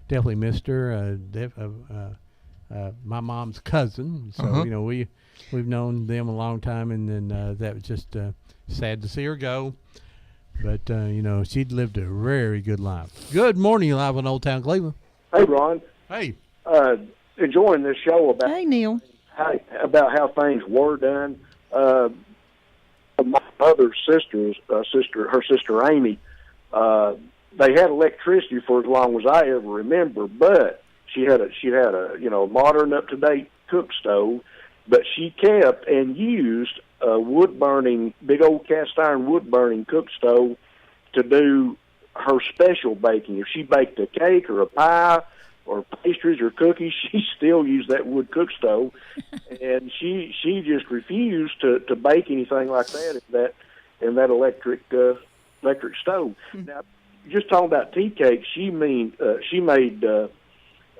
Speaker 7: definitely missed her. My mom's cousin, so we've known them a long time, and then that was just sad to see her go. But she'd lived a very good life. Good morning, live on Old Town Cleveland.
Speaker 3: Hey, Ron.
Speaker 7: Hey.
Speaker 3: Enjoying this show about
Speaker 9: Neil.
Speaker 3: How things were done. My mother's her sister Amy, they had electricity for as long as I ever remember, but she had a modern, up to date cook stove, but she kept and used a wood burning, big old cast iron wood burning cook stove to do her special baking. If she baked a cake or a pie or pastries or cookies, she still used that wood cook stove, and she just refused to bake anything like that in that electric stove. Now, just talking about tea cakes, she made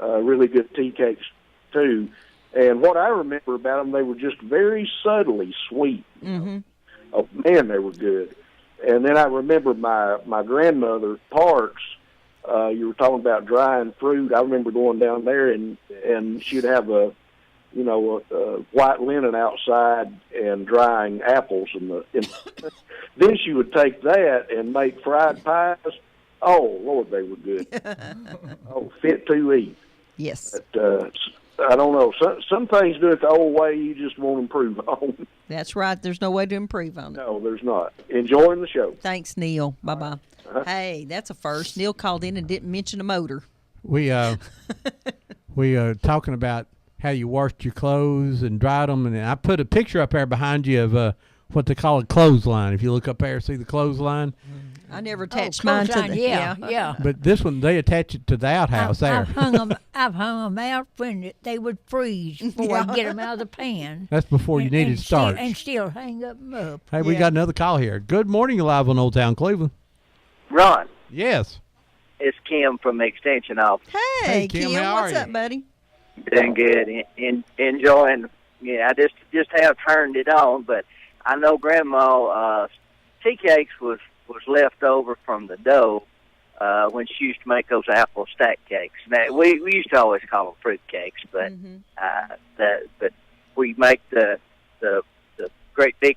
Speaker 3: really good tea cakes too. And what I remember about them, they were just very subtly sweet.
Speaker 9: Mm-hmm.
Speaker 3: Oh man, they were good. And then I remember my grandmother Parks. You were talking about drying fruit. I remember going down there and she'd have a white linen outside and drying apples then she would take that and make fried pies. Oh Lord, they were good. Fit to eat.
Speaker 9: Yes.
Speaker 3: But, I don't know. Some things do it the old way. You just won't improve on.
Speaker 9: That's right. There's no way to improve on it.
Speaker 3: No, there's not. Enjoying the show.
Speaker 9: Thanks, Neil. Bye-bye. Hey, that's a first. Neil called in and didn't mention a motor.
Speaker 7: We talking about how you washed your clothes and dried them. And I put a picture up there behind you of what they call a clothesline. If you look up there, see the clothesline?
Speaker 9: I never attached mine to the
Speaker 10: yeah.
Speaker 7: But this one, they attach it to the outhouse there.
Speaker 10: I've hung them out when they would freeze before I get them out of the pan.
Speaker 7: That's before you needed starch.
Speaker 10: And still hang them up.
Speaker 7: Hey, we got another call here. Good morning, you're live on Old Town Cleveland.
Speaker 2: Ron.
Speaker 7: Yes.
Speaker 2: It's Kim from the Extension office.
Speaker 9: Hey, Kim, what's up, buddy?
Speaker 2: Doing good. Enjoying. Yeah, I just have turned it on, but I know Grandma tea cakes was left over from the dough when she used to make those apple stack cakes. Now we used to always call them fruit cakes, but but we make the great big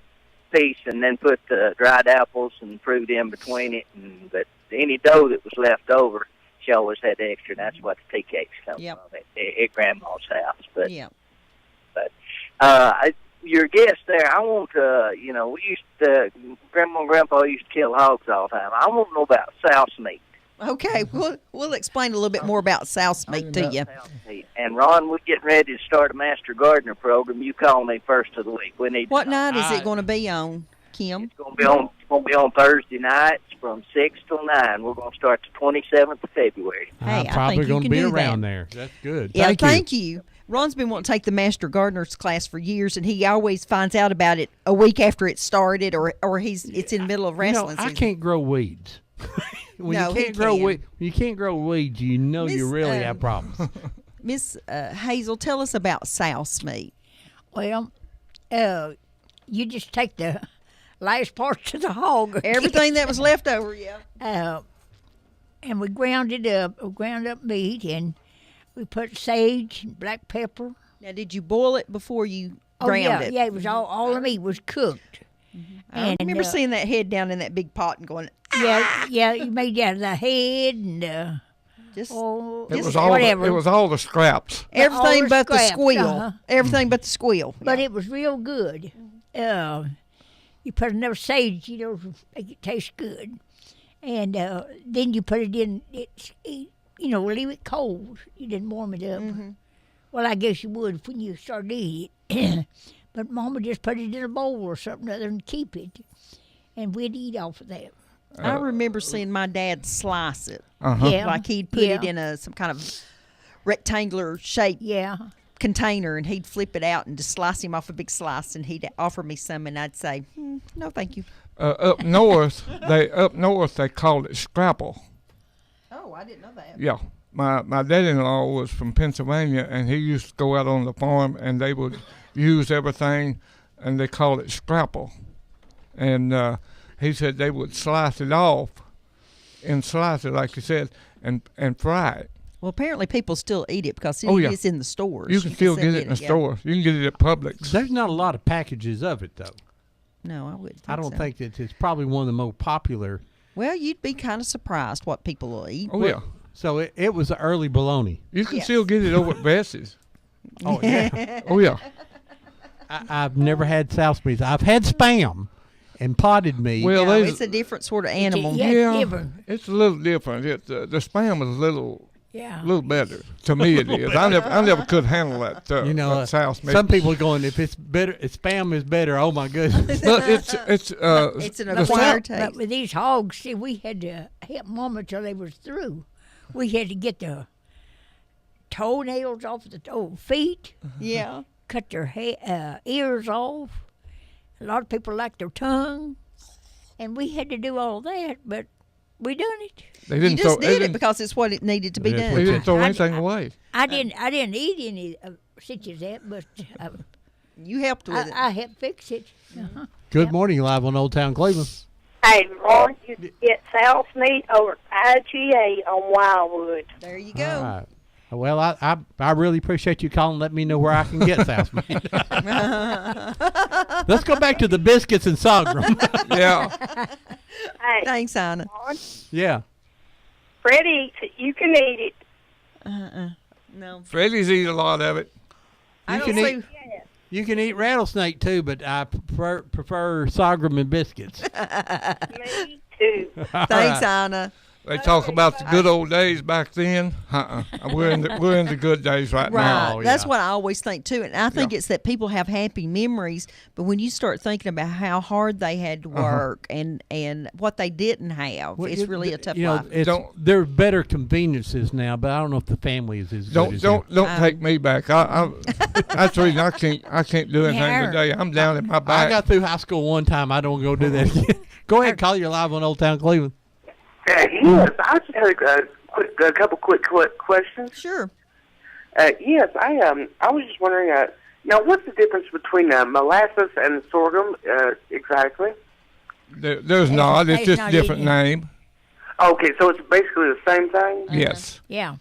Speaker 2: piece and then put the dried apples and fruit in between it. But any dough that was left over, she always had extra. And that's what the tea cakes come from at Grandma's house. But your guest there, I want to, we used to, Grandma and Grandpa used to kill hogs all the time. I want to know about souse meat.
Speaker 9: Okay, we'll explain a little bit more about souse meat to you.
Speaker 2: And Ron, we're getting ready to start a Master Gardener program. You call me first of the week. We need.
Speaker 9: What night is it going to be on, Kim?
Speaker 2: It's going to be on Thursday nights from 6 till 9. We're going to start the 27th of February.
Speaker 9: Hey,
Speaker 7: I'm probably going to be around
Speaker 9: that.
Speaker 7: there. That's good.
Speaker 9: Yeah, thank you. Ron's been wanting to take the Master Gardener's class for years, and he always finds out about it a week after it started, or it's in the middle of wrestling season.
Speaker 7: I can't grow weeds. When you can't grow weeds, you really have problems.
Speaker 9: Miss Hazel, tell us about souse meat.
Speaker 10: Well, you just take the last parts of the hog.
Speaker 9: Everything that was left over,
Speaker 10: and we ground it up. We ground up meat, and we put sage and black pepper.
Speaker 9: Now, did you boil it before you ground it?
Speaker 10: Yeah, it was all the meat was cooked.
Speaker 9: I remember seeing that head down in that big pot and going,
Speaker 10: Yeah, you made that the head and
Speaker 9: just
Speaker 10: whatever.
Speaker 8: It was all the scraps.
Speaker 9: Everything but the
Speaker 10: scraps,
Speaker 9: squeal. Everything but the squeal.
Speaker 10: But it was real good. You put enough sage, to make it taste good. And then you put it in, leave it cold. You didn't warm it up. Well, I guess you would when you started to eat it. But Mama just put it in a bowl or something other and keep it. And we'd eat off of that.
Speaker 9: I remember seeing my dad slice it.
Speaker 10: Yeah.
Speaker 9: Like he'd put it in some kind of rectangular shape container, and he'd flip it out and just slice him off a big slice, and he'd offer me some, and I'd say, no, thank you.
Speaker 8: Up north, they called it scrapple.
Speaker 9: Oh, I didn't know that.
Speaker 8: Yeah. My dad-in-law was from Pennsylvania, and he used to go out on the farm, and they would use everything, and they called it scrapple. And he said they would slice it off and slice it, like you said, and fry it.
Speaker 9: Well, apparently people still eat it because it's in the stores.
Speaker 8: You can still get it in the stores. You can get it at Publix.
Speaker 7: There's not a lot of packages of it, though.
Speaker 9: No, I wouldn't think
Speaker 7: I don't
Speaker 9: so.
Speaker 7: think that it's probably one of the more popular.
Speaker 9: Well, you'd be kind of surprised what people will eat.
Speaker 8: Oh, yeah.
Speaker 7: So it was the early bologna.
Speaker 8: You can still get it over at Bessie's.
Speaker 7: Oh, yeah.
Speaker 8: Oh, yeah.
Speaker 7: I've never had souse meat. I've had Spam and potted meat.
Speaker 8: Well,
Speaker 9: it's a different sort of animal.
Speaker 8: It's a little different. The Spam is a little better. To me, it is. I never could handle that. That souse meat.
Speaker 7: Some people are going, if it's better, if Spam is better. Oh my goodness!
Speaker 8: But it's
Speaker 9: an acquired taste.
Speaker 10: But with these hogs, see, we had to help Mama till they was through. We had to get the toenails off the feet.
Speaker 9: Yeah.
Speaker 10: Cut their ears off. A lot of people like their tongue, and we had to do all that, but we done it.
Speaker 9: You just did it because it's what it needed to be done.
Speaker 8: They didn't throw anything away.
Speaker 10: I didn't eat any such as that, but
Speaker 9: you helped with it.
Speaker 10: I helped fix it.
Speaker 7: Good morning, live on Old Town Cleveland.
Speaker 13: Hey, Ron, you get souse meat over IGA on Wildwood.
Speaker 9: There you go.
Speaker 7: All right. Well, I really appreciate you calling. Let me know where I can get souse meat. Let's go back to the biscuits and sorghum.
Speaker 8: Yeah.
Speaker 13: Hey,
Speaker 9: thanks, Anna.
Speaker 13: Ron,
Speaker 7: Yeah.
Speaker 13: Freddie eats it. You can eat it.
Speaker 9: No.
Speaker 8: Freddie's eat a lot of it.
Speaker 7: You can eat rattlesnake too, but I prefer sorghum and biscuits.
Speaker 13: Me too.
Speaker 9: Thanks, Anna.
Speaker 8: They talk about the good old days back then. We're in the good days right now.
Speaker 9: Right. That's what I always think too, and I think it's that people have happy memories, but when you start thinking about how hard they had to work and what they didn't have, it's really a tough life.
Speaker 7: There are better conveniences now, but I don't know if the family is as good as
Speaker 8: Don't take me back. That's the reason I can't do anything today. I'm down in my back.
Speaker 7: I got through high school one time. I don't go do that again. Go ahead, call. You're live on Old Town Cleveland.
Speaker 14: Yes, I just had a couple quick questions.
Speaker 9: Sure.
Speaker 14: Yes, I was just wondering, now what's the difference between molasses and sorghum exactly?
Speaker 8: There's not. It's just a different name.
Speaker 14: Okay, so it's basically the same thing?
Speaker 8: Yes.
Speaker 10: Yeah.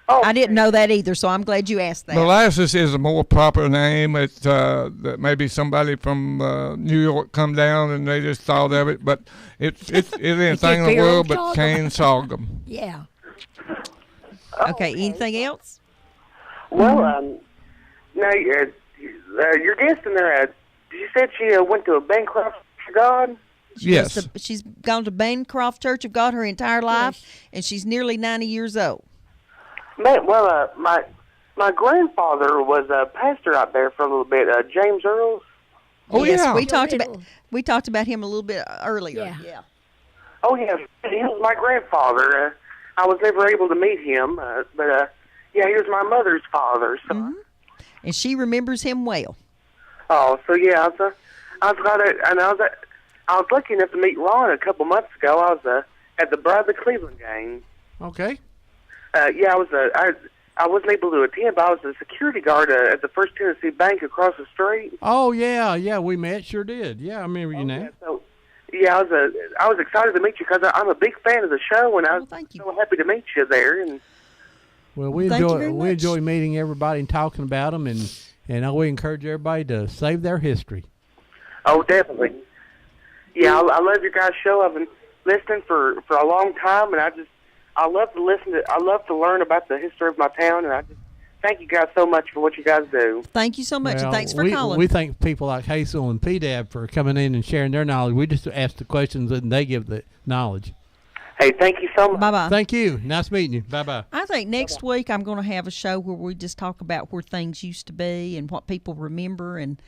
Speaker 14: Oh,
Speaker 9: I didn't know that either, so I'm glad you asked that.
Speaker 8: Molasses is a more proper name. It's that maybe somebody from New York come down and they just thought of it, but it's anything in the world but cane sorghum.
Speaker 10: Yeah.
Speaker 14: Okay.
Speaker 9: Anything else?
Speaker 14: Well, now your guest in there, you said she went to a Bancroft for God.
Speaker 8: Yes.
Speaker 9: She's gone to Bancroft Church of God her entire life, and she's nearly 90 years old.
Speaker 14: Man, well, my grandfather was a pastor out there for a little bit, James Earls.
Speaker 8: Oh,
Speaker 9: yes,
Speaker 8: yeah.
Speaker 9: we talked about him a little bit earlier. Yeah.
Speaker 14: Oh, yeah, he was my grandfather. I was never able to meet him, but yeah, he was my mother's father. So.
Speaker 9: And she remembers him well.
Speaker 14: Oh, so yeah, I was lucky enough to meet Ron a couple months ago. I was at the Bride of Cleveland game.
Speaker 7: Okay.
Speaker 14: Yeah, I wasn't able to attend, but I was a security guard at the First Tennessee Bank across the street.
Speaker 7: Oh yeah, we met. Sure did. Yeah, I remember you now.
Speaker 14: Yeah, so, yeah, I was excited to meet you because I'm a big fan of the show, and I was so happy to meet you there. And
Speaker 7: well, we enjoy meeting everybody and talking about them, and we encourage everybody to save their history.
Speaker 14: Oh, definitely. Yeah, I love your guys' show. I've been listening for a long time, and I love to listen to. I love to learn about the history of my town, and I just thank you guys so much for what you guys do.
Speaker 9: Thank you so much, and thanks for calling.
Speaker 7: We thank people like Hazel and PDAB for coming in and sharing their knowledge. We just ask the questions, and they give the knowledge.
Speaker 14: Hey, thank you so much.
Speaker 9: Bye-bye.
Speaker 7: Thank you. Nice meeting you. Bye-bye.
Speaker 9: I think next week I'm going to have a show where we just talk about where things used to be and what people remember, and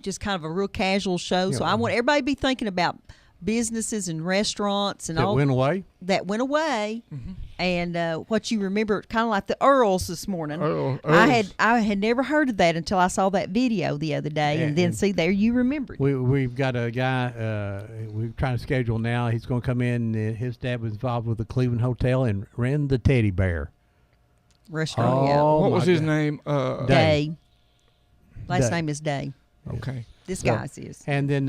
Speaker 9: just kind of a real casual show. So I want everybody to be thinking about businesses and restaurants and all
Speaker 7: that went away.
Speaker 9: And what you remember, kind of like the Earls this morning.
Speaker 8: Earls.
Speaker 9: I had never heard of that until I saw that video the other day, and then see there you remembered.
Speaker 7: We've got a guy we're trying to schedule now. He's going to come in. His dad was involved with the Cleveland Hotel and ran the Teddy Bear
Speaker 9: restaurant.
Speaker 8: What was his name?
Speaker 9: Day. Last name is Day.
Speaker 8: Okay.
Speaker 9: This guy's is.
Speaker 7: And then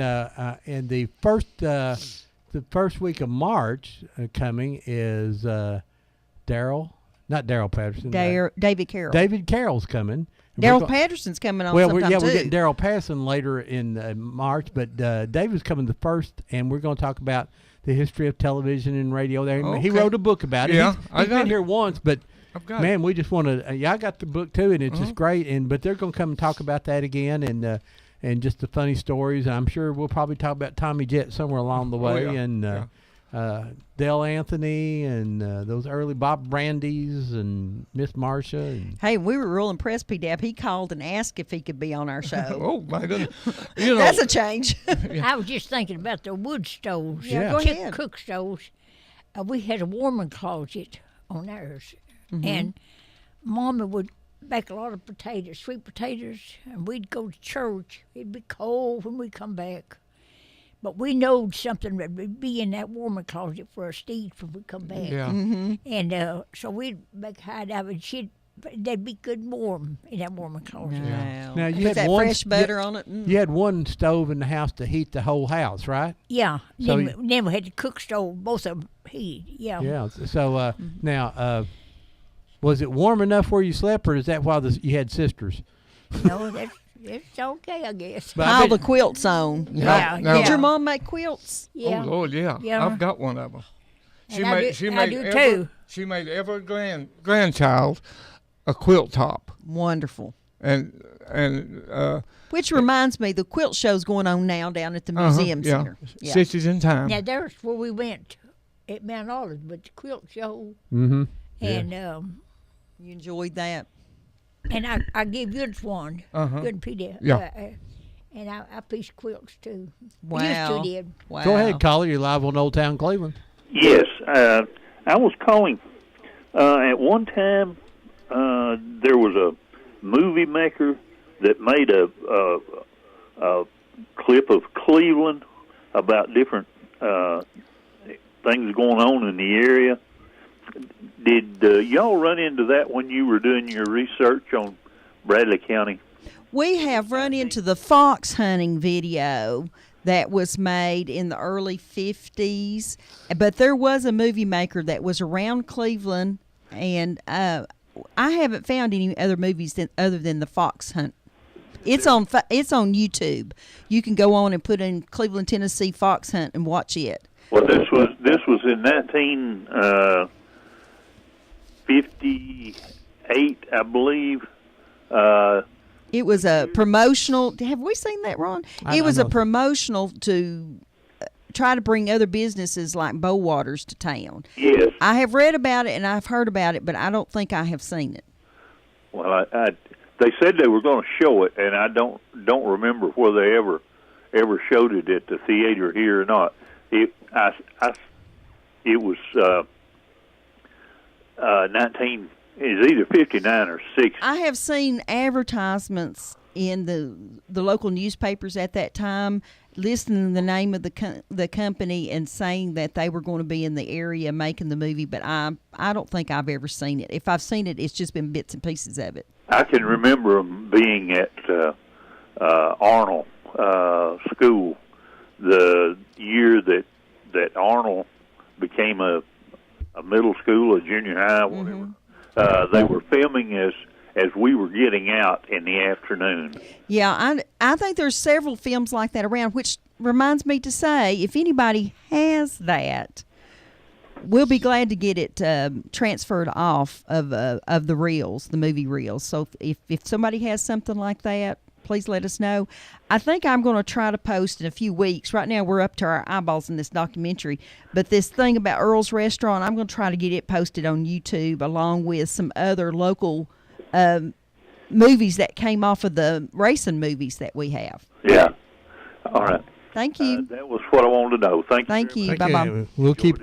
Speaker 7: in the first week of March coming is not Daryl Patterson.
Speaker 9: David Carroll.
Speaker 7: David Carroll's coming.
Speaker 9: Daryl Patterson's coming on sometime
Speaker 7: we're
Speaker 9: too.
Speaker 7: getting Daryl Patterson later in March, but David's coming the first, and we're going to talk about the history of television and radio there.
Speaker 8: Okay.
Speaker 7: He wrote a book about it.
Speaker 8: Yeah,
Speaker 7: he's been here once, but man, we just want to. I got the book too, and it's just great. But they're going to come and talk about that again, and just the funny stories. I'm sure we'll probably talk about Tommy Jett somewhere along the way, and Dale Anthony, and those early Bob Brandeis and Miss Marcia.
Speaker 9: Hey, we were real impressed, P-Dab. He called and asked if he could be on our show.
Speaker 8: Oh, my goodness.
Speaker 9: That's a change.
Speaker 10: I was just thinking about the wood stoves.
Speaker 9: Yeah, go ahead.
Speaker 10: Cook stoves. We had a warming closet on ours, and Mama would bake a lot of potatoes, sweet potatoes, and we'd go to church. It'd be cold when we come back. But we knowed something that would be in that warming closet for us to eat when we come back.
Speaker 8: Yeah.
Speaker 10: And so we'd make hideout, and they'd be good and warm in that warming closet.
Speaker 7: Now you
Speaker 9: Put
Speaker 7: had
Speaker 9: that
Speaker 7: one
Speaker 9: fresh butter on it.
Speaker 7: You had one stove in the house to heat the whole house, right?
Speaker 10: Yeah.
Speaker 7: So
Speaker 10: then we had the cook stove, both of them heated. Yeah.
Speaker 7: Yeah. So now, was it warm enough where you slept, or is that why you had sisters?
Speaker 10: No, it's okay, I guess.
Speaker 9: All the quilts on.
Speaker 10: Yeah.
Speaker 9: Did your mom make quilts?
Speaker 10: Yeah.
Speaker 8: Oh Lord, yeah. I've got one of them.
Speaker 10: I do too.
Speaker 8: She made every grandchild a quilt top.
Speaker 9: Wonderful.
Speaker 8: And
Speaker 9: which reminds me, the quilt show's going on now down at the museum center.
Speaker 8: Stitches in Time.
Speaker 10: Now there's where we went at Mount Olive, but the quilt show.
Speaker 7: Mm-hmm.
Speaker 10: And
Speaker 9: you enjoyed that.
Speaker 10: And I gave Good one, Good Peter.
Speaker 8: Yeah.
Speaker 10: And I pieced quilts too.
Speaker 9: Wow.
Speaker 10: Used to did.
Speaker 9: Wow.
Speaker 7: Go ahead, caller. You're live on Old Town Cleveland.
Speaker 15: Yes, I was calling. At one time, there was a movie maker that made a clip of Cleveland about different things going on in the area. Did y'all run into that when you were doing your research on Bradley County?
Speaker 9: We have run into the fox hunting video that was made in the early 50s, but there was a movie maker that was around Cleveland, and I haven't found any other movies other than the fox hunt. It's on YouTube. You can go on and put in Cleveland, Tennessee fox hunt and watch it.
Speaker 15: Well, this was in 1958, I believe.
Speaker 9: It was a promotional. Have we seen that, Ron? It was a promotional to try to bring other businesses like Bowaters to town.
Speaker 15: Yes.
Speaker 9: I have read about it and I've heard about it, but I don't think I have seen it.
Speaker 15: Well, they said they were going to show it, and I don't remember whether they ever showed it at the theater here or not. It was 19. It's either 59 or 60.
Speaker 9: I have seen advertisements in the local newspapers at that time listing the name of the company and saying that they were going to be in the area making the movie, but I don't think I've ever seen it. If I've seen it, it's just been bits and pieces of it.
Speaker 15: I can remember them being at Arnold School the year that Arnold became a middle school, a junior high, whatever. They were filming as we were getting out in the afternoon.
Speaker 9: Yeah, I think there's several films like that around, which reminds me to say, if anybody has that, we'll be glad to get it transferred off of the reels, the movie reels. So if somebody has something like that, please let us know. I think I'm going to try to post in a few weeks. Right now we're up to our eyeballs in this documentary. But this thing about Earl's Restaurant, I'm going to try to get it posted on YouTube along with some other local movies that came off of the racing movies that we have.
Speaker 15: Yeah. All right.
Speaker 9: Thank you.
Speaker 15: That was what I wanted to know. Thank you.
Speaker 9: Bye-bye.
Speaker 7: We'll keep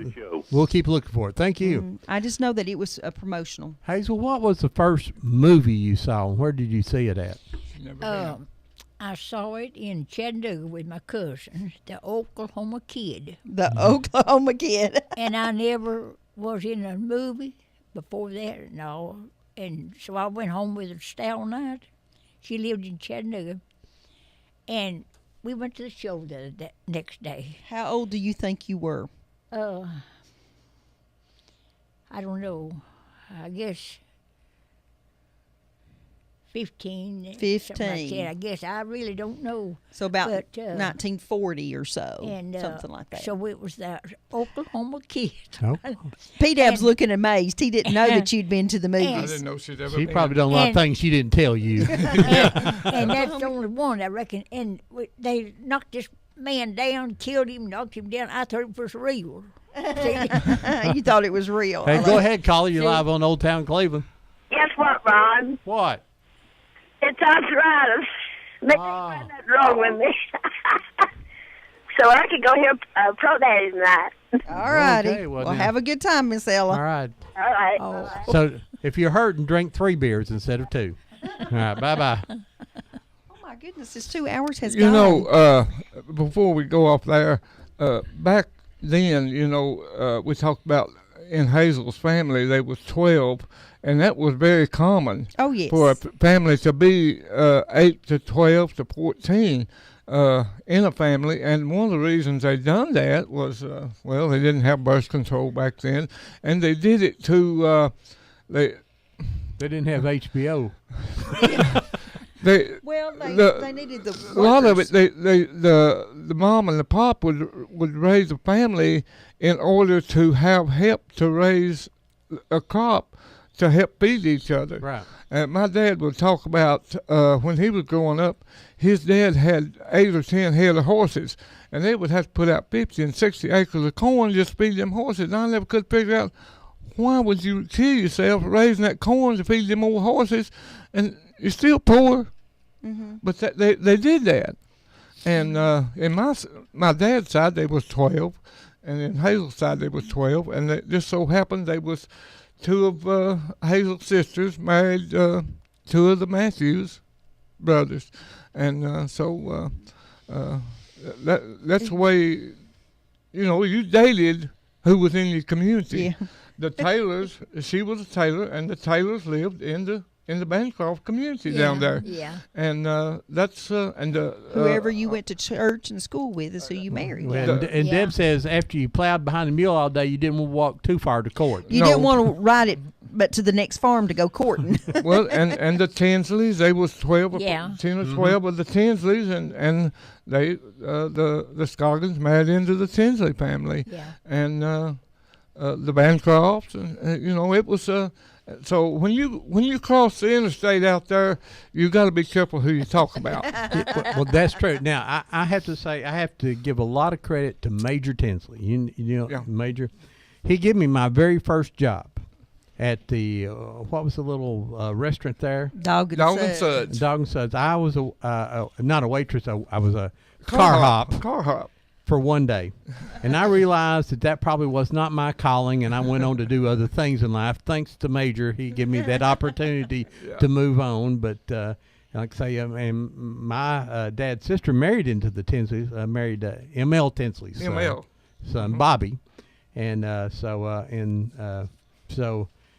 Speaker 7: looking for it. Thank you.
Speaker 9: I just know that it was a promotional.
Speaker 7: Hazel, what was the first movie you saw? Where did you see it at?
Speaker 10: I saw it in Chattanooga with my cousin, the Oklahoma Kid.
Speaker 9: The Oklahoma Kid.
Speaker 10: And I never was in a movie before that, no. And so I went home with her to stay all night. She lived in Chattanooga. And we went to the show the next day.
Speaker 9: How old do you think you were?
Speaker 10: I don't know. I guess 15.
Speaker 9: 15.
Speaker 10: Like that. I guess I really don't know.
Speaker 9: So about 1940 or so,
Speaker 10: and,
Speaker 9: something like that.
Speaker 10: So it was that Oklahoma Kid.
Speaker 7: Oh.
Speaker 9: P-Dab's looking amazed. He didn't know that you'd been to the movies.
Speaker 8: I didn't know she'd ever
Speaker 7: She
Speaker 8: been.
Speaker 7: probably done a lot of things she didn't tell you.
Speaker 10: And that's the only one, I reckon. And they knocked this man down, killed him, knocked him down. I thought it was real.
Speaker 9: You thought it was real.
Speaker 7: Hey, go ahead, caller. You're live on Old Town Cleveland.
Speaker 13: Guess what, Ron?
Speaker 7: What?
Speaker 13: It's arthritis. They find that wrong with me. So I could go hear Pro Daddy tonight.
Speaker 9: All righty.
Speaker 7: Okay,
Speaker 9: well,
Speaker 7: then.
Speaker 9: have a good time, Miss Ella.
Speaker 7: All right.
Speaker 13: All right.
Speaker 10: Oh.
Speaker 7: So if you're hurting, drink 3 beers instead of 2. All right. Bye-bye.
Speaker 9: Oh, my goodness. This 2 hours has
Speaker 8: You
Speaker 9: gone.
Speaker 8: know, before we go off there, back then, we talked about in Hazel's family, they was 12, and that was very common.
Speaker 9: Oh, yes.
Speaker 8: For a family to be 8 to 12 to 14 in a family, and one of the reasons they done that was, they didn't have birth control back then, and they did it to,
Speaker 7: they didn't have HBO.
Speaker 8: They
Speaker 9: needed the
Speaker 8: a lot of it. The mom and the pop would raise a family in order to have help to raise a crop to help feed each other.
Speaker 7: Right.
Speaker 8: And my dad would talk about when he was growing up, his dad had 8 or 10 head of horses, and they would have to put out 50 and 60 acres of corn just to feed them horses. And I never could figure out, why would you kill yourself raising that corn to feed them old horses, and you're still poor?
Speaker 9: Mm-hmm.
Speaker 8: But they did that. And in my dad's side, they was 12, and in Hazel's side, they was 12, and it just so happened they was 2 of Hazel's sisters married 2 of the Matthews brothers, and so that's the way, you dated who was in your community.
Speaker 9: Yeah.
Speaker 8: The Taylors, she was a Taylor, and the Taylors lived in the Bancroft community down there.
Speaker 10: Yeah.
Speaker 8: And that's
Speaker 9: Whoever you went to church and school with is who you married.
Speaker 7: And Deb says after you plowed behind the mule all day, you didn't want to walk too far to court.
Speaker 9: You didn't want to ride it, but to the next farm to go courting.
Speaker 8: Well, and the Tinsleys, they was 12,
Speaker 10: Yeah.
Speaker 8: 10 or 12 of the Tinsleys, and they the Scoggins married into the Tinsley family.
Speaker 10: Yeah.
Speaker 8: And the Bancrofts, and it was so when you cross the interstate out there, you got to be careful who you talk about.
Speaker 7: Well, that's true. Now, I have to say, I have to give a lot of credit to Major Tinsley. Major, he gave me my very first job at the what was the little restaurant there?
Speaker 9: Dog and
Speaker 8: Suds.
Speaker 7: Dog and Suds. I was not a waitress. I was a car hop for one day, and I realized that probably was not my calling, and I went on to do other things in life. Thanks to Major, he gave me that opportunity to move on. But like I say, and my dad's sister married into the Tinsleys, married M.L. Tinsley's son Bobby, and so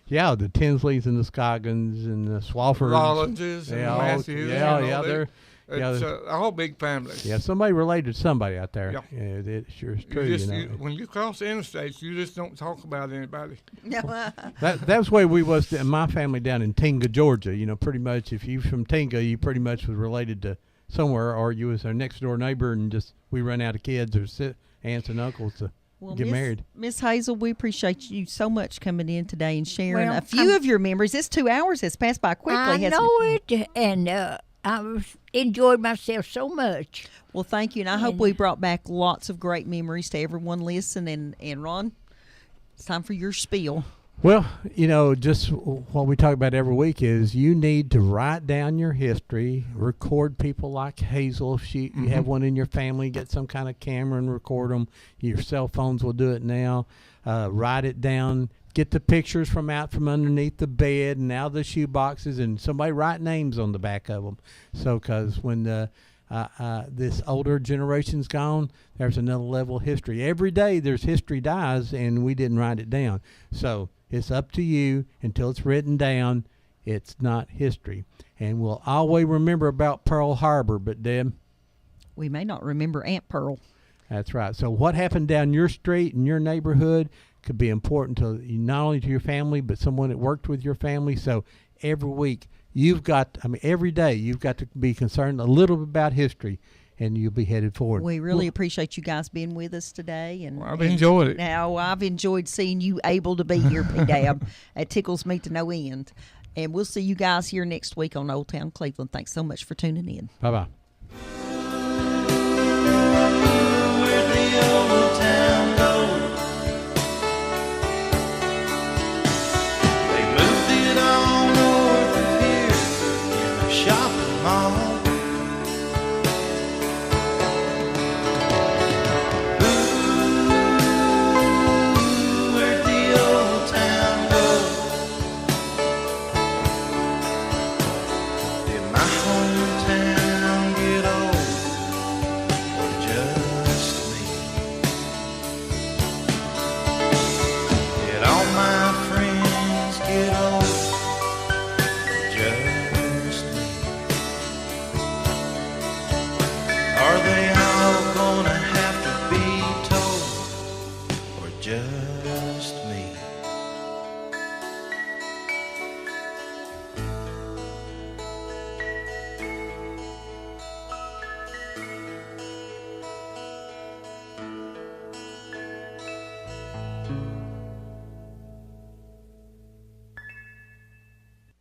Speaker 7: yeah, the Tinsleys and the Scoggins and the Swaffords,
Speaker 8: Rollinses and Matthews. It's a whole big family.
Speaker 7: Yeah, somebody related to somebody out there.
Speaker 8: Yeah.
Speaker 7: It sure is true.
Speaker 8: When you cross the interstate, you just don't talk about anybody.
Speaker 7: That was the way we was in my family down in Tinga, Georgia. Pretty much if you from Tinga, you pretty much was related to somewhere, or you was our next door neighbor, and just we run out of kids or aunts and uncles to get married.
Speaker 9: Miss Hazel, we appreciate you so much coming in today and sharing a few of your memories. This 2 hours has passed by quickly.
Speaker 10: I know it, and I've enjoyed myself so much.
Speaker 9: Well, thank you, and I hope we brought back lots of great memories to everyone listening. And Ron, it's time for your spiel.
Speaker 7: Well, just what we talk about every week is you need to write down your history, record people like Hazel. If you have one in your family, get some kind of camera and record them. Your cell phones will do it now. Write it down. Get the pictures from underneath the bed and out of the shoe boxes, and somebody write names on the back of them. So, because when this older generation's gone, there's another level of history. Every day there's history dies, and we didn't write it down. So it's up to you. Until it's written down, it's not history. And we'll always remember about Pearl Harbor, but Deb,
Speaker 9: we may not remember Aunt Pearl.
Speaker 7: That's right. So what happened down your street in your neighborhood could be important to not only to your family, but someone that worked with your family. So every week every day you've got to be concerned a little bit about history, and you'll be headed forward.
Speaker 9: We really appreciate you guys being with us today. And
Speaker 8: I've enjoyed it.
Speaker 9: Now, I've enjoyed seeing you able to be here, P-Dab. It tickles me to no end. And we'll see you guys here next week on Old Town Cleveland. Thanks so much for tuning in.
Speaker 7: Bye-bye.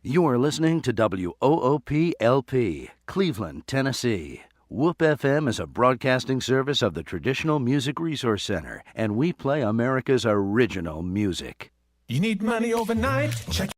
Speaker 5: You are listening to WOOP-LP, Cleveland, Tennessee. WOOP FM is a broadcasting service of the Traditional Music Resource Center, and we play America's original music.
Speaker 6: You need money overnight? Check